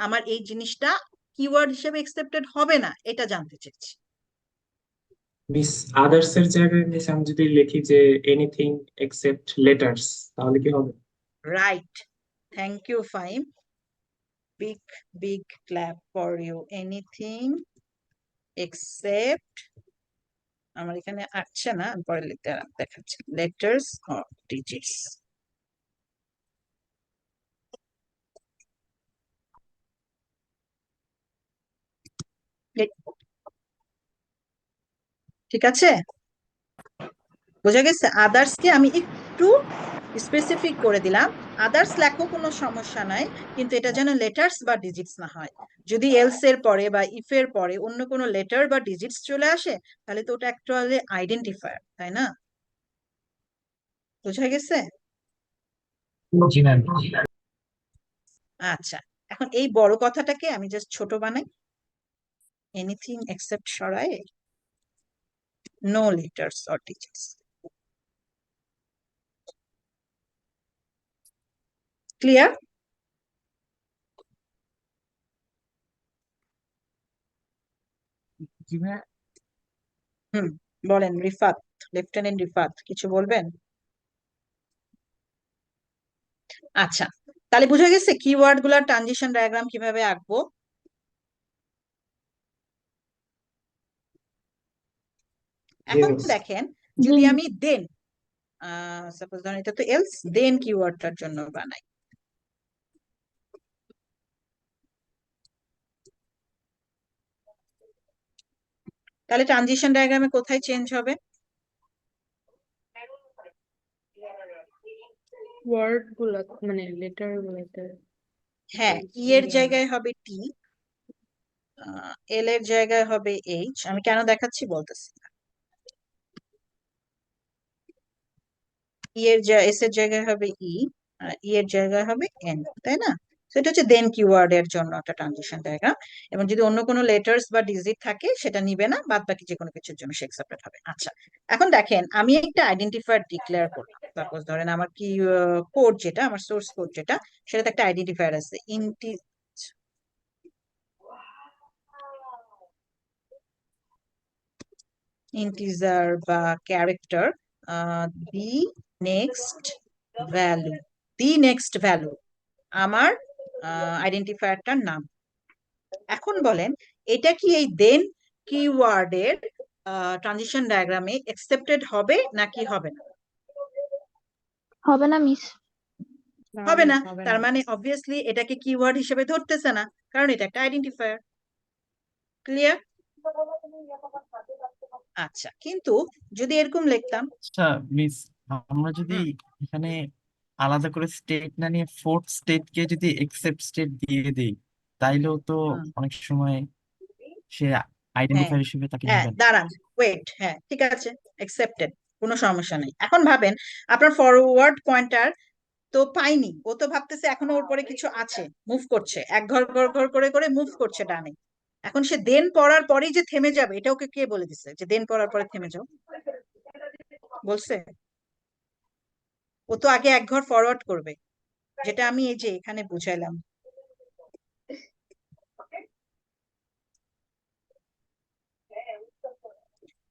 আমার এই জিনিসটা কিওয়ার্ড হিসেবে একসেপ্টেড হবে না, এটা জানতে চাইছি। মিস আদার্স এর জায়গায় মিস আমি যদি লিখি যে এনিথিং এক্সেপ্ট লেটার্স, তাহলে কি হবে? Right, thank you Faim, big big clap for you. Anything except, আমার এখানে আসছে না, আমি পরে লিখতে দেখাচ্ছি, letters or digits. ঠিক আছে, বোঝা গেছে? আদার্স কে আমি একটু স্পেসিফিক করে দিলাম, আদার্স লেখো কোনো সমস্যা নাই, কিন্তু এটা যেন লেটার্স বা ডিজিটস না হয়। যদি এলস এর পরে বা ইফ এর পরে অন্য কোনো লেটার বা ডিজিটস চলে আসে, তাহলে তো ওটা অ্যাকচুয়ালি আইডেন্টিফায়ার, তাই না? বোঝা গেছে? জি ম্যাম। আচ্ছা, এখন এই বড় কথাটাকে আমি জাস্ট ছোট বানাই, এনিথিং এক্সেপ্ট সরাই no letters or digits. Clear? Hmm, বলেন রিফাত, লেফটেন্যান্ট রিফাত, কিছু বলবেন? আচ্ছা, তাহলে বুঝা গেছে কিওয়ার্ড গুলার ট্রানজিশন ডায়াগ্রাম কিভাবে আঁকবো। জি এখন মিস। দেখেন, জি যদি মিস। আমি দেন সাপোজ ধরেন এটা তো এলস, দেন কিওয়ার্ডটার জন্য বানাই, তাহলে ট্রানজিশন ডায়াগ্রামে কোথায় চেঞ্জ হবে? ওয়ার্ড গুলো মানে লেটার গুলোতে। হ্যাঁ, ই এর জায়গায় হবে টি, এল এর জায়গায় হবে এইচ। আমি কেন দেখাচ্ছি বলতেছি, এস এর জায়গায় হবে ই, ই এর জায়গায় হবে এন, তাই না? সেটা হচ্ছে দেন কিওয়ার্ড এর জন্য একটা ট্রানজিশন ডায়াগ্রাম। এবং যদি অন্য কোনো লেটার্স বা ডিজিট থাকে সেটা নিবে না, বাদ বাকি যে কোনো কিছুর জন্য সে একসেপ্টেড হবে। আচ্ছা, এখন দেখেন আমি একটা আইডেন্টিফায়ার ডিক্লেয়ার করলাম, সাপোজ ধরেন আমার কি কোড যেটা, আমার সোর্স কোড যেটা, সেটাতে একটা আইডেন্টিফায়ার আছে ইন্টিজার বা character, the next value, the next value আমার আইডেন্টিফায়ারটার নাম। এখন বলেন এটা কি এই দেন কিওয়ার্ডের ট্রানজিশন ডায়াগ্রামে একসেপ্টেড হবে নাকি হবে না? হবে না মিস। হবে না। হবে তার না। মানে অবভিয়াসলি এটাকে কিওয়ার্ড হিসেবে ধরতেছে না, কারণ এটা একটা আইডেন্টিফায়ার। ক্লিয়ার? আচ্ছা, কিন্তু যদি এরকম লিখতাম, আচ্ছা মিস, আমরা যদি হুম, এখানে আলাদা করে স্টেট না নিয়ে ফোর্থ স্টেটকে যদি এক্সেপ্ট স্টেট দিয়ে দিই, তাইলেও তো হুম, অনেক সময় সে হ্যাঁ আইডেন্টিফায়ার হিসেবে তাকে হ্যাঁ নেবেন। দাঁড়ান, ওয়েট, হ্যাঁ ঠিক আছে, একসেপ্টেড, কোনো সমস্যা নেই। এখন ভাবেন আপনার ফরওয়ার্ড পয়েন্টার তো পাইনি, ও তো ভাবতেছে এখনো ওর পরে কিছু আছে, মুভ করছে, এক ঘর ঘর ঘর করে করে মুভ করছে ডানে। এখন সে দেন পড়ার পরেই যে থেমে যাবে, এটা ওকে কে বলে দিছে যে দেন পড়ার পরে থেমে যাও? বলছে? ও তো আগে এক ঘর ফরওয়ার্ড করবে, যেটা আমি এই যে এখানে বুঝাইলাম।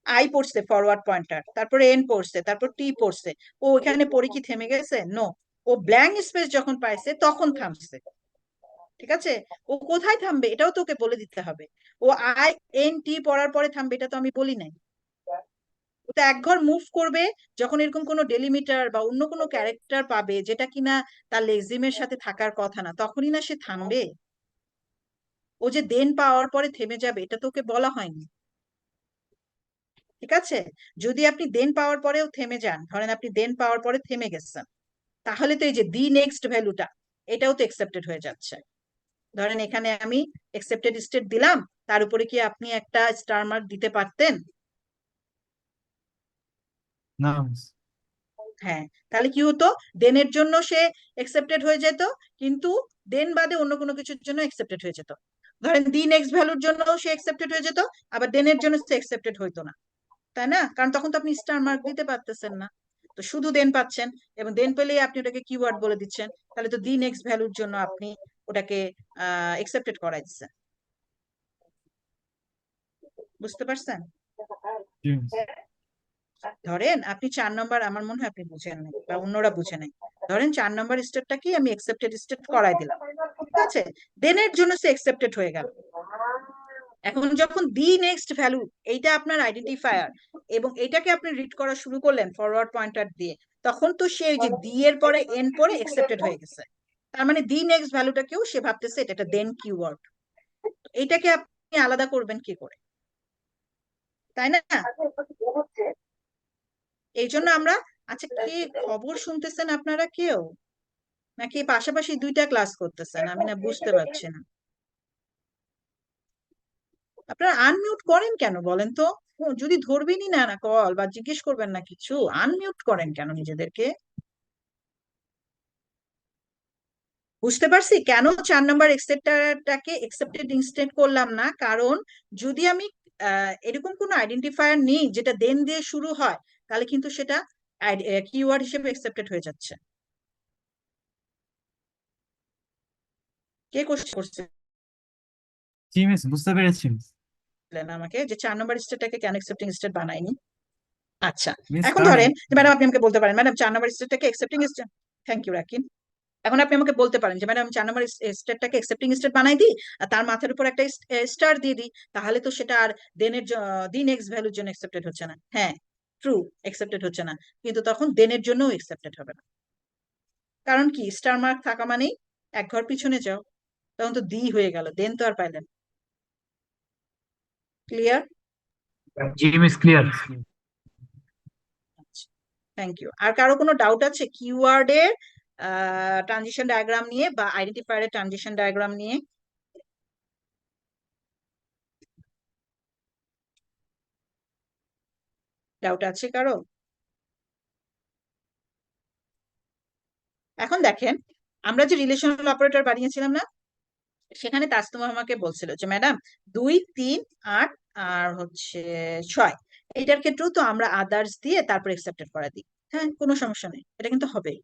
আই পড়ছে ফরওয়ার্ড পয়েন্টার, তারপরে এন পড়ছে, তারপর টি পড়ছে, ও এখানে পড়ে কি থেমে গেছে? নো, ও ব্ল্যাঙ্ক স্পেস যখন পাইছে তখন থামছে। ঠিক আছে, ও কোথায় থামবে এটাও তোকে বলে দিতে হবে। ও INT পড়ার পরে থামবে এটা তো আমি বলি নাই। ও তো এক ঘর মুভ করবে যখন এরকম কোনো ডেলিমিটার বা অন্য কোনো ক্যারেক্টার পাবে যেটা কিনা তার লেক্সিমের সাথে থাকার কথা না, তখনই না সে থামবে। ও যে দেন পাওয়ার পরে থেমে যাবে এটা তোকে বলা হয়নি। ঠিক আছে, যদি আপনি দেন পাওয়ার পরেও থেমে যান, ধরেন আপনি দেন পাওয়ার পরে থেমে গেছেন, তাহলে তো এই যে দি নেক্সট ভ্যালুটা এটাও তো একসেপ্টেড হয়ে যাচ্ছে। ধরেন এখানে আমি একসেপ্টেড স্টেট দিলাম, তার উপরে কি আপনি একটা স্টার মার্ক দিতে পারতেন? না মিস। হ্যাঁ, তাহলে কি হতো, দেনের জন্য সে একসেপ্টেড হয়ে যেত, কিন্তু দেন বাদে অন্য কোনো কিছুর জন্য একসেপ্টেড হয়ে যেত। ধরেন দি নেক্সট ভ্যালুর জন্য সে একসেপ্টেড হয়ে যেত, আবার দেনের জন্য সে একসেপ্টেড হইতো না, তাই না? কারণ তখন তো আপনি স্টার মার্ক দিতে পারতেছেন না, তো শুধু দেন পাচ্ছেন, এবং দেন পেলেই আপনি ওটাকে কিওয়ার্ড বলে দিচ্ছেন, তাহলে তো দি নেক্সট ভ্যালুর জন্য আপনি ওটাকে একসেপ্টেড করাই দিচ্ছেন। বুঝতে পারছেন? জি মিস। ধরেন আপনি 4 নম্বর, আমার মনে হয় আপনি বুঝেন নাই বা অন্যরা বুঝে নাই, ধরেন 4 নম্বর স্টেটটাকে আমি একসেপ্টেড স্টেট করাই দিলাম, ঠিক আছে, দেনের জন্য সে একসেপ্টেড হয়ে গেল। এখন যখন দি নেক্সট ভ্যালু এইটা আপনার আইডেন্টিফায়ার, এবং এটাকে আপনি রিড করা শুরু করলেন ফরওয়ার্ড পয়েন্টার দিয়ে, তখন তো সে ওই যে দি এর পরে এন পরে একসেপ্টেড হয়ে গেছে, তার মানে দি নেক্সট ভ্যালুটাকেও সে ভাবতেছে এটা একটা দেন কিওয়ার্ড। এইটাকে আপনি আলাদা করবেন কি করে, তাই না? এই জন্য আমরা, আচ্ছা কি খবর শুনতেছেন আপনারা কেউ, নাকি পাশাপাশি দুইটা ক্লাস করতেছেন আমি না বুঝতে পারছি না। আপনারা আনমিউট করেন কেন বলেন তো? ও, যদি ধরবেনই না না কল বা জিজ্ঞেস করবেন না কিছু, আনমিউট করেন কেন নিজেদেরকে? বুঝতে পারছি কেন 4 নম্বর এক্সেপ্টারটাকে একসেপ্টেড ইনস্টেট করলাম না, কারণ যদি আমি এরকম কোনো আইডেন্টিফায়ার নিই যেটা দেন দিয়ে শুরু হয়, তাহলে কিন্তু সেটা কিওয়ার্ড হিসেবে একসেপ্টেড হয়ে যাচ্ছে। কে কোশ্চেন করছে জি মিস, বুঝতে পেরেছি মিস। আমাকে যে 4 নম্বর স্টেটটাকে কেন একসেপ্টিং স্টেট বানায়নি? আচ্ছা, মিস এখন কারণ ধরেন ম্যাডাম আপনি আমাকে বলতে পারেন, ম্যাডাম 4 নম্বর স্টেটটাকে accepting state, thank you Rakin. এখন আপনি আমাকে বলতে পারেন যে ম্যাডাম 4 নম্বর স্টেটটাকে একসেপ্টিং স্টেট বানাই দিই, আর তার মাথার উপর একটা স্টার দিয়ে দিই, তাহলে তো সেটা আর দেনের দি নেক্সট ভ্যালুর জন্য একসেপ্টেড হচ্ছে না। হ্যাঁ, ট্রু, একসেপ্টেড হচ্ছে না, কিন্তু তখন দেনের জন্যও একসেপ্টেড হবে না। কারণ কি, স্টার মার্ক থাকা মানেই এক ঘর পিছনে যাও, তখন তো দি হয়ে গেল, দেন তো আর পাইলেন। ক্লিয়ার? জি মিস, ক্লিয়ার। Thank you. আর কারো কোনো ডাউট আছে কিওয়ার্ডের ট্রানজিশন ডায়াগ্রাম নিয়ে বা আইডেন্টিফায়ারের ট্রানজিশন ডায়াগ্রাম নিয়ে? ডাউট আছে কারো? এখন দেখেন, আমরা যে রিলেশনাল অপারেটর বানিয়েছিলাম না, সেখানে তাসনুমা আমাকে বলছিল যে ম্যাডাম 2, 3, 8 আর হচ্ছে 6, এইটার ক্ষেত্রেও তো আমরা আদার্স দিয়ে তারপর একসেপ্টেড করে দিই। হ্যাঁ, কোনো সমস্যা নেই, এটা কিন্তু হবে।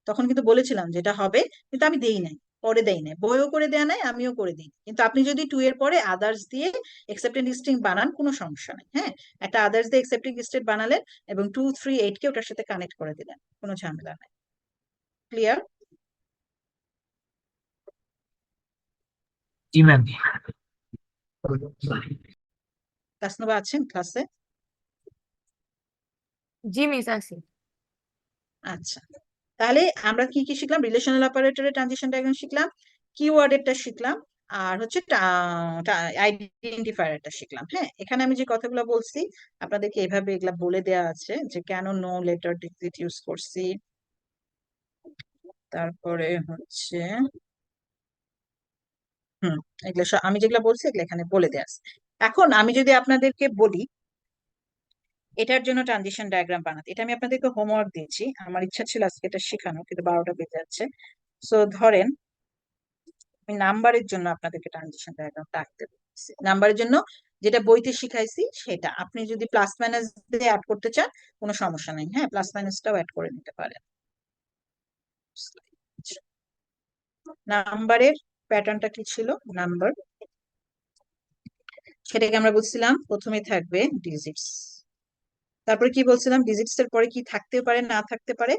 তখন কিন্তু বলেছিলাম যে এটা হবে, কিন্তু আমি দেই নাই, পরে দেই নাই, বইও করে দেয়া নাই, আমিও করে দিই। কিন্তু আপনি যদি 2 এর পরে আদার্স দিয়ে একসেপ্টেড স্ট্রিং বানান, কোনো সমস্যা নেই। হ্যাঁ, একটা আদার্স দিয়ে একসেপ্টেড স্ট্রিং বানালেন এবং 2, 3, 8 কে ওটার সাথে কানেক্ট করে দিলেন, কোনো ঝামেলা নাই। ক্লিয়ার? জি ম্যাম। তাসনুবা আছেন ক্লাসে? জি মিস আছি। আচ্ছা, তাহলে আমরা কি কি শিখলাম? রিলেশনাল অপারেটরের ট্রানজিশন ডায়াগ্রাম শিখলাম, কিওয়ার্ডেরটা শিখলাম, আর হচ্ছে আইডেন্টিফায়ারটা শিখলাম। হ্যাঁ, এখানে আমি যে কথাগুলো বলছি আপনাদেরকে এভাবে এগুলা বলে দেয়া আছে যে কেন নো লেটার ডিজিট ইউজ করছি, তারপরে হচ্ছে এগুলো আমি যেগুলো বলছি এগুলো এখানে বলে দেয়া আছে। এখন আমি যদি আপনাদেরকে বলি এটার জন্য ট্রানজিশন ডায়াগ্রাম বানাতে, এটা আমি আপনাদেরকে হোমওয়ার্ক দিয়েছি, আমার ইচ্ছা ছিল আজকে এটা শেখানো, কিন্তু 12টা বেজে যাচ্ছে। সো ধরেন আমি নাম্বারের জন্য আপনাদেরকে ট্রানজিশন ডায়াগ্রামটা আঁকতে বলছি, নাম্বারের জন্য যেটা বইতে শিখাইছি সেটা আপনি যদি প্লাস মাইনাস দিয়ে অ্যাড করতে চান কোনো সমস্যা নেই, হ্যাঁ, প্লাস মাইনাসটাও অ্যাড করে নিতে পারেন। নাম্বারের প্যাটার্নটা কি ছিল? নাম্বার, সেটাকে আমরা বলছিলাম প্রথমে থাকবে ডিজিটস, তারপরে কি বলছিলাম, ডিজিটস এর পরে কি থাকতে পারে না থাকতে পারে?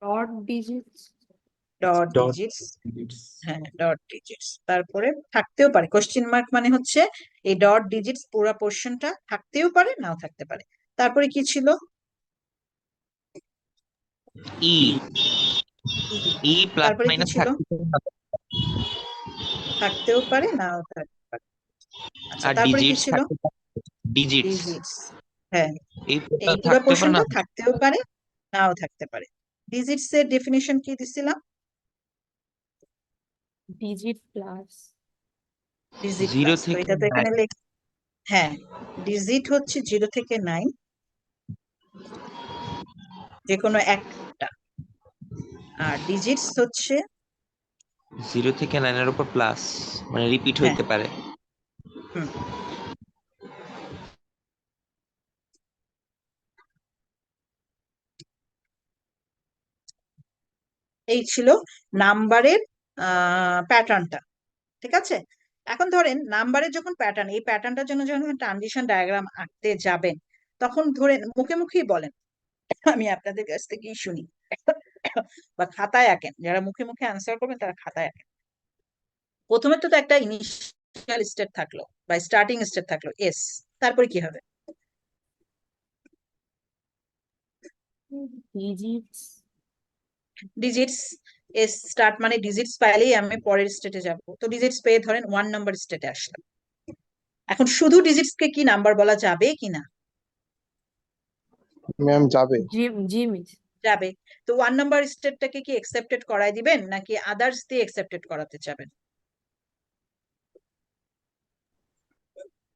Dot digits. Dot dot digits, digits. হ্যাঁ ডট ডিজিটস, তারপরে থাকতেও পারে কোশ্চেন মার্ক, মানে হচ্ছে এই ডট ডিজিটস পুরো পোর্শনটা থাকতেও পারে নাও থাকতে পারে। তারপরে কি ছিল? ই ই। ই প্লাস তারপরে কি মাইনাস ছিল? থাকতেও পারে নাও থাকতে পারে। আচ্ছা, আর তারপরে কি ডিজিটস ছিল? থাকতে পারে ডিজিটস ডিজিটস, হ্যাঁ এই এই টোটাল পুরো থাকতে পারে না পোর্শনটা থাকতেও পারে নাও থাকতে পারে। ডিজিটস এর ডেফিনিশন কি দিছিলাম? Digit plus. ডিজিট 0 প্লাস, তো থেকে এটা তো এখানে হ্যাঁ ডিজিট হচ্ছে 0 থেকে 9, যে কোনো একটা, আর ডিজিটস হচ্ছে 0 থেকে 9 এর উপর প্লাস, মানে রিপিট হ্যাঁ হইতে পারে। হুম এই ছিল নাম্বারের প্যাটার্নটা, ঠিক আছে? এখন ধরেন নাম্বারের যখন প্যাটার্ন, এই প্যাটার্নটার জন্য যখন ট্রানজিশন ডায়াগ্রাম আঁকতে যাবেন, তখন ধরেন মুখে মুখেই বলেন, আমি আপনাদের কাছ থেকেই শুনি, বা খাতায় আঁকেন, যারা মুখে মুখে অ্যান্সার করবেন তারা খাতায় আঁকেন। প্রথমে তো একটা ইনিশিয়াল স্টেট থাকলো বা স্টার্টিং স্টেট থাকলো এস, তারপরে কি হবে? ডিজিটস। ডিজিটস, এস স্টার্ট মানে ডিজিটস পাইলেই আমি পরের স্টেটে যাব, তো ডিজিটস পেয়ে ধরেন 1 নাম্বার স্টেটে আসলাম। এখন শুধু ডিজিটস কে কি নাম্বার বলা যাবে কিনা? ম্যাম যাবে। জি জি মিস। যাবে। তো 1 নাম্বার স্টেটটাকে কি একসেপ্টেড করাই দিবেন নাকি আদার্স দিয়ে একসেপ্টেড করাতে চাবেন?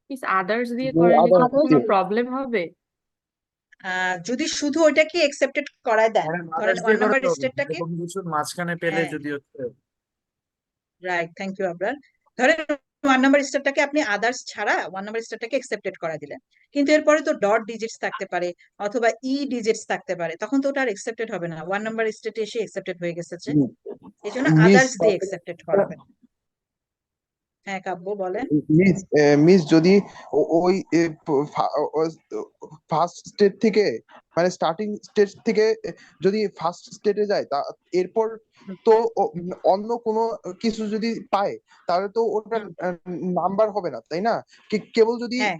মিস আদার্স দিয়ে করাইলে কি আদার্স কোনো প্রবলেম হবে? যদি শুধু ওইটাকে একসেপ্টেড করায় দেন, ধরেন 1 নাম্বার স্টেটটাকে, মাঝখানে পেলে হ্যাঁ যদি রাইট, থ্যাংক ইউ আবরার। ধরেন 1 নাম্বার স্টেটটাকে আপনি আদার্স ছাড়া 1 নাম্বার স্টেটটাকে একসেপ্টেড করা দিলেন, কিন্তু এরপরে তো ডট ডিজিটস থাকতে পারে অথবা ই ডিজিটস থাকতে পারে, তখন তো ওটা আর একসেপ্টেড হবে না, 1 নাম্বার স্টেটে এসে একসেপ্টেড হয়ে গেছে, এই জন্য মিস আদার্স দিয়ে একসেপ্টেড করাবেন। হ্যাঁ কাব্য বলেন। মিস মিস যদি ওই ফার্স্ট স্টেট থেকে মানে স্টার্টিং স্টেট থেকে যদি ফার্স্ট স্টেটে যায় তা এরপর তো অন্য কোনো কিছু যদি পায় তাহলে তো ওটার নাম্বার হবে না, তাই না? কেবল যদি হ্যাঁ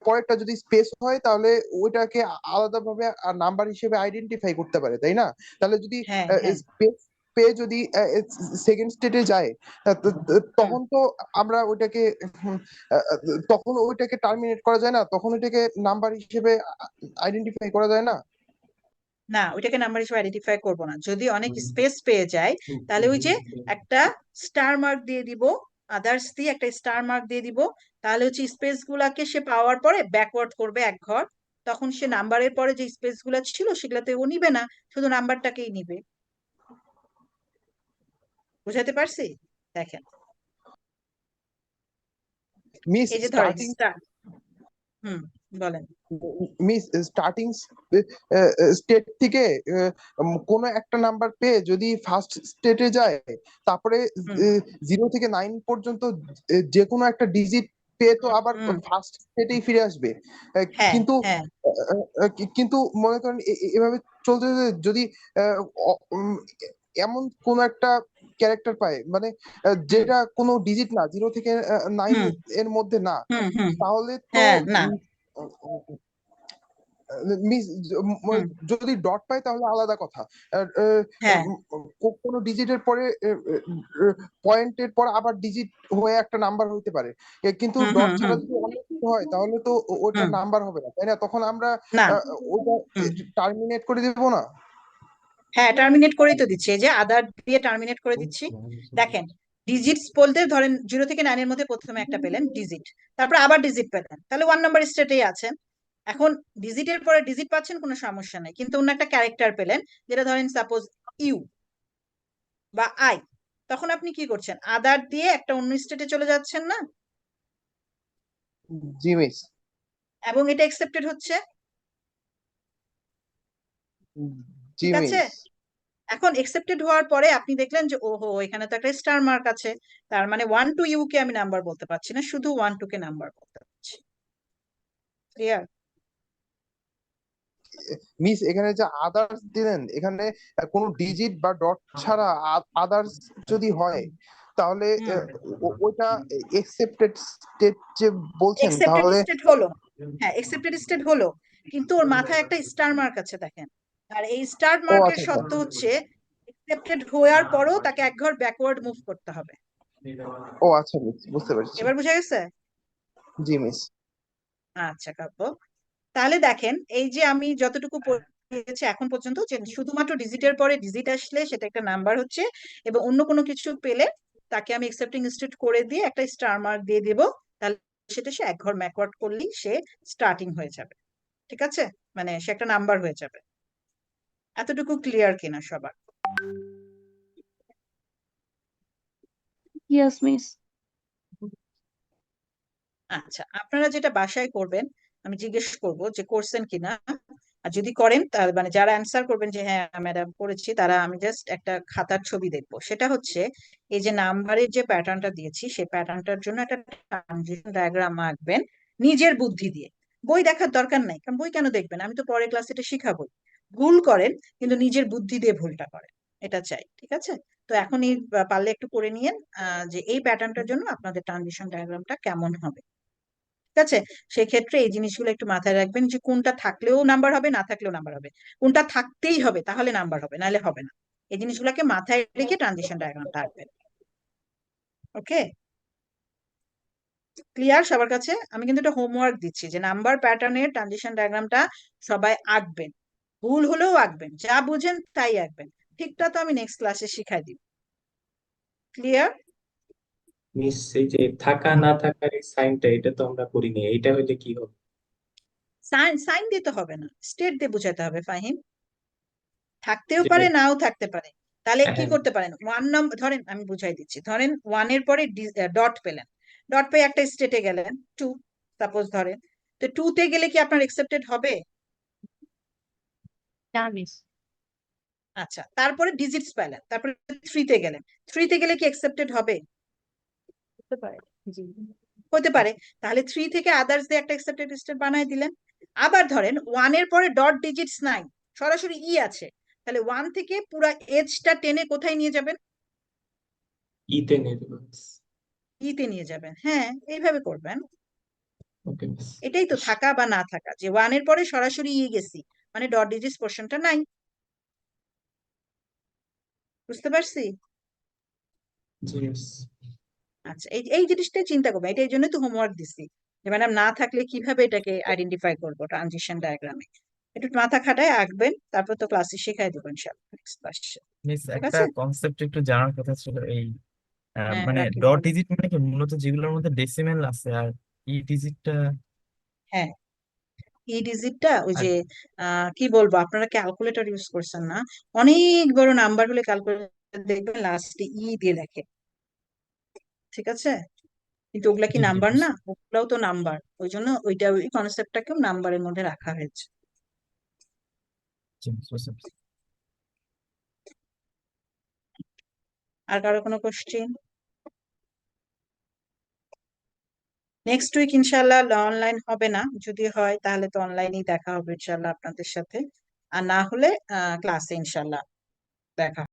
পরেরটা যদি স্পেস হয় তাহলে ওইটাকে আলাদাভাবে নাম্বার হিসেবে আইডেন্টিফাই করতে পারে, তাই না? তাহলে যদি হ্যাঁ হ্যাঁ স্পেস পেয়ে যদি সেকেন্ড স্টেটে যায় তখন তো আমরা ওইটাকে তখন ওইটাকে টার্মিনেট করা যায় না, তখন ওইটাকে নাম্বার হিসেবে আইডেন্টিফাই করা যায় না। না, ওইটাকে নাম্বার হিসেবে আইডেন্টিফাই করব না, যদি অনেক স্পেস পেয়ে যায় তাহলে ওই যে একটা স্টার মার্ক দিয়ে দিব, আদার্স দিয়ে একটা স্টার মার্ক দিয়ে দিব, তাহলে হচ্ছে স্পেস গুলাকে সে পাওয়ার পরে ব্যাকওয়ার্ড করবে এক ঘর, তখন সে নাম্বারের পরে যে স্পেস গুলা ছিল সেগুলাতে ও নিবে না, শুধু নাম্বারটাকেই নিবে। বুঝাতে পারছি? দেখেন মিস এই যে ধরেন স্টার্টিং স্টার, বলেন। মিস স্টার্টিং স্টেট থেকে কোনো একটা নাম্বার পেয়ে যদি ফার্স্ট স্টেটে যায় তারপরে 0 থেকে 9 পর্যন্ত যে কোনো একটা ডিজিট পেয়ে তো আবার ফার্স্ট স্টেটেই ফিরে আসবে। হ্যাঁ কিন্তু হ্যাঁ কিন্তু মনে করেন এভাবে চলতে চলতে যদি এমন কোন একটা ক্যারেক্টার পায় মানে যেটা কোনো ডিজিট না, 0 থেকে 9 এর মধ্যে না, তাহলে তো হ্যাঁ না মিস যদি ডট পাই তাহলে আলাদা কথা, হ্যাঁ কোনো ডিজিটের পরে পয়েন্টের পর আবার ডিজিট হয়ে একটা নাম্বার হইতে পারে, কিন্তু ডট ছাড়া যদি অন্য কিছু হয় তাহলে তো ওটা নাম্বার হবে না, তাই না? তখন আমরা না ওটা টার্মিনেট করে দেবো না? হ্যাঁ টার্মিনেট করেই তো দিচ্ছি, এই যে আদার দিয়ে টার্মিনেট করে দিচ্ছি। দেখেন ডিজিটস বলতে ধরেন 0 থেকে 9 এর মধ্যে প্রথমে একটা পেলেন ডিজিট, তারপর আবার ডিজিট পেলেন, তাহলে 1 নাম্বার স্টেটেই আছেন। এখন ডিজিটের পরে ডিজিট পাচ্ছেন কোনো সমস্যা নাই, কিন্তু অন্য একটা ক্যারেক্টার পেলেন, যেটা ধরেন সাপোজ ইউ বা আই, তখন আপনি কি করছেন? আদার দিয়ে একটা অন্য স্টেটে চলে যাচ্ছেন না, জি মিস। এবং এটা একসেপ্টেড হচ্ছে, জি ঠিক আছে? মিস। এখন একসেপ্টেড হওয়ার পরে আপনি দেখলেন যে ওহো এখানে তো একটা স্টার মার্ক আছে, তার মানে 1 টু ইউ কে আমি নাম্বার বলতে পারছি না, শুধু 1 টু কে নাম্বার বলতে পারছি। ক্লিয়ার? মিস এখানে যে আদার্স দিলেন, এখানে কোনো ডিজিট বা ডট ছাড়া আদার্স যদি হয় তাহলে ওইটা এক্সেপ্টেড স্টেট যে বলছেন এক্সেপ্টেড তাহলে স্টেট হলো, হ্যাঁ এক্সেপ্টেড স্টেট হলো, কিন্তু ওর মাথায় একটা স্টার মার্ক আছে দেখেন, আর এই স্টার ও মার্কের আচ্ছা আচ্ছা শর্ত হচ্ছে এক্সেপ্টেড হওয়ার পরও তাকে এক ঘর ব্যাকওয়ার্ড মুভ করতে হবে। ও আচ্ছা মিস, বুঝতে পেরেছি। এবার বুঝা গেছে? জি মিস। আচ্ছা কাব্য, তাহলে দেখেন এই যে আমি যতটুকু পড়েছি এখন পর্যন্ত, যে শুধুমাত্র ডিজিটের পরে ডিজিট আসলে সেটা একটা নাম্বার হচ্ছে, এবং অন্য কোনো কিছু পেলে তাকে আমি একসেপ্টিং স্টেট করে দিয়ে একটা স্টার মার্ক দিয়ে দেব, তাহলে সেটা সে এক ঘর ব্যাকওয়ার্ড করলেই সে স্টার্টিং হয়ে যাবে। ঠিক আছে, মানে সে একটা নাম্বার হয়ে যাবে। এতটুকু ক্লিয়ার কিনা সবার? Yes miss. আচ্ছা, আপনারা যেটা বাসায় করবেন আমি জিজ্ঞেস করব যে করছেন কিনা, আর যদি করেন তার মানে যারা অ্যান্সার করবেন যে হ্যাঁ ম্যাডাম করেছি, তারা আমি জাস্ট একটা খাতার ছবি দেখবো। সেটা হচ্ছে এই যে নাম্বারের যে প্যাটার্নটা দিয়েছি সেই প্যাটার্নটার জন্য একটা ট্রানজিশন ডায়াগ্রাম আঁকবেন নিজের বুদ্ধি দিয়ে। বই দেখার দরকার নাই, কারণ বই কেন দেখবেন, আমি তো পরের ক্লাসে এটা শিখাবো। ভুল করেন কিন্তু নিজের বুদ্ধি দিয়ে ভুলটা করেন, এটা চাই। ঠিক আছে, তো এখনই পারলে একটু করে নিয়েন যে এই প্যাটার্নটার জন্য আপনাদের ট্রানজিশন ডায়াগ্রামটা কেমন হবে। ঠিক আছে, সেক্ষেত্রে এই জিনিসগুলো একটু মাথায় রাখবেন যে কোনটা থাকলেও নাম্বার হবে, না থাকলেও নাম্বার হবে, কোনটা থাকতেই হবে তাহলে নাম্বার হবে, নাহলে হবে না। এই জিনিসগুলোকে মাথায় রেখে ট্রানজিশন ডায়াগ্রামটা আঁকবেন। ওকে, ক্লিয়ার সবার কাছে? আমি কিন্তু এটা হোমওয়ার্ক দিচ্ছি যে নাম্বার প্যাটার্নের ট্রানজিশন ডায়াগ্রামটা সবাই আঁকবেন, ভুল হলেও আঁকবেন, যা বুঝেন তাই আঁকবেন। ঠিকটা তো আমি নেক্সট ক্লাসে শিখাই দিব। ক্লিয়ার? মিস এই যে থাকা না থাকার এই সাইনটা, এটা তো আমরা করিনি, এইটা হইলে কি হবে? সাইন সাইন দিতে হবে না, স্টেট দিয়ে বোঝাতে হবে ফাহিম। থাকতেও যে পারে নাও থাকতে পারে। তাহলে কি হ্যাঁ, করতে পারেন, ওয়ান নাম্বার ধরেন, আমি বুঝাই দিচ্ছি, ধরেন ওয়ানের পরে ডট পেলেন, ডট পেয়ে একটা স্টেটে গেলেন টু, সাপোজ ধরেন, তো টু তে গেলে কি আপনার একসেপ্টেড হবে? না মিস। আচ্ছা, তারপরে ডিজিটস পেলেন, তারপরে থ্রিতে গেলেন, থ্রিতে গেলে কি একসেপ্টেড হবে? হতে পারে, জি। হতে পারে। তাহলে থ্রি থেকে আদার্স দিয়ে একটা একসেপ্টেড স্টেট বানায় দিলেন। আবার ধরেন ওয়ানের পরে ডট ডিজিটস নাই, সরাসরি ই আছে, তাহলে ওয়ান থেকে পুরো এজটা টেনে কোথায় নিয়ে যাবেন? ইতে নিয়ে দেবো। ইতে নিয়ে যাবেন, হ্যাঁ এইভাবে করবেন। ওকে মিস। এটাই তো থাকা বা না থাকা, যে ওয়ানের পরে সরাসরি ই গেছি মানে ডট ডিজিটস পোর্শনটা নাই। বুঝতে পারছি? জি মিস। আচ্ছা, এই এই জিনিসটাই চিন্তা করবেন, এটা এই জন্যই তো হোমওয়ার্ক দিছি, যে ম্যাডাম না থাকলে কিভাবে এটাকে আইডেন্টিফাই করবো ট্রানজিশন ডায়াগ্রামে। একটু মাথা খাটায় আঁকবেন, তারপর তো ক্লাসে শেখাই দেবো ইনশাআল্লাহ নেক্সট ক্লাসে। মিস ঠিক একটা আছে, কনসেপ্ট একটু জানার কথা ছিল, এই হ্যাঁ মানে রাকিব ডট বলেন। ডিজিট মানে কি মূলত যেগুলোর মধ্যে ডেসিমেল আছে, আর ই ডিজিটটা হ্যাঁ, এই ডিজিটটা ওই আর যে কি বলবো, আপনারা ক্যালকুলেটর ইউজ করছেন না, অনেক বড় নাম্বার হলে ক্যালকুলেটর দেখবেন লাস্টে ই দিয়ে লেখে। ঠিক আছে, কিন্তু ওগুলা কি জি জি নাম্বার না? বুঝছি। ওগুলাও তো নাম্বার, ওই জন্য ওইটা ওই কনসেপ্টটাকেও নাম্বারের মধ্যে রাখা হয়েছে। জি, বুঝতে পারছি। আর কারো কোনো কোশ্চেন? নেক্সট উইক ইনশাল্লাহ অনলাইন হবে না, যদি হয় তাহলে তো অনলাইনেই দেখা হবে ইনশাল্লাহ আপনাদের সাথে, আর না হলে ক্লাসে ইনশাল্লাহ দেখা